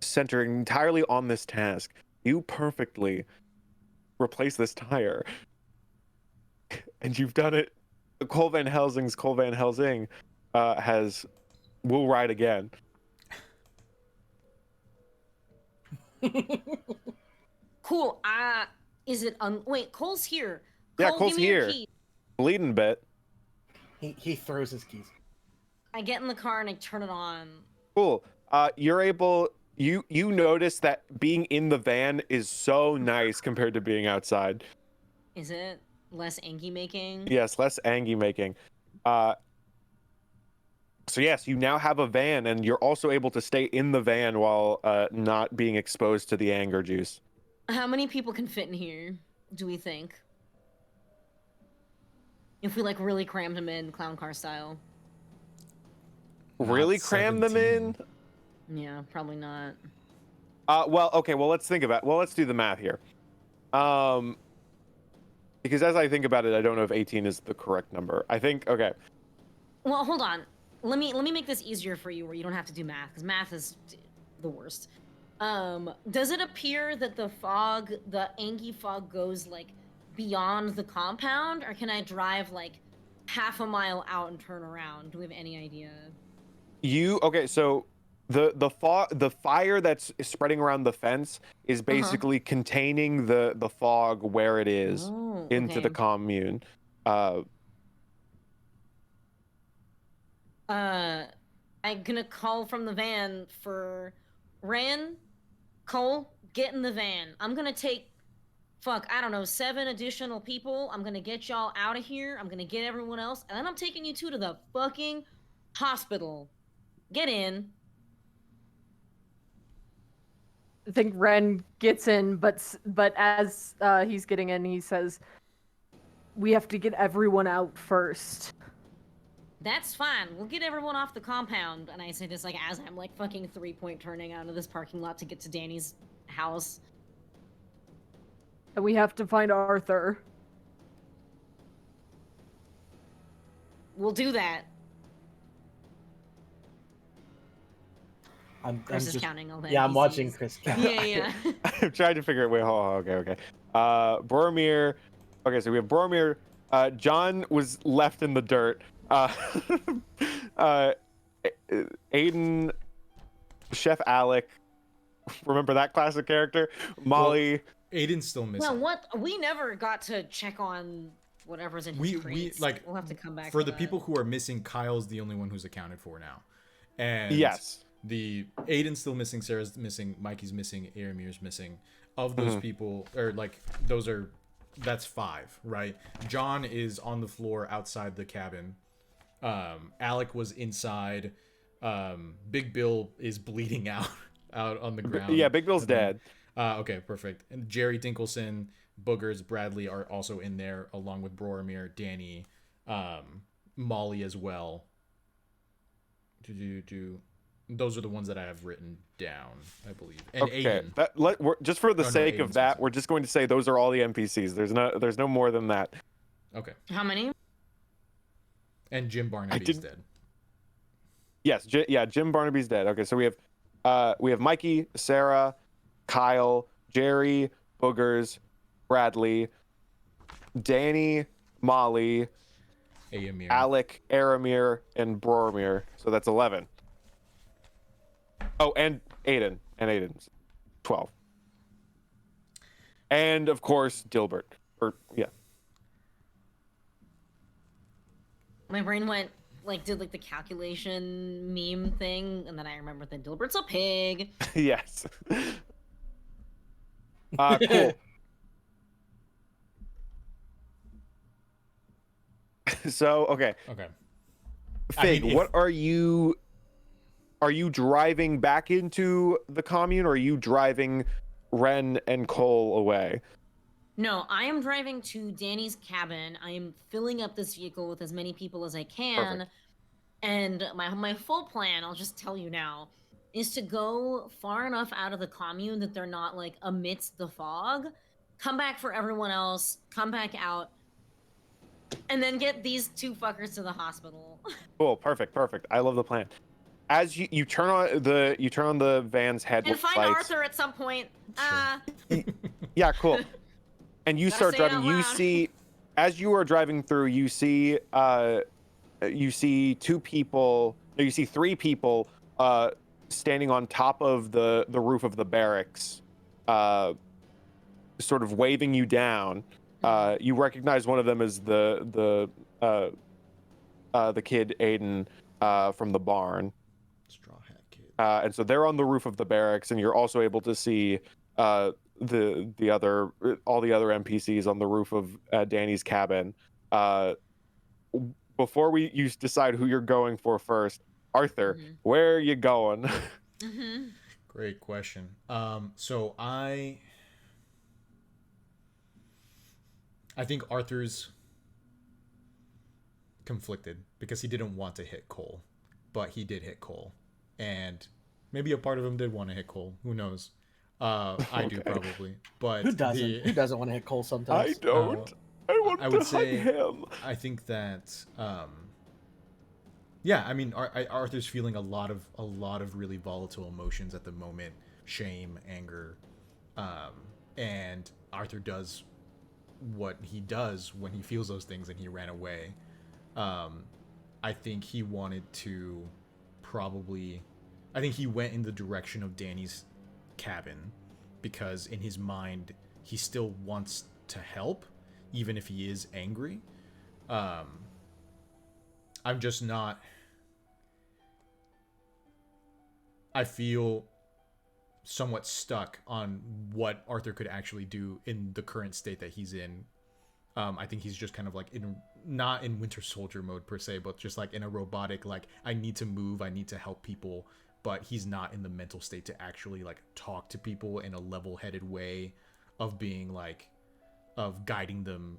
center entirely on this task. You perfectly replace this tire. And you've done it. Cole Van Helsing's Cole Van Helsing will ride again. Cool. Is it wait, Cole's here. Yeah, Cole, Cole's give me your here. key. Bleeding bit. He throws his keys. I get in the car and I turn it on. Cool. You're able. You notice that being in the van is so nice compared to being outside. Is it less Angie making? Yes, less Angie making. So yes, you now have a van, and you're also able to stay in the van while not being exposed to the anger juice. How many people can fit in here, do we think? If we like really crammed them in clown car style. Really Not cram them in? 17. Yeah, probably not. Well, okay. Well, let's think about. Well, let's do the math here. Because as I think about it, I don't know if 18 is the correct number. I think okay. Well, hold on. Let me make this easier for you, where you don't have to do math, because math is the worst. Does it appear that the Angie fog, goes like beyond the compound, or can I drive like half a mile out and turn around? Do we have any idea? Okay? So the fire that's spreading around the fence is basically containing the fog where it is into okay. the commune. I'm gonna call from the van for Ran, Cole, get in the van. I'm gonna take, I don't know, 7 additional people. I'm gonna get y'all out of here. I'm gonna get everyone else, and then I'm taking you 2 to the fucking hospital. Get in. I think Ren gets in, but as he's getting in, he says, "We have to get everyone out first." That's fine. We'll get everyone off the compound. And I say this like as I'm like fucking 3-point turning out of this parking lot to get to Danny's house. And we have to find Arthur. We'll do that. Chris is just counting all the yeah, I'm watching NPCs. Chris count. Yeah, yeah. I'm trying to figure it. Wait, hold on. Okay. Boromir. Okay, so we have Boromir. John was left in the dirt. Uh, Aiden, Chef Alec. Remember that classic character? Molly. Aiden's still missing. Well, what we never got to check on whatever's in his we crates. like We'll have to come back for to the that. people who are missing. Kyle's the only one who's accounted for now, and Yes. the Aiden's still missing, Sarah's missing, Mikey's missing, Aramir's missing. Of those people, or like that's 5, right? John is on the floor outside the cabin. Alec was inside. Big Bill is bleeding out on the ground. Yeah, Big Bill's dead. Okay, perfect. And Jerry Dinkelson, Boogers, Bradley are also in there, along with Boromir, Danny, Molly as well. Those are the ones that I have written down, I believe. And Okay, Aiden. just for the sake Aiden's of that, missing. we're just going to say those are all the NPCs. There's no more than that. Okay. How many? And Jim Barnaby's dead. Yes, Jim Barnaby's dead. Okay, so we have Mikey, Sarah, Kyle, Jerry, Boogers, Bradley, Danny, Molly, Aramir. Alec, Aramir, and Boromir. So that's 11. Oh, and Aiden's 12. And of course, Dilbert. My brain went did the calculation meme thing, and then I remembered that Dilbert's a pig. Yes. Cool. So, okay. Okay. Fig, what are you driving back into the commune, or are you driving Ren and Cole away? No, I am driving to Danny's cabin. I am filling up this vehicle with as many people as I can. Perfect. And my full plan, I'll just tell you now, is to go far enough out of the commune that they're not amidst the fog, come back for everyone else, come back out, and then get these 2 fuckers to the hospital. Cool, perfect. I love the plan. As you turn on the van's And headlights. find Arthur at some point. Yeah, cool. And you Gotta start say it driving. out You loud. see, as you are driving through, you see 2 people. No, you see 3 people standing on top of the roof of the barracks, sort of waving you down. You recognize one of them as the kid Aiden from the barn. Straw Hat Kid. And so they're on the roof of the barracks, and you're also able to see all the other NPCs on the roof of Danny's cabin. Before you decide who you're going for first, Arthur, where are you going? Great question. So I think Arthur's conflicted because he didn't want to hit Cole, but he did hit Cole, and maybe a part of him did want to hit Cole. Who knows? I do probably, but Who doesn't? Who doesn't want to hit Cole sometimes? I don't. I want I would to say hug him. I think that yeah, I mean Arthur's feeling a lot of really volatile emotions at the moment: shame, anger, and Arthur does what he does when he feels those things, and he ran away. I think he wanted to I think he went in the direction of Danny's cabin because in his mind he still wants to help even if he is angry. I'm just not. I feel somewhat stuck on what Arthur could actually do in the current state that he's in. I think he's just kind of not in Winter Soldier mode per se, but just in a robotic, I need to move, I need to help people, but he's not in the mental state to actually talk to people in a level-headed way of being of guiding them,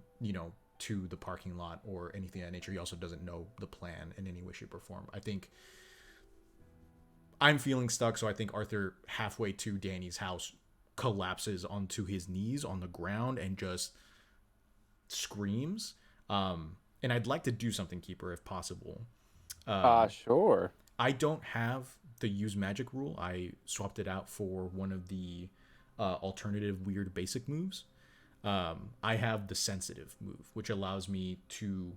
to the parking lot or anything of that nature. He also doesn't know the plan in any way, shape, or form. I think I'm feeling stuck, so I think Arthur, halfway to Danny's house, collapses onto his knees on the ground and just screams. And I'd like to do something, Keeper, if possible. Sure. I don't have the use magic rule. I swapped it out for one of the alternative weird basic moves. I have the sensitive move, which allows me to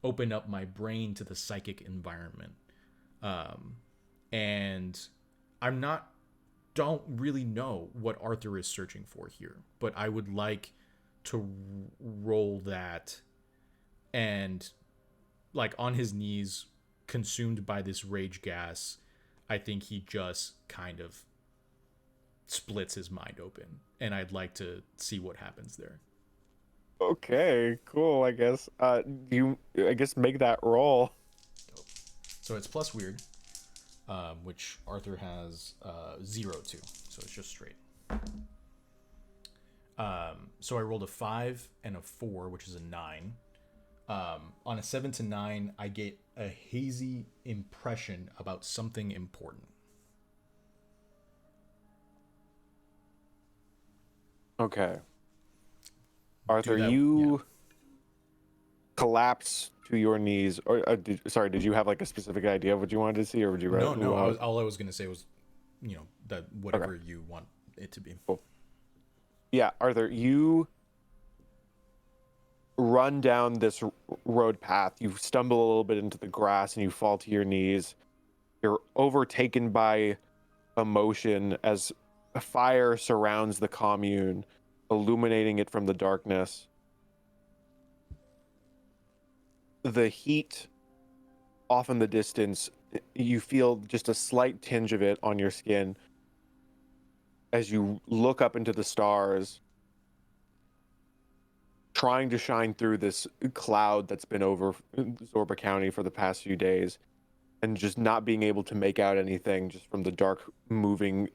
open up my brain to the psychic environment. And I'm not don't really know what Arthur is searching for here, but I would like to roll that and like on his knees, consumed by this rage gas. I think he just kind of splits his mind open, and I'd like to see what happens there. Okay, cool. I guess. I guess make that roll. So it's plus weird, which Arthur has 0 to, so it's just straight. So I rolled a 5 and a 4, which is a 9. On a 7 to 9, I get a hazy impression about something important. Okay. Arthur, you collapse to your knees. Or did you have like a specific idea of what you wanted to see, or would you rather? No. All I was gonna say was, that whatever you want it to be. Cool. Yeah, Arthur, you run down this road path. You stumble a little bit into the grass and you fall to your knees. You're overtaken by emotion as a fire surrounds the commune, illuminating it from the darkness. The heat off in the distance, you feel just a slight tinge of it on your skin as you look up into the stars, trying to shine through this cloud that's been over Zorba County for the past few days, and just not being able to make out anything just from the dark, moving,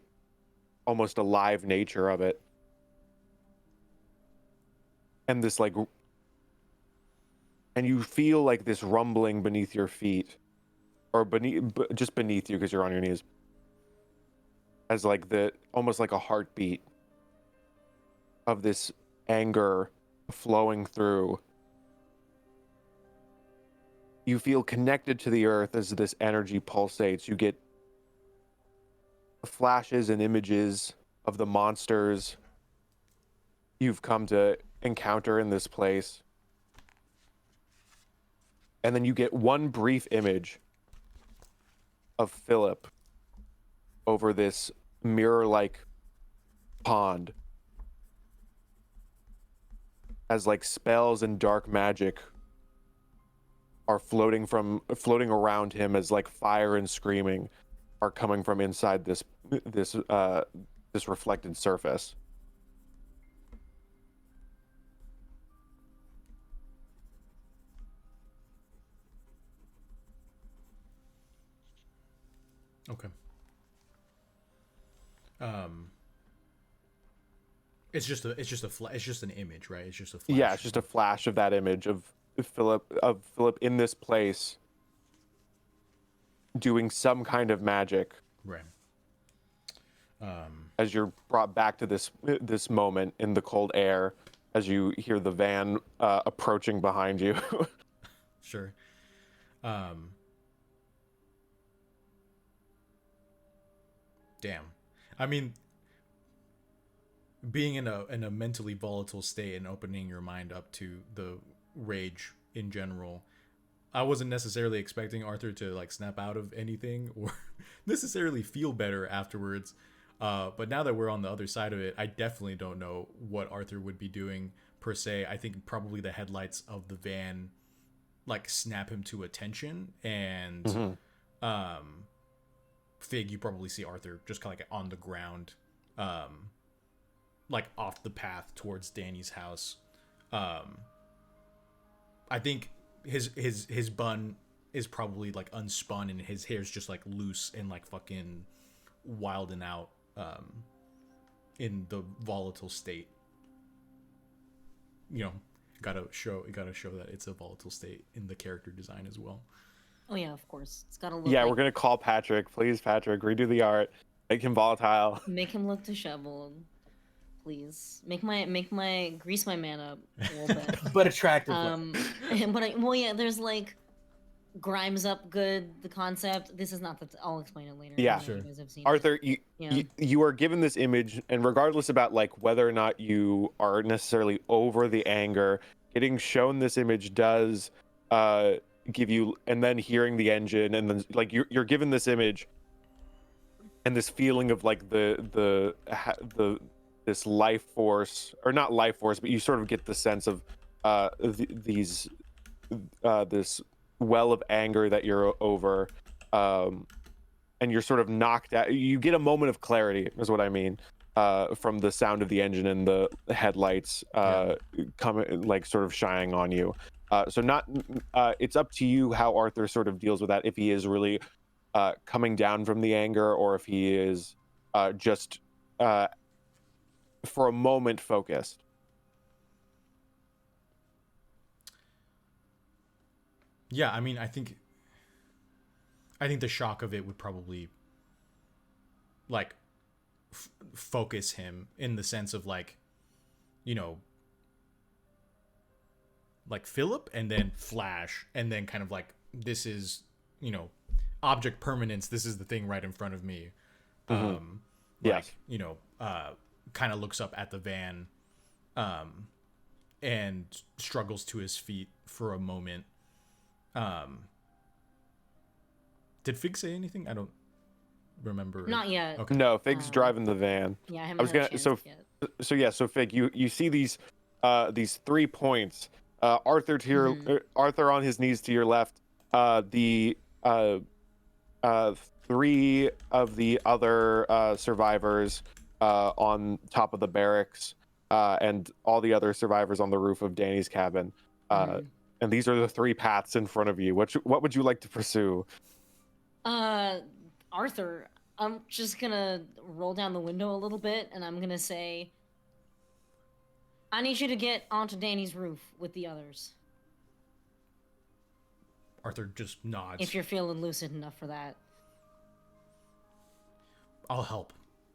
almost alive nature of it. And this and you feel like this rumbling beneath your feet, or just beneath you because you're on your knees, as like almost like a heartbeat of this anger flowing through. You feel connected to the earth as this energy pulsates. You get flashes and images of the monsters you've come to encounter in this place. And then you get one brief image of Philip over this mirror-like pond, as like spells and dark magic are floating around him, as like fire and screaming are coming from inside this reflected surface. Okay. It's just an image, right? It's just a flash. Yeah, it's just a flash of that image of Philip in this place doing some kind of magic. Right. As you're brought back to this moment in the cold air, as you hear the van approaching behind you. Sure. Damn. I mean, being in a mentally volatile state and opening your mind up to the rage in general, I wasn't necessarily expecting Arthur to like snap out of anything or necessarily feel better afterwards. But now that we're on the other side of it, I definitely don't know what Arthur would be doing per se. I think probably the headlights of the van like snap him to attention, and Fig, you probably see Arthur just kind of like on the ground, like off the path towards Danny's house. I think his bun is probably like unspun and his hair's just like loose and like fucking wild and out in the volatile state. Gotta show that it's a volatile state in the character design as well. Oh yeah, of course. It's gotta look. Yeah, like, we're gonna call Patrick. Please, Patrick, redo the art. Make him volatile. Make him look disheveled, please. Grease my man up a little bit. But attractive. There's like grimes up good the concept. This is not the. I'll explain it later. Yeah. I don't know if Sure. You guys have seen Arthur, Yeah. you are given this image, and regardless about like whether or not you are necessarily over the anger, getting shown this image does give you, and then hearing the engine, and then like you're given this image and this feeling of like the this life force, or not life force, but you sort of get the sense of these this well of anger that you're over, and you're sort of knocked out. You get a moment of clarity, is what I mean, from the sound of the engine and the headlights coming, like sort of shining on you. So not, it's up to you how Arthur sort of deals with that. If he is really coming down from the anger, or if he is just for a moment focused. Yeah, I mean, I think the shock of it would probably like focus him, in the sense of like, you know, like Philip and then flash, and then kind of like, this is, you know, object permanence, this is the thing right in front of me. Like, Yes. you know, kind of looks up at the van, and struggles to his feet for a moment. Did Fig say anything? I don't remember. Not yet. Okay. No, Fig's driving the van. Yeah, I haven't I was had a gonna chance so yet. so yeah, so Fig, you see these 3 points. Arthur to your Arthur on his knees to your left. The 3 of the other survivors on top of the barracks, and all the other survivors on the roof of Danny's cabin. And these are the 3 paths in front of you. What would you like to pursue? Arthur, I'm just gonna roll down the window a little bit, and I'm gonna say, I need you to get onto Danny's roof with the others. Arthur just nods. If you're feeling lucid enough for that. I'll help.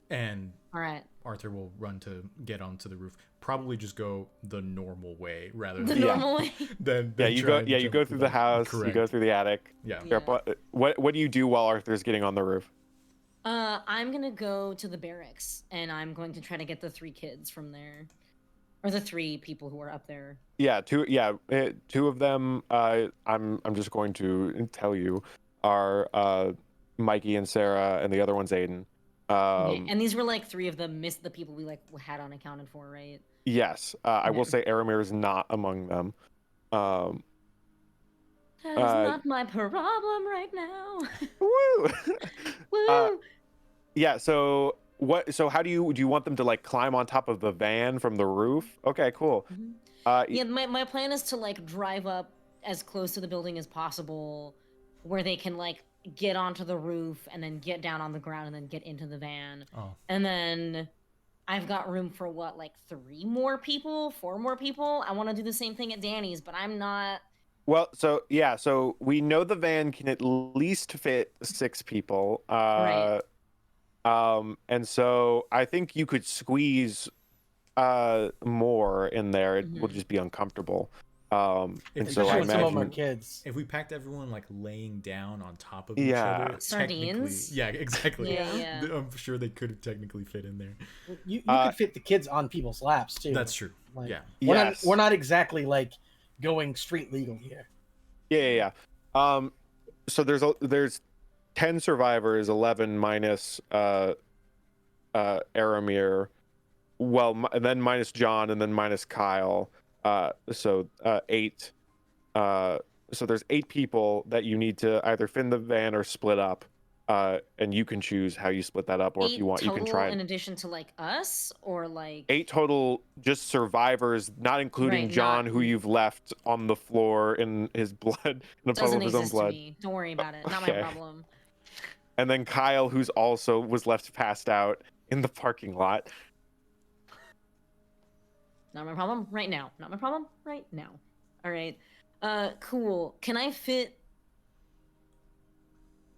And All right. Arthur will run to get onto the roof. Probably just go the normal way rather The than normal way. than You go through the house. Correct. You go through the attic. Yeah. Yeah. What do you do while Arthur's getting on the roof? I'm gonna go to the barracks, and I'm going to try to get the 3 kids from there, or the 3 people who are up there. Yeah, 2 of them. I'm just going to tell you are Mikey and Sarah, and the other one's Aiden. Okay, and these were like 3 of the people we like had unaccounted for, right? Yes, I will Okay. say Aramir is not among them. That is not my problem right now. Woo! Woo! Yeah. So what? So how do you want them to like climb on top of the van from the roof? Okay, cool. Yeah, my plan is to like drive up as close to the building as possible, where they can like get onto the roof and then get down on the ground and then get into the van. Oh. And then I've got room for what, like 3 more people, 4 more people. I want to do the same thing at Danny's, but I'm not. Well, so yeah, so we know the van can at least fit 6 people. Right. And so I think you could squeeze more in there. It will just be uncomfortable. And so I Especially when some of them are imagine kids. If we packed everyone like laying down on top of each Yeah. other, Sardines? technically- Yeah, exactly. Yeah. I'm sure they could technically fit in there. You could fit the kids on people's laps too. That's true. Like, Yeah. Yes. We're not exactly like going street legal here. Yeah. So there's 10 survivors, 11 minus Aramir, and then minus John, and then minus Kyle. So 8. So there's 8 people that you need to either fit in the van or split up. And you can choose how you split that up, or 8 if you want, you total can try in it. addition to like us, or like 8 total, just survivors, not including Right, John, not- who you've left on the floor in his blood, in a puddle doesn't of his own exist to blood. me. Don't worry about it. Not Okay. my problem. And then Kyle, who's also was left passed out in the parking lot. Not my problem right now. Not my problem right now. All right. Cool. Can I fit?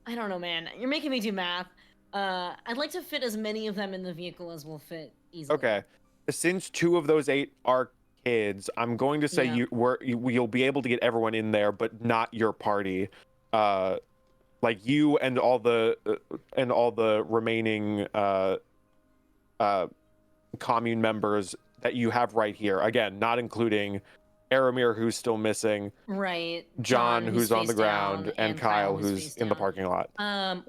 I don't know, man. You're making me do math. I'd like to fit as many of them in the vehicle as will fit easily. Okay. Since 2 of those 8 are kids, I'm going to say Yeah. you'll be able to get everyone in there, but not your party. like you and all the remaining commune members that you have right here. Again, not including Aramir, who's still missing, Right. John, who's on the face ground, down, and Kyle, who's who's face in the down. parking lot.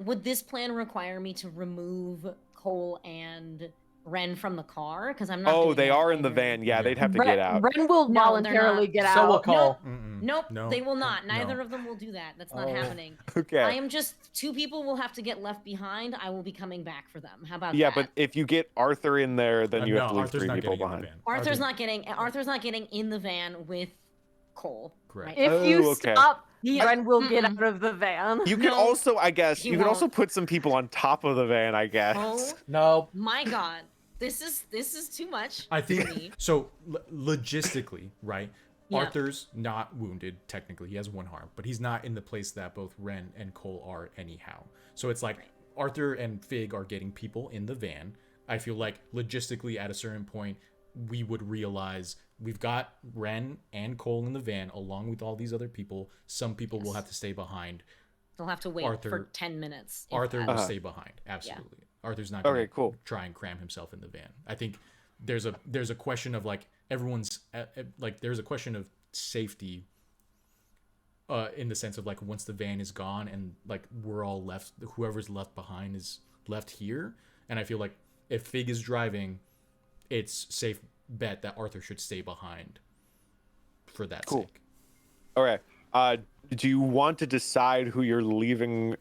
Would this plan require me to remove Cole and Ren from the car? Because I'm not. Oh, doing they that are in the either. van. Yeah, Yeah. they'd have to Ren, get out. Ren will No, they're voluntarily not. get So will out. Cole. Nope, No, they will not. no. Neither of them will do that. That's not Oh. happening. Okay. I am just 2 people will have to get left behind. I will be coming back for them. How about Yeah, that? but if you get Arthur in there, then you no, have to leave Arthur's 3 not people getting behind. in the van. Arthur's not getting in the van with Cole. Correct. Right? If you Oh, okay. stop, Yeah. Ren will get Mm-mm. out of the van. You could No, also, I guess, he you could also won't. put some people on top of the van, I guess. Oh No. my god. This is too much. I for me. think so. Logistically, right? Yeah. Arthur's not wounded technically. He has 1 harm, but he's not in the place that both Ren and Cole are anyhow. So it's like Arthur and Fig are getting people in the van. I feel like logistically, at a certain point, we would realize we've got Ren and Cole in the van along with all these other people. Some people will have to stay behind. They'll have to wait Arthur- for 10 minutes. if Arthur that. will stay behind. Absolutely. Arthur's not Okay, going to cool. try and cram himself in the van. I think there's a question of like everyone's like there's a question of safety in the sense of like once the van is gone and like we're all left, whoever's left behind is left here. And I feel like if Fig is driving, it's safe bet that Arthur should stay behind for that Cool. sake. Okay. Do you want to decide who you're leaving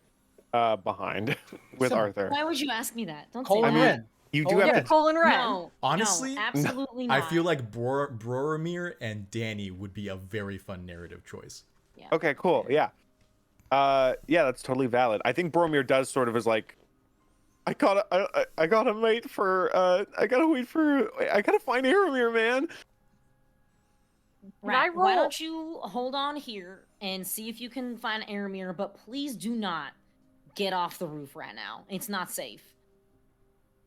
behind with Simple. Arthur? Why would you ask me that? Don't Cole say and that. Ren. You Oh, do Yeah, have to. Cole and Ren. No, Honestly, no, absolutely not. I feel like Boromir and Danny would be a very fun narrative choice. Okay, cool. Yeah. Yeah, that's totally valid. I think Boromir does sort of is like, I gotta wait for, I gotta find Aramir, man. Right. I Why roll- don't you hold on here and see if you can find Aramir, but please do not get off the roof right now. It's not safe.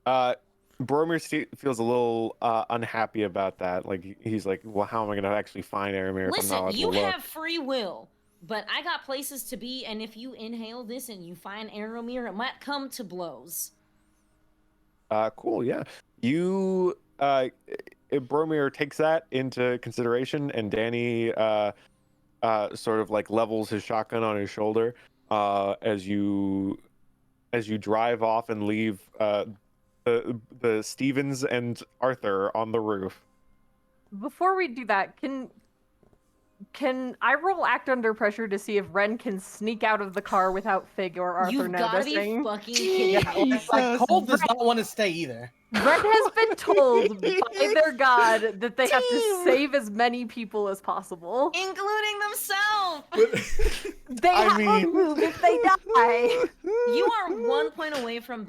Boromir feels a little unhappy about that. Like he's like, well, how am I gonna actually find Aramir if I'm not Listen, allowed to you look? have free will, but I got places to be, and if you inhale this and you find Aramir, it might come to blows. Cool. Yeah. You Boromir takes that into consideration, and Danny sort of like levels his shotgun on his shoulder as you drive off and leave the Stevens and Arthur on the roof. Before we do that, can I roll act under pressure to see if Ren can sneak out of the car without Fig or Arthur You've gotta noticing? be fucking kidding Yeah, me. like Cole does not want to stay either. Ren has been told by their god that they have to save as many people as possible. Including themselves! They I have mean- to move if they die. You are 1 point away from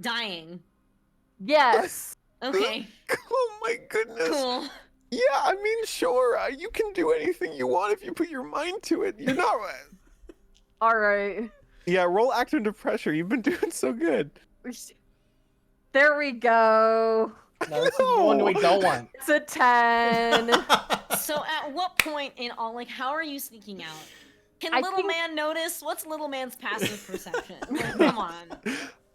dying. Yes. Okay, Oh my goodness. cool. Yeah, I mean, sure. You can do anything you want if you put your mind to it. You're not. All right. Yeah, roll act under pressure. You've been doing so good. There we go. No, this is the one we don't want. It's a 10. So at what point in all, like, how are you sneaking out? Can I little think- man notice? What's little man's passive perception? Like, come on.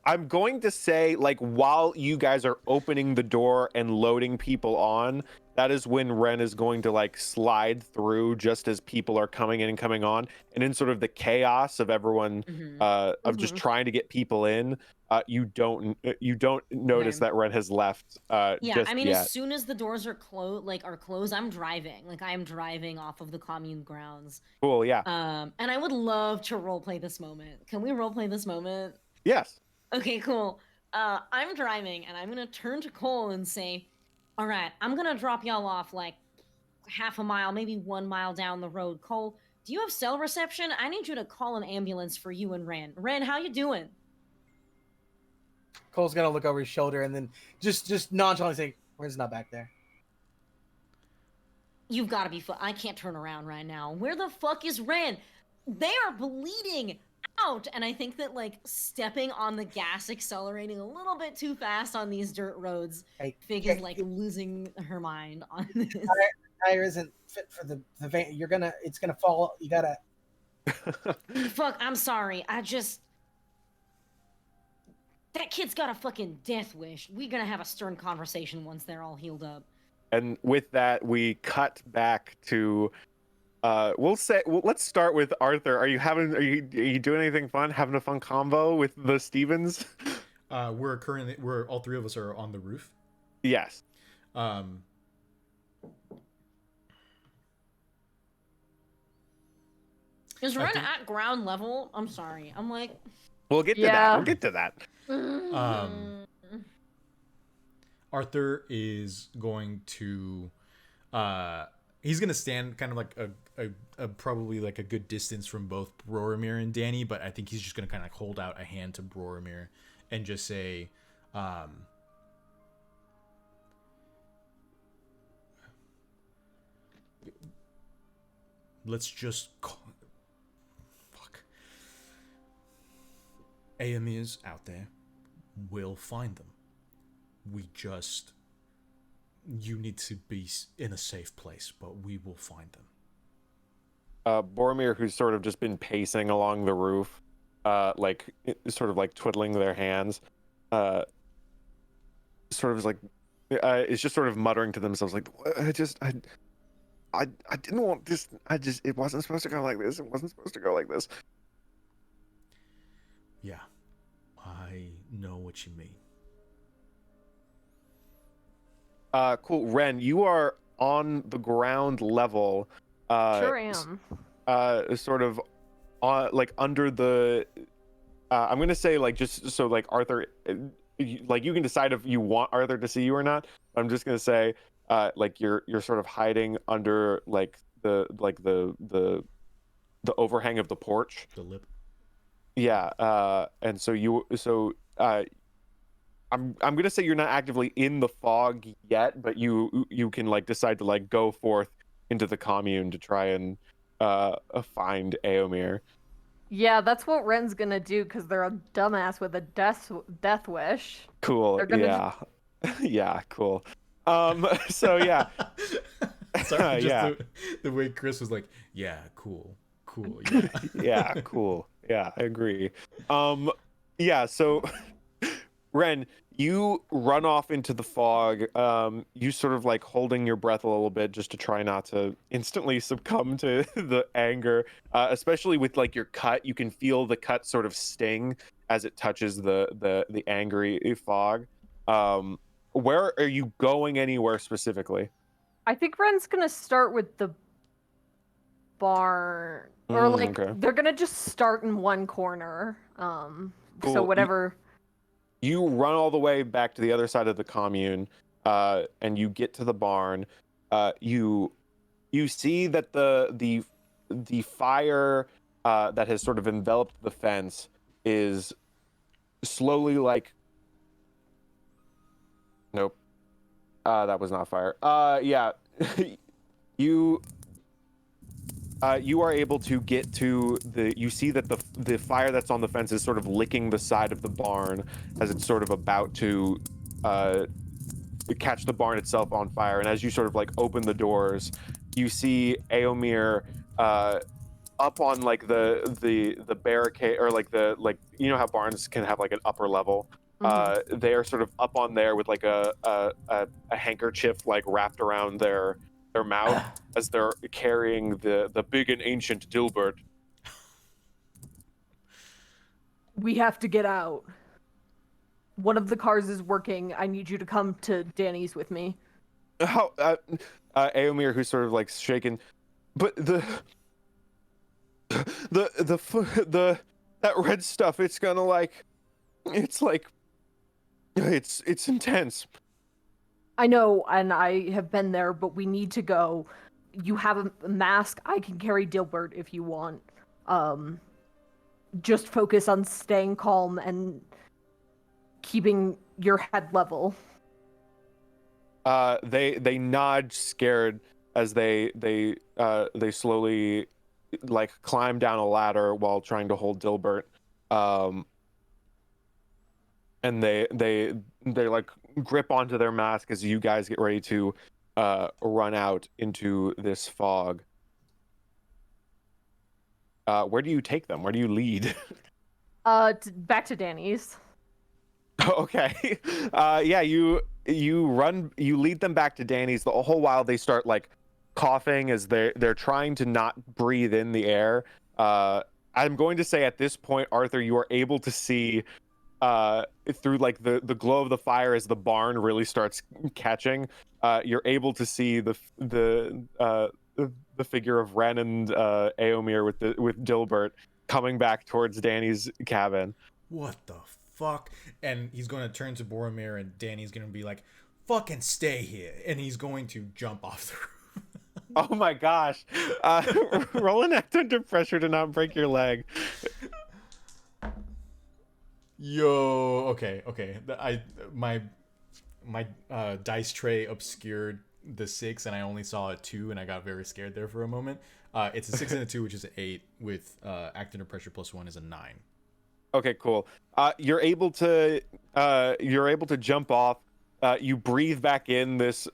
I'm going to say, like, while you guys are opening the door and loading people on, that is when Ren is going to, like, slide through just as people are coming in and coming on. And in sort of the chaos of everyone, Mhm. of just trying to get people in, you don't notice Okay. that Ren has left Yeah, just I mean, yet. as soon as the doors are closed, I'm driving. Like, I am driving off of the commune grounds. Cool, yeah. And I would love to roleplay this moment. Can we roleplay this moment? Yes. Okay, cool. I'm driving, and I'm gonna turn to Cole and say, "All right, I'm gonna drop y'all off like half a mile, maybe 1 mile down the road. Cole, do you have cell reception? I need you to call an ambulance for you and Ren. Ren, how you doing?" Cole's gonna look over his shoulder and then just nonchalantly say, "Ren's not back there." You've got to be. I can't turn around right now. Where the fuck is Ren? They are bleeding out, and I think that like stepping on the gas, accelerating a little bit too fast on these dirt roads. Hey, Fig is like losing her mind on this. tire isn't fit for the van. It's gonna fall. You gotta. Fuck, I'm sorry. That kid's got a fucking death wish. We're gonna have a stern conversation once they're all healed up. And with that, we cut back to. Let's start with Arthur. Are you doing anything fun? Having a fun combo with the Stevens? We're all three of us are on the roof. Yes. Is Ren at ground level? I'm sorry. I'm like. We'll get to that. We'll get to that. Arthur is going to. He's gonna stand kind of like a probably like a good distance from both Boromir and Danny, but I think he's just gonna kind of hold out a hand to Boromir and just say, let's just fuck. Aemir's out there. We'll find them. You need to be in a safe place, but we will find them. Boromir, who's sort of just been pacing along the roof, like sort of like twiddling their hands, sort of like is just sort of muttering to themselves like, I didn't want this. It wasn't supposed to go like this. It wasn't supposed to go like this. Yeah, I know what you mean. Cool. Ren, you are on the ground level. Sure am. Sort of like under the I'm gonna say like just so like Arthur, like you can decide if you want Arthur to see you or not. I'm just gonna say like you're sort of hiding under like the overhang of the porch. The lip. Yeah. And so I'm gonna say you're not actively in the fog yet, but you can like decide to like go forth into the commune to try and find Aomir. Yeah, that's what Ren's gonna do because they're a dumbass with a death wish. Cool. Yeah. Yeah. Cool. So yeah. Sorry, just yeah. the way Chris was like, yeah, cool. Yeah. Yeah. Cool. Yeah, I agree. Yeah. So, Ren, you run off into the fog. You sort of like holding your breath a little bit just to try not to instantly succumb to the anger, especially with like your cut. You can feel the cut sort of sting as it touches the angry fog. Where are you going anywhere specifically? I think Ren's gonna start with the barn, or like okay. they're gonna just start in one corner. So Cool. whatever. You run all the way back to the other side of the commune, and you get to the barn. You see that the fire that has sort of enveloped the fence is slowly like. Nope. That was not fire. Yeah. You are able to get to you see that the fire that's on the fence is sort of licking the side of the barn as it's sort of about to catch the barn itself on fire. And as you sort of like open the doors, you see Aomir up on like the barricade, or like you know how barns can have like an upper level. They are sort of up on there with like a handkerchief like wrapped around their mouth as they're carrying the big and ancient Dilbert. We have to get out. One of the cars is working. I need you to come to Danny's with me. How Aomir, who's sort of like shaken, but that red stuff, it's gonna like, it's intense. I know, and I have been there, but we need to go. You have a mask. I can carry Dilbert if you want. Just focus on staying calm and keeping your head level. They nod scared as they slowly like climb down a ladder while trying to hold Dilbert. And they like grip onto their mask as you guys get ready to run out into this fog. Where do you take them? Where do you lead? Back to Danny's. Okay. Yeah, you lead them back to Danny's. The whole while they start like coughing as they're trying to not breathe in the air. I'm going to say at this point, Arthur, you are able to see through like the glow of the fire as the barn really starts catching. You're able to see the figure of Ren and Aomir with Dilbert coming back towards Danny's cabin. What the fuck? And he's going to turn to Boromir, and Danny's going to be like, fucking stay here. And he's going to jump off the roof. Oh my gosh. Roll an act under pressure to not break your leg. Yo, okay. My dice tray obscured the 6, and I only saw a 2, and I got very scared there for a moment. It's a 6 and a 2, which is an 8, with act under pressure plus 1 is a 9. Okay, cool. You're able to jump off. You breathe back in this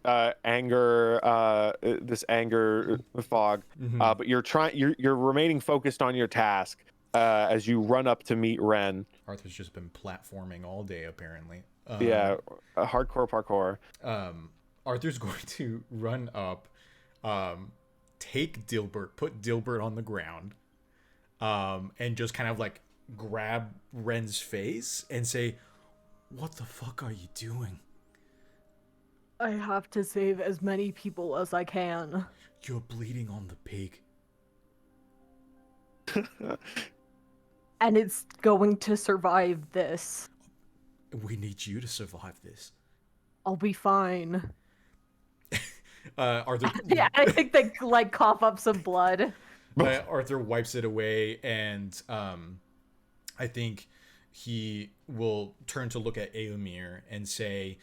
anger fog, but you're remaining focused on your task as you run up to meet Ren. Arthur's just been platforming all day, apparently. Yeah, hardcore parkour. Arthur's going to run up, take Dilbert, put Dilbert on the ground, and just kind of like grab Ren's face and say, "What the fuck are you doing? I have to save as many people as I can. You're bleeding on the pig." And it's going to survive this. We need you to survive this. I'll be fine. Arthur. Yeah, I think they like cough up some blood. Arthur wipes it away, and I think he will turn to look at Aomir and say,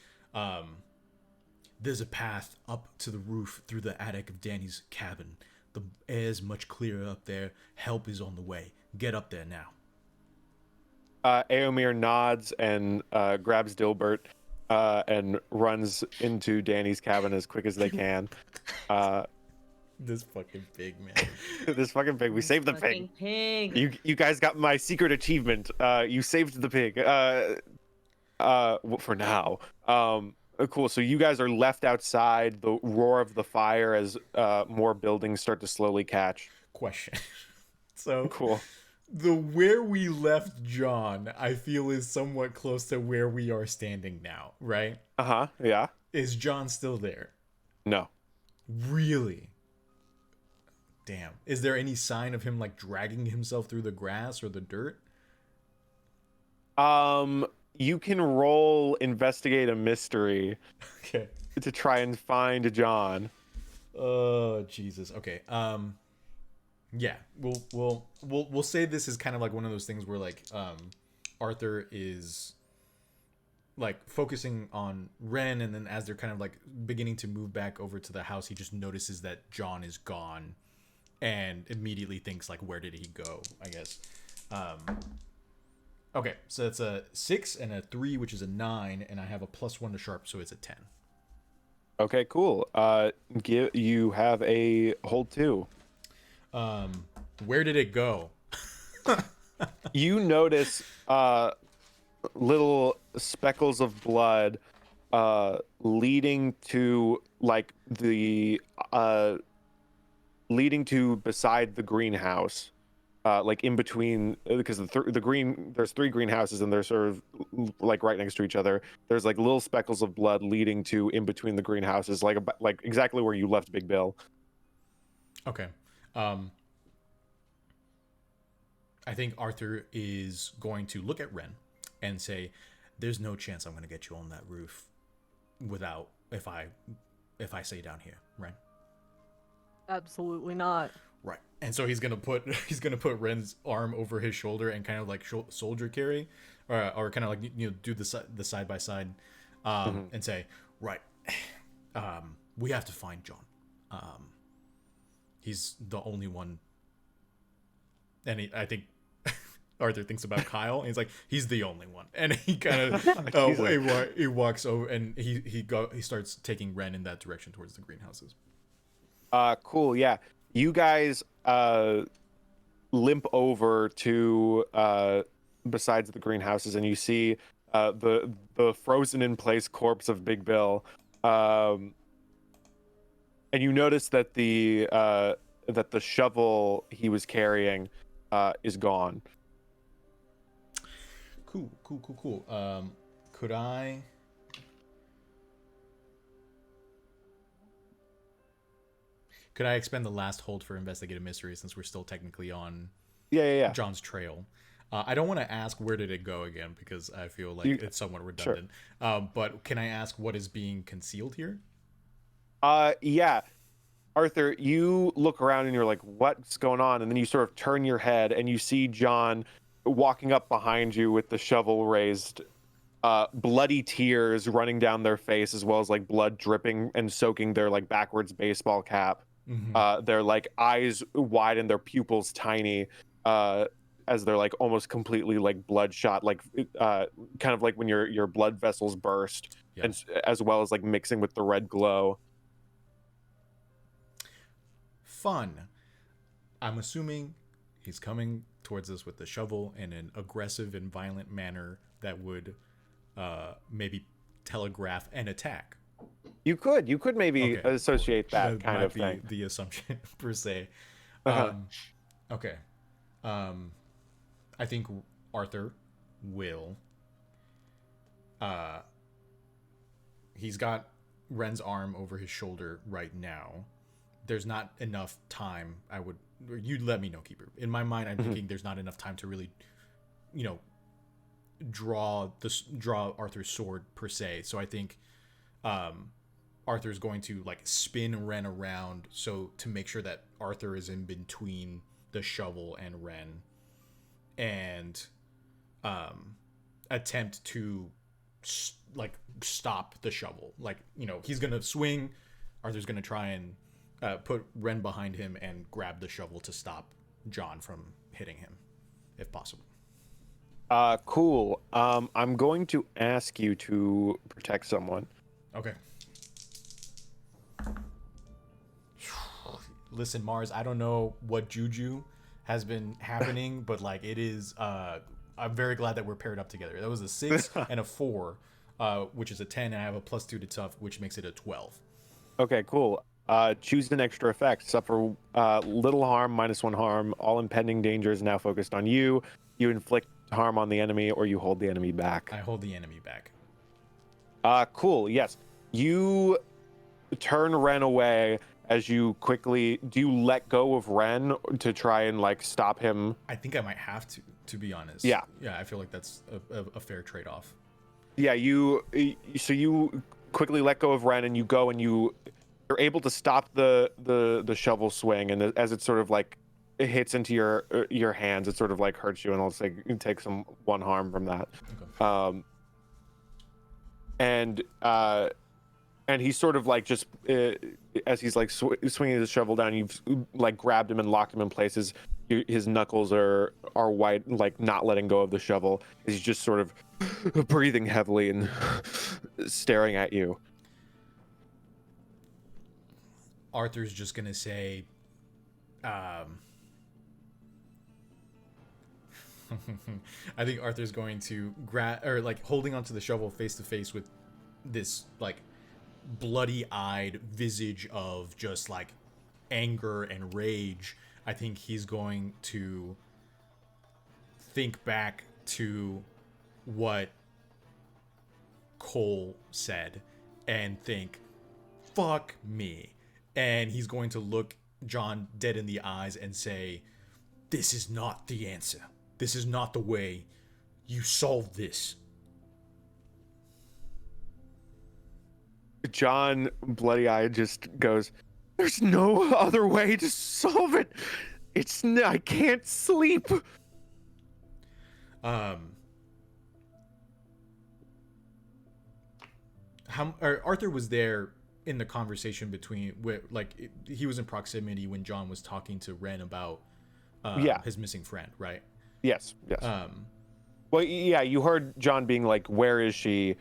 "There's a path up to the roof through the attic of Danny's cabin. The air's much clearer up there. Help is on the way. Get up there now." Aomir nods and grabs Dilbert and runs into Danny's cabin as quick as they can. This fucking pig, man. This fucking pig. We saved the pig. You guys got my secret achievement. You saved the pig. For now. Cool. So you guys are left outside the roar of the fire as more buildings start to slowly catch. Question. So cool. The where we left John, I feel, is somewhat close to where we are standing now, right? Yeah. Is John still there? No. Really? Damn. Is there any sign of him like dragging himself through the grass or the dirt? You can roll investigate a mystery. Okay. To try and find John. Oh, Jesus. Okay. Yeah, we'll say this is kind of like one of those things where like Arthur is like focusing on Ren, and then as they're kind of like beginning to move back over to the house, he just notices that John is gone and immediately thinks like, where did he go, I guess. Okay, so that's a 6 and a 3, which is a 9, and I have a +1 to sharp, so it's a 10. Okay, cool. You have a hold 2. Where did it go? You notice little speckles of blood leading to like the leading to beside the greenhouse, like in between, because there's 3 greenhouses and they're sort of like right next to each other. There's like little speckles of blood leading to in between the greenhouses, like exactly where you left Big Bill. Okay. I think Arthur is going to look at Ren and say, "There's no chance I'm going to get you on that roof without if I stay down here, Ren." Absolutely not. Right. And so he's gonna put Ren's arm over his shoulder and kind of like soldier carry, or kind of like do the side by side, and say, "Right, we have to find John. He's the only one." And I think Arthur thinks about Kyle, and he's like, "He's the only one." And he kind of he walks over, and he starts taking Ren in that direction towards the greenhouses. Cool. Yeah, you guys limp over to besides the greenhouses, and you see the frozen in place corpse of Big Bill. And you notice that the shovel he was carrying is gone. Cool. Could I? Could I expend the last hold for investigate a mystery since we're still technically on Yeah. John's trail? I don't want to ask where did it go again because I feel like it's somewhat redundant. Sure. But can I ask what is being concealed here? Yeah. Arthur, you look around and you're like, what's going on? And then you sort of turn your head and you see John walking up behind you with the shovel raised, bloody tears running down their face, as well as like blood dripping and soaking their like backwards baseball cap. Mm-hmm. Their like eyes wide and their pupils tiny, as they're like almost completely like bloodshot, like kind of like when your blood vessels burst, Yeah. and as well as like mixing with the red glow. Fun. I'm assuming he's coming towards us with the shovel in an aggressive and violent manner that would maybe telegraph an attack. You could maybe associate that kind of thing. The assumption per se. Uh-huh. Okay. I think Arthur will. He's got Ren's arm over his shoulder right now. There's not enough time. You'd let me know, Keeper. In my mind, I'm thinking there's not enough time to really, draw Arthur's sword per se. So I think, Arthur's going to like spin Ren around so to make sure that Arthur is in between the shovel and Ren, and attempt to stop the shovel. Like, he's gonna swing. Arthur's gonna try and put Ren behind him and grab the shovel to stop John from hitting him, if possible. Cool. I'm going to ask you to protect someone. Okay. Listen, Mars, I don't know what juju has been happening, but like it is, I'm very glad that we're paired up together. That was a 6 and a 4, which is a 10, and I have a +2 to tough, which makes it a 12. Okay, cool. Choose an extra effect. Suffer little harm, -1 harm. All impending danger is now focused on you. You inflict harm on the enemy, or you hold the enemy back. I hold the enemy back. Cool. Yes. You turn Ren away as you quickly. Do you let go of Ren to try and like stop him? I think I might have to be honest. Yeah. I feel like that's a fair trade-off. Yeah. So you quickly let go of Ren and you go and you're able to stop the shovel swing, and as it sort of like it hits into your hands, it sort of like hurts you, and I'll take some 1 harm from that. Okay. And he's sort of like just as he's like swinging his shovel down, you've like grabbed him and locked him in places. His knuckles are white, like not letting go of the shovel. He's just sort of breathing heavily and staring at you. Arthur's just gonna say, I think Arthur's going to holding onto the shovel face to face with this like bloody-eyed visage of just like anger and rage. I think he's going to think back to what Cole said and think, fuck me. And he's going to look John dead in the eyes and say, this is not the answer. This is not the way you solve this. John, bloody-eyed, just goes, there's no other way to solve it. I can't sleep. Arthur was there in the conversation he was in proximity when John was talking to Ren about his missing friend, right? Yes. Well, yeah, you heard John being like, where is she?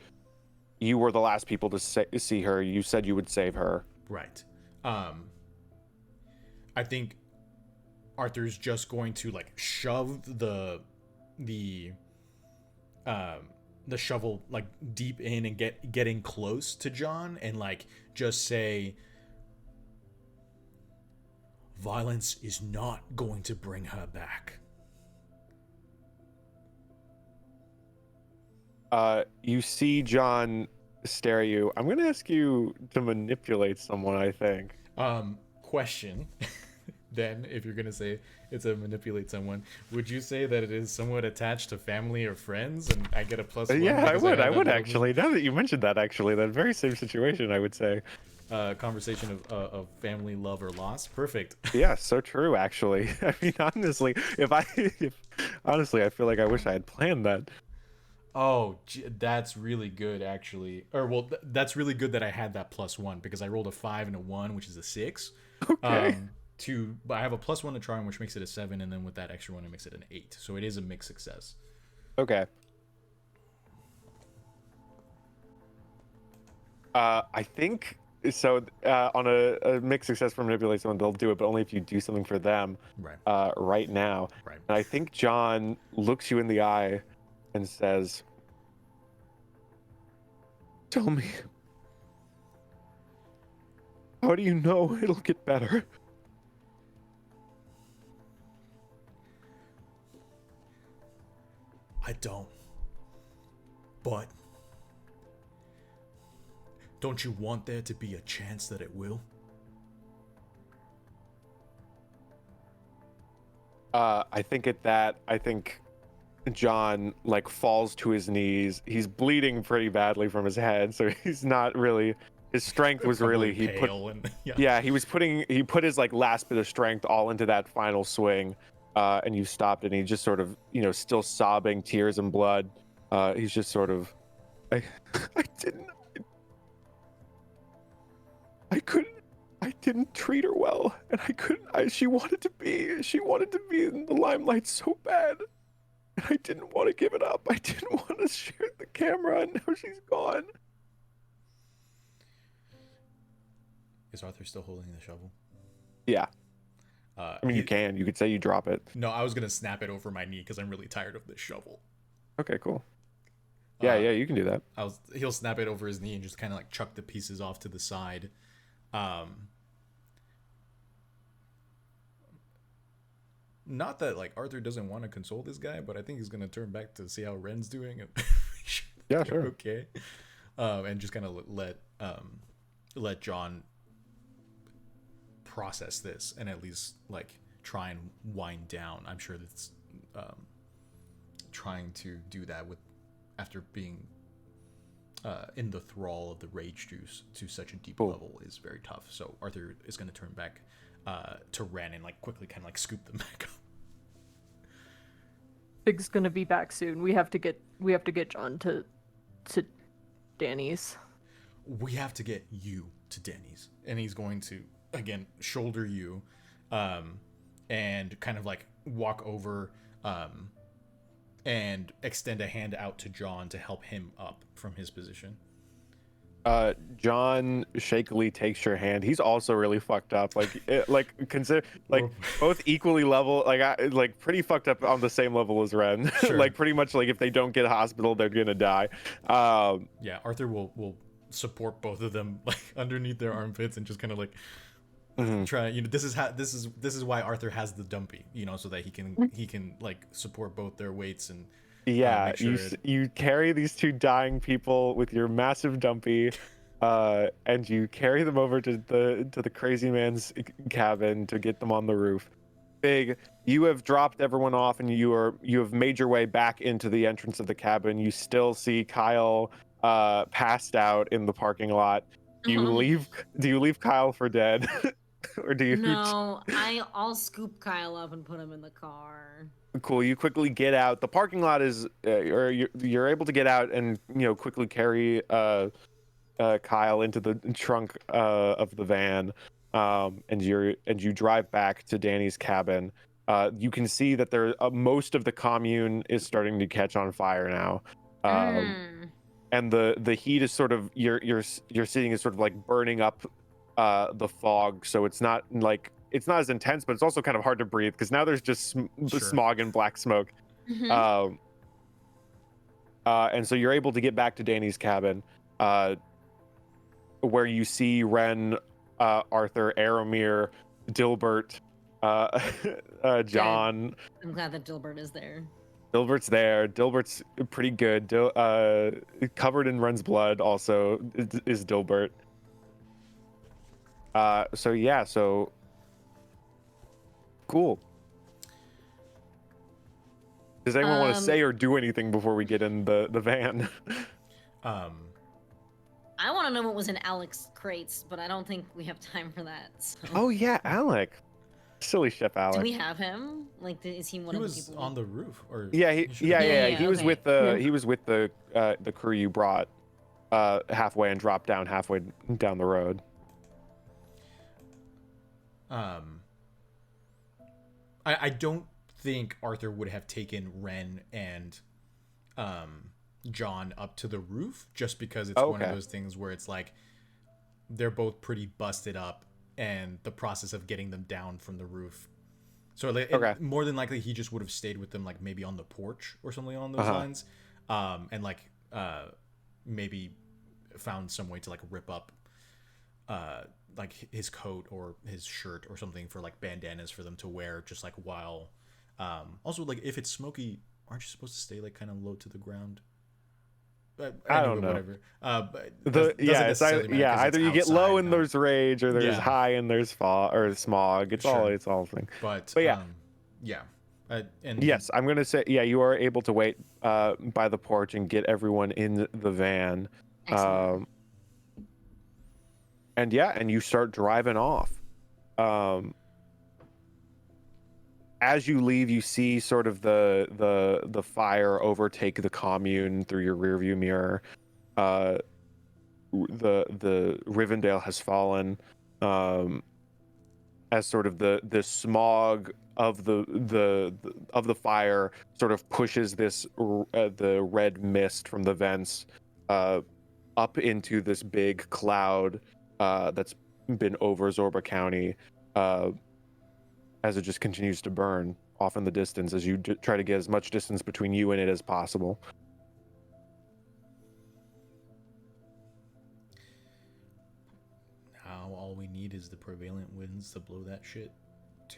You were the last people to see her. You said you would save her. Right. I think Arthur's just going to like shove the shovel like deep in and getting close to John and like just say, violence is not going to bring her back. You see John stare at you. I'm going to ask you to manipulate someone, I think. Question. Then, if you're going to say it's a manipulate someone, would you say that it is somewhat attached to family or friends and I get a +1? Yeah, I because would. have I that would little actually. Now that you mentioned that, actually, that very same situation, I would say. conversation of family, love, or loss? Perfect. Yeah, so true, actually. I mean, honestly, honestly, I feel like I wish I had planned that. Oh, that's really good, actually. Or, well, that's really good that I had that +1 because I rolled a 5 and a 1, which is a 6. Okay. But I have a +1 to charm, which makes it a 7, and then with that extra one, it makes it an 8. So it is a mixed success. Okay. I think so. On a mixed success for manipulate someone, they'll do it, but only if you do something for them. Right. Right now. Right. And I think John looks you in the eye and says, "Tell me, how do you know it'll get better?" I don't. But don't you want there to be a chance that it will? I think John like falls to his knees. He's bleeding pretty badly from his head, so he's not really. His strength was really he put his like last bit of strength all into that final swing, and you stopped, and he just sort of still sobbing, tears and blood. He's just sort of, I didn't treat her well, and I couldn't. She wanted to be in the limelight so bad. I didn't want to give it up. I didn't want to share the camera, and now she's gone. Is Arthur still holding the shovel? Yeah. I mean, you could say you drop it. No, I was gonna snap it over my knee because I'm really tired of this shovel. Okay, cool. Yeah, you can do that. He'll snap it over his knee and just kind of like chuck the pieces off to the side. Not that like Arthur doesn't want to console this guy, but I think he's gonna turn back to see how Ren's doing and yeah, sure. Okay. And just kind of let John process this and at least like try and wind down. I'm sure that's trying to do that after being in the thrall of the rage juice to such a deep level is very tough. So Arthur is going to turn back to Ren and like quickly kind of like scoop them back up. Big's gonna be back soon. We have to get John to Danny's. We have to get you to Danny's, and he's going to again shoulder you, and kind of like walk over, and extend a hand out to John to help him up from his position. John shakily takes your hand. He's also really fucked up. Consider both equally level. Like pretty fucked up on the same level as Ren. Sure. Like pretty much like if they don't get a hospital, they're gonna die. Yeah, Arthur will support both of them like underneath their armpits and just kind of like try. This is why Arthur has the dumpy. So that he can like support both their weights and. Yeah, you carry these two dying people with your massive dumpy, and you carry them over to the crazy man's cabin to get them on the roof. Big, you have dropped everyone off, and you have made your way back into the entrance of the cabin. You still see Kyle passed out in the parking lot. Do you leave Kyle for dead, or do you? No, I'll scoop Kyle up and put him in the car. Cool. You quickly get out. The parking lot is, or you're able to get out and quickly carry Kyle into the trunk of the van, and you drive back to Danny's cabin. You can see that most of the commune is starting to catch on fire now, and the heat is sort of you're seeing is sort of like burning up the fog, so it's not like it's not as intense, but it's also kind of hard to breathe because now there's just Sure. smog and black smoke. Mhm. And so you're able to get back to Danny's cabin, where you see Ren, Arthur, Aramir, Dilbert, John. I'm glad that Dilbert is there. Dilbert's there. Dilbert's pretty good. Covered in Ren's blood also is Dilbert. So yeah, so cool. Does anyone want to say or do anything before we get in the van? I want to know what was in Alec's crates, but I don't think we have time for that. So. Oh yeah, Alec. Silly Chef Alec. Do we have him? Like, is he one He of the was people? on the roof, or Yeah, Yeah, he was okay. with the crew you brought halfway and dropped down halfway down the road. I don't think Arthur would have taken Ren and John up to the roof, just because it's one of those things where it's like they're both pretty busted up, and the process of getting them down from the roof. So like, more than likely he just would have stayed with them, like maybe on the porch or something along those lines, and like maybe found some way to like rip up like his coat or his shirt or something for like bandanas for them to wear, just like while also like if it's smoky, aren't you supposed to stay like kind of low to the ground? I don't know. Whatever. Either you get low and there's rage, or there's Yeah. high and there's smog. It's all a thing. But yeah, and yes, I'm gonna say you are able to wait by the porch and get everyone in the van. Excellent. And you start driving off. As you leave, you see sort of the fire overtake the commune through your rearview mirror. The Rivendale has fallen, as sort of the smog of the fire sort of pushes the red mist from the vents up into this big cloud that's been over Zorba County. As it just continues to burn off in the distance as you try to get as much distance between you and it as possible. Now all we need is the prevalent winds to blow that shit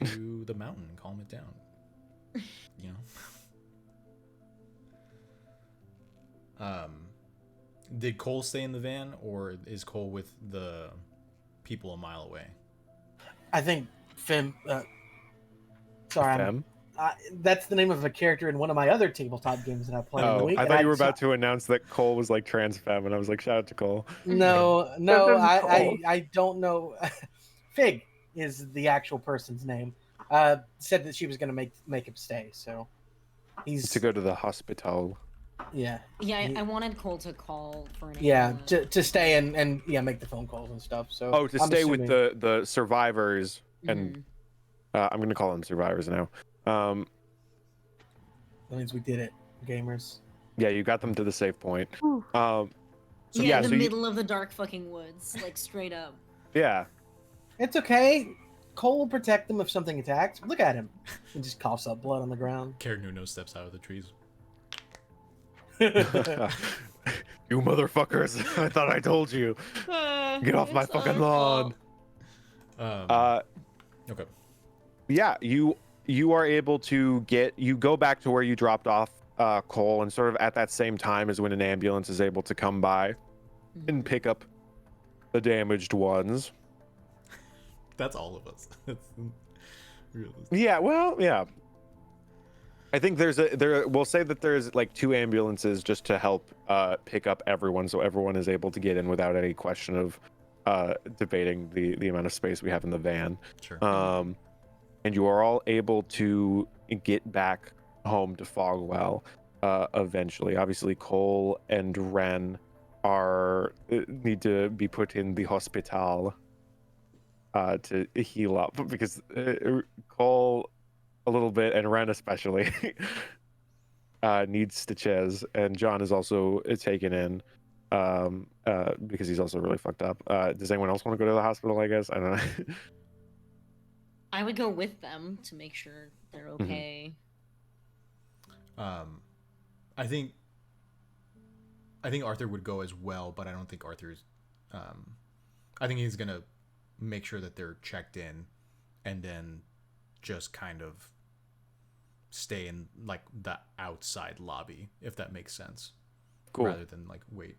to the mountain and calm it down. You know? Did Cole stay in the van, or is Cole with the people a mile away? I think Fem. Sorry, Fem? that's the name of a character in one of my other tabletop games that I play in the week. I thought you were about to announce that Cole was like trans femme, and I was like, shout out to Cole. No, I don't know. Fig is the actual person's name. Said that she was going to make him stay, so he's to go to the hospital. Yeah. Yeah, I wanted Cole to call for an to stay and make the phone calls and stuff. So to stay with the survivors and I'm gonna call them survivors now. That means we did it, gamers. Yeah, you got them to the safe point. In the middle of the dark fucking woods, like straight up. Yeah. It's okay. Cole will protect them if something attacks. Look at him. He just coughs up blood on the ground. Karen Nuno steps out of the trees. You motherfuckers! I thought I told you. Get off my fucking lawn. Okay. Yeah, you are able to go back to where you dropped off Cole, and sort of at that same time as when an ambulance is able to come by and pick up the damaged ones. That's all of us. That's realistic. Yeah, well, yeah. I think we'll say that there's like 2 ambulances just to help pick up everyone, so everyone is able to get in without any question of debating the amount of space we have in the van. Sure. And you are all able to get back home to Fogwell eventually. Obviously, Cole and Ren need to be put in the hospital to heal up, because Cole a little bit, and Ren especially, needs stitches, and John is also taken in because he's also really fucked up. Does anyone else want to go to the hospital, I guess? I don't know. I would go with them to make sure they're okay. I think Arthur would go as well, but I don't think Arthur's. I think he's gonna make sure that they're checked in, and then just kind of stay in like the outside lobby, if that makes sense. Cool. Rather than like wait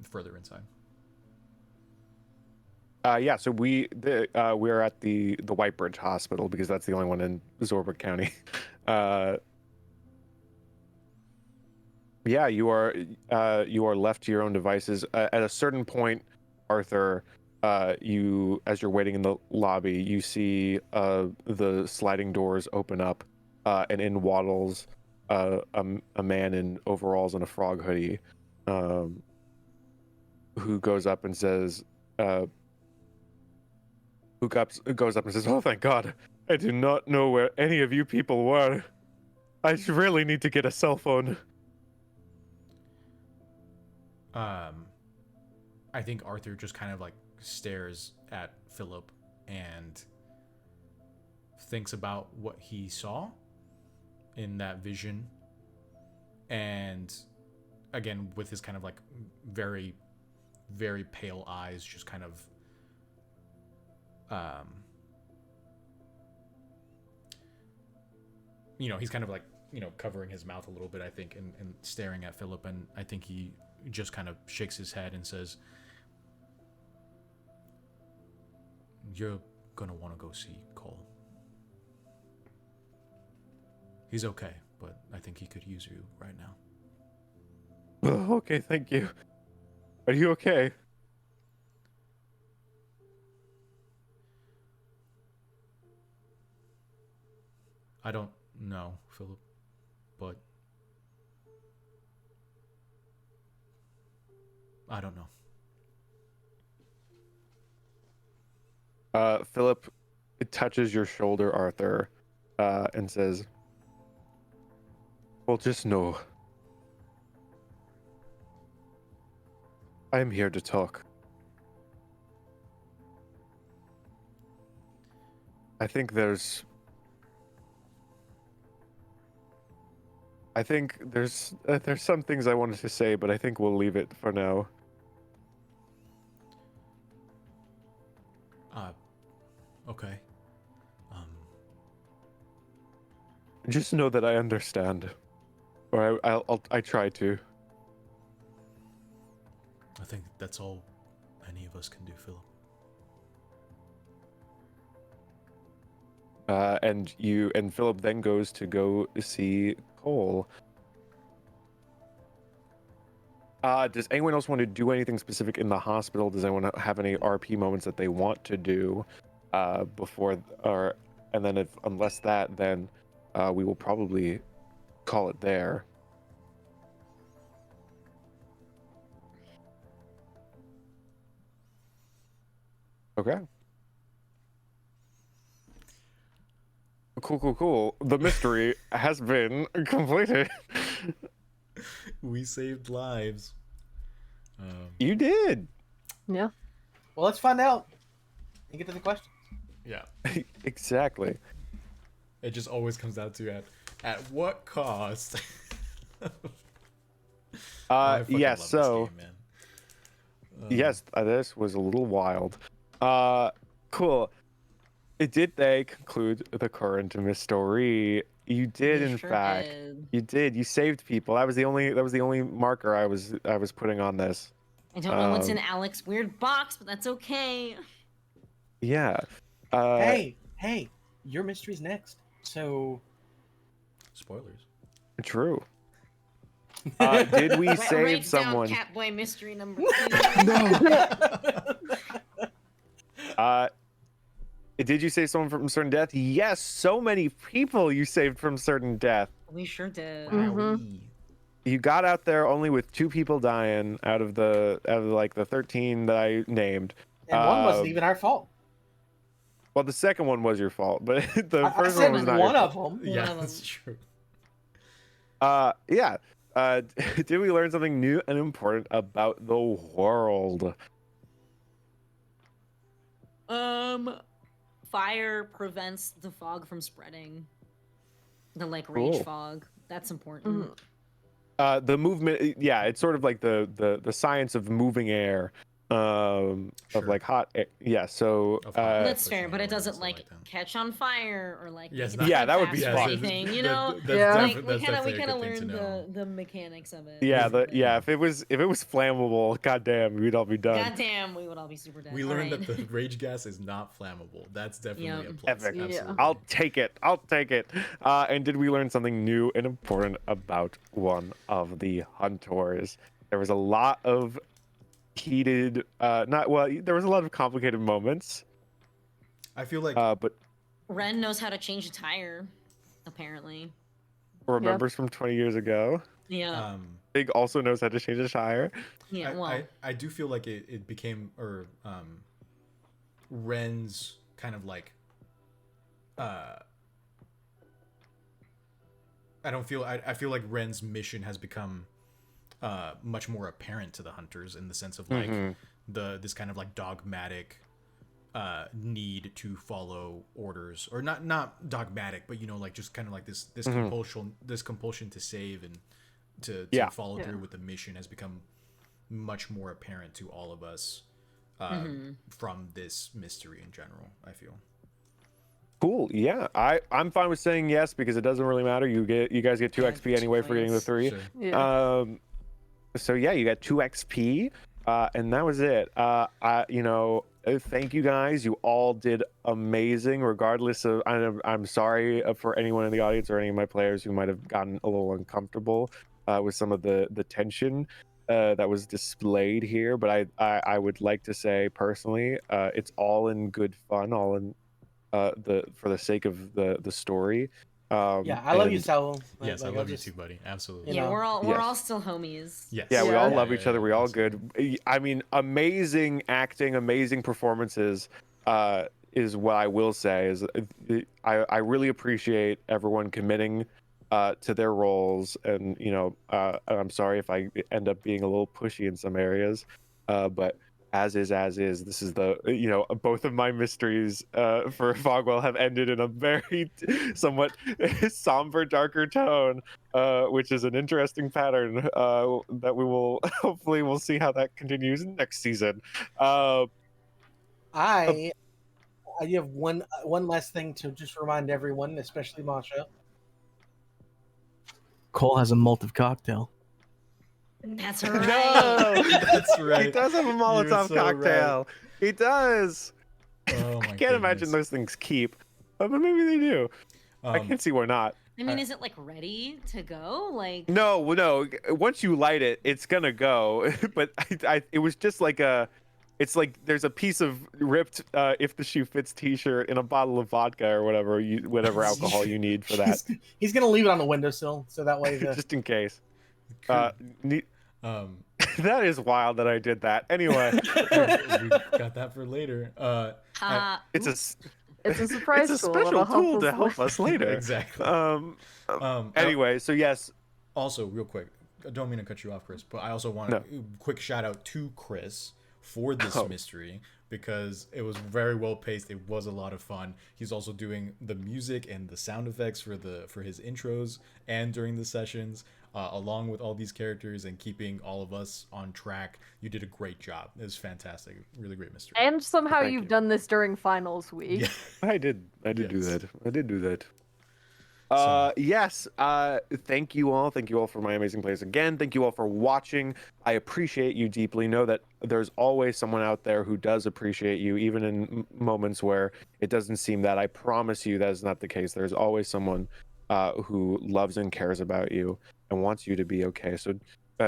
further inside. Yeah, so we're at the Whitebridge Hospital because that's the only one in Zorba County. Yeah, you are left to your own devices. At a certain point, Arthur, you as you're waiting in the lobby, you see the sliding doors open up, and in waddles a man in overalls and a frog hoodie, who goes up and says, goes up and says, "Oh, thank God! I do not know where any of you people were. I really need to get a cell phone." I think Arthur just kind of like stares at Philip and thinks about what he saw in that vision, and again with his kind of like very, very pale eyes, just kind of he's kind of like covering his mouth a little bit, I think, and staring at Philip, and I think he just kind of shakes his head and says, "You're gonna want to go see Cole. He's okay, but I think he could use you right now." Oh, okay, thank you. Are you okay? I don't know, Philip, but I don't know. Philip touches your shoulder, Arthur, and says, "Well, just know I'm here to talk. I think there's some things I wanted to say, but I think we'll leave it for now." Okay. Just know that I understand, or I try to. I think that's all any of us can do, Philip. And Philip then goes to go see Cole. Does anyone else want to do anything specific in the hospital? Does anyone have any RP moments that they want to do before, and then unless that, then we will probably call it there. Okay. Cool. The mystery has been completed. We saved lives. You did. Yeah. Well, let's find out and get to the question. Yeah. Exactly. It just always comes down to at what cost? I fucking yes. love So. this game, man. Yes, this was a little wild. Cool. They conclude the current mystery? You did, We in sure fact. did. You did. You saved people. That was the only marker I was putting on this. I don't know what's in Alex's weird box, but that's okay. Yeah. Hey, your mystery's next. So. Spoilers. True. Did we save Write someone? down Catboy mystery number 2. Did you save someone from certain death? Yes, so many people you saved from certain death. We sure did. Mhm. You got out there only with 2 people dying out of the 13 that I named. And one wasn't even our fault. Well, the second one was your fault, but the I first said one was not one your of fault. them. Yeah, of that's true. Yeah. Did we learn something new and important about the world? fire prevents the fog from spreading. The like rage Cool. fog. That's important. The movement, yeah, it's sort of like the science of moving air, of Sure. like hot air. Yeah, so Of hot air. That's pushing fair, but it away and doesn't stuff like like that. catch on fire or like Yes, make it not- Yeah, burn that would be faster or fun. anything, you know? Yeah. Like that's we definitely kind of a good thing to know. learned the mechanics of it. yeah, That's the yeah, if it was flammable, goddamn, we'd all be done. Goddamn, we would all be super dead. We All learned right. that the rage gas is not flammable. That's definitely Yep. a plus. Epic. Yeah. Absolutely. I'll take it. I'll take it. And did we learn something new and important about one of the hunters? There was a lot of heated, there was a lot of complicated moments. I feel like But Ren knows how to change a tire, apparently. remembers from 20 years ago. Yeah. Big also knows how to change a tire. Yeah. Well. I do feel like it became Ren's kind of like I feel like Ren's mission has become much more apparent to the hunters in the sense of like this kind of like dogmatic need to follow orders, or not dogmatic, but you know, like just kind of like this compulsion to save and to Yeah. follow Yeah. through with the mission has become much more apparent to all of us from this mystery in general, I feel. Cool. Yeah, I'm fine with saying yes because it doesn't really matter. You guys get 2 Yeah, XP anyway for getting the 3. Sure. Yeah. So yeah, you got 2 XP, and that was it. Thank you guys. You all did amazing. Regardless of, I'm sorry for anyone in the audience or any of my players who might have gotten a little uncomfortable with some of the tension that was displayed here. But I would like to say personally, it's all in good fun, all in for the sake of the story. Yeah, I love you, and- Saul. Yes, I Like, love you just- too, buddy. Absolutely. you Yeah, know, we're all yes. still homies. Yes. Yeah, we Yeah. all Yeah, love each other. We all absolutely. good. I mean, amazing acting, amazing performances. Is what I will say. Is I really appreciate everyone committing to their roles, and I'm sorry if I end up being a little pushy in some areas, but as is. This is both of my mysteries for Fogwell have ended in a very somewhat somber, darker tone, which is an interesting pattern that we will hopefully we'll see how that continues next season. I have one last thing to just remind everyone, especially Masha. Cole has a malted cocktail. That's right. No, That's right. he does have a Molotov You're so cocktail. He does. Oh my I can't imagine those things keep, but maybe they do. I can't see why not. I mean, is it like ready to go? Like, No. Once you light it, it's gonna go. But it was just like it's like there's a piece of ripped "If the Shoe Fits" T-shirt in a bottle of vodka or whatever alcohol you need for that, He's gonna leave it on the windowsill so that way the just in case. Um, That is wild that I did that. Anyway, we got that for later. it's a It's a surprise it's a tool. special It'll tool to us help us later. Exactly. Anyway, so yes. Also, real quick, I don't mean to cut you off, Chris, but I also want a quick shout out to Chris for this mystery because it was very well paced. It was a lot of fun. He's also doing the music and the sound effects for his intros and during the sessions, along with all these characters and keeping all of us on track. You did a great job. It was fantastic. Really great mystery. And somehow Thank you've you. done this during finals week. Yeah. I did do Yes. that. I did do that. So- Yes. Thank you all. Thank you all for my amazing plays again. Thank you all for watching. I appreciate you deeply. Know that there's always someone out there who does appreciate you, even in moments where it doesn't seem that. I promise you that is not the case. There's always someone who loves and cares about you and wants you to be okay. So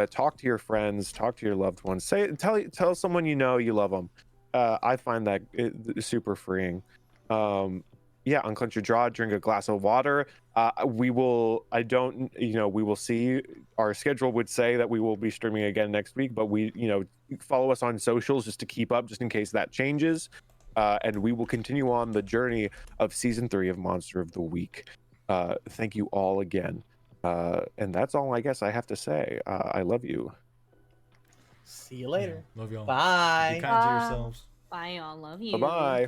talk to your friends, talk to your loved ones. Tell someone you know you love them. I find that super freeing. Yeah, unclench your jaw, drink a glass of water. We will see. Our schedule would say that we will be streaming again next week, but follow us on socials just to keep up, just in case that changes. And we will continue on the journey of season 3 of Monster of the Week. Thank you all again. And that's all I guess I have to say. I love you. See you later. Love y'all. Bye. Be kind to Bye. yourselves. bye, y'all. Love you. Bye bye.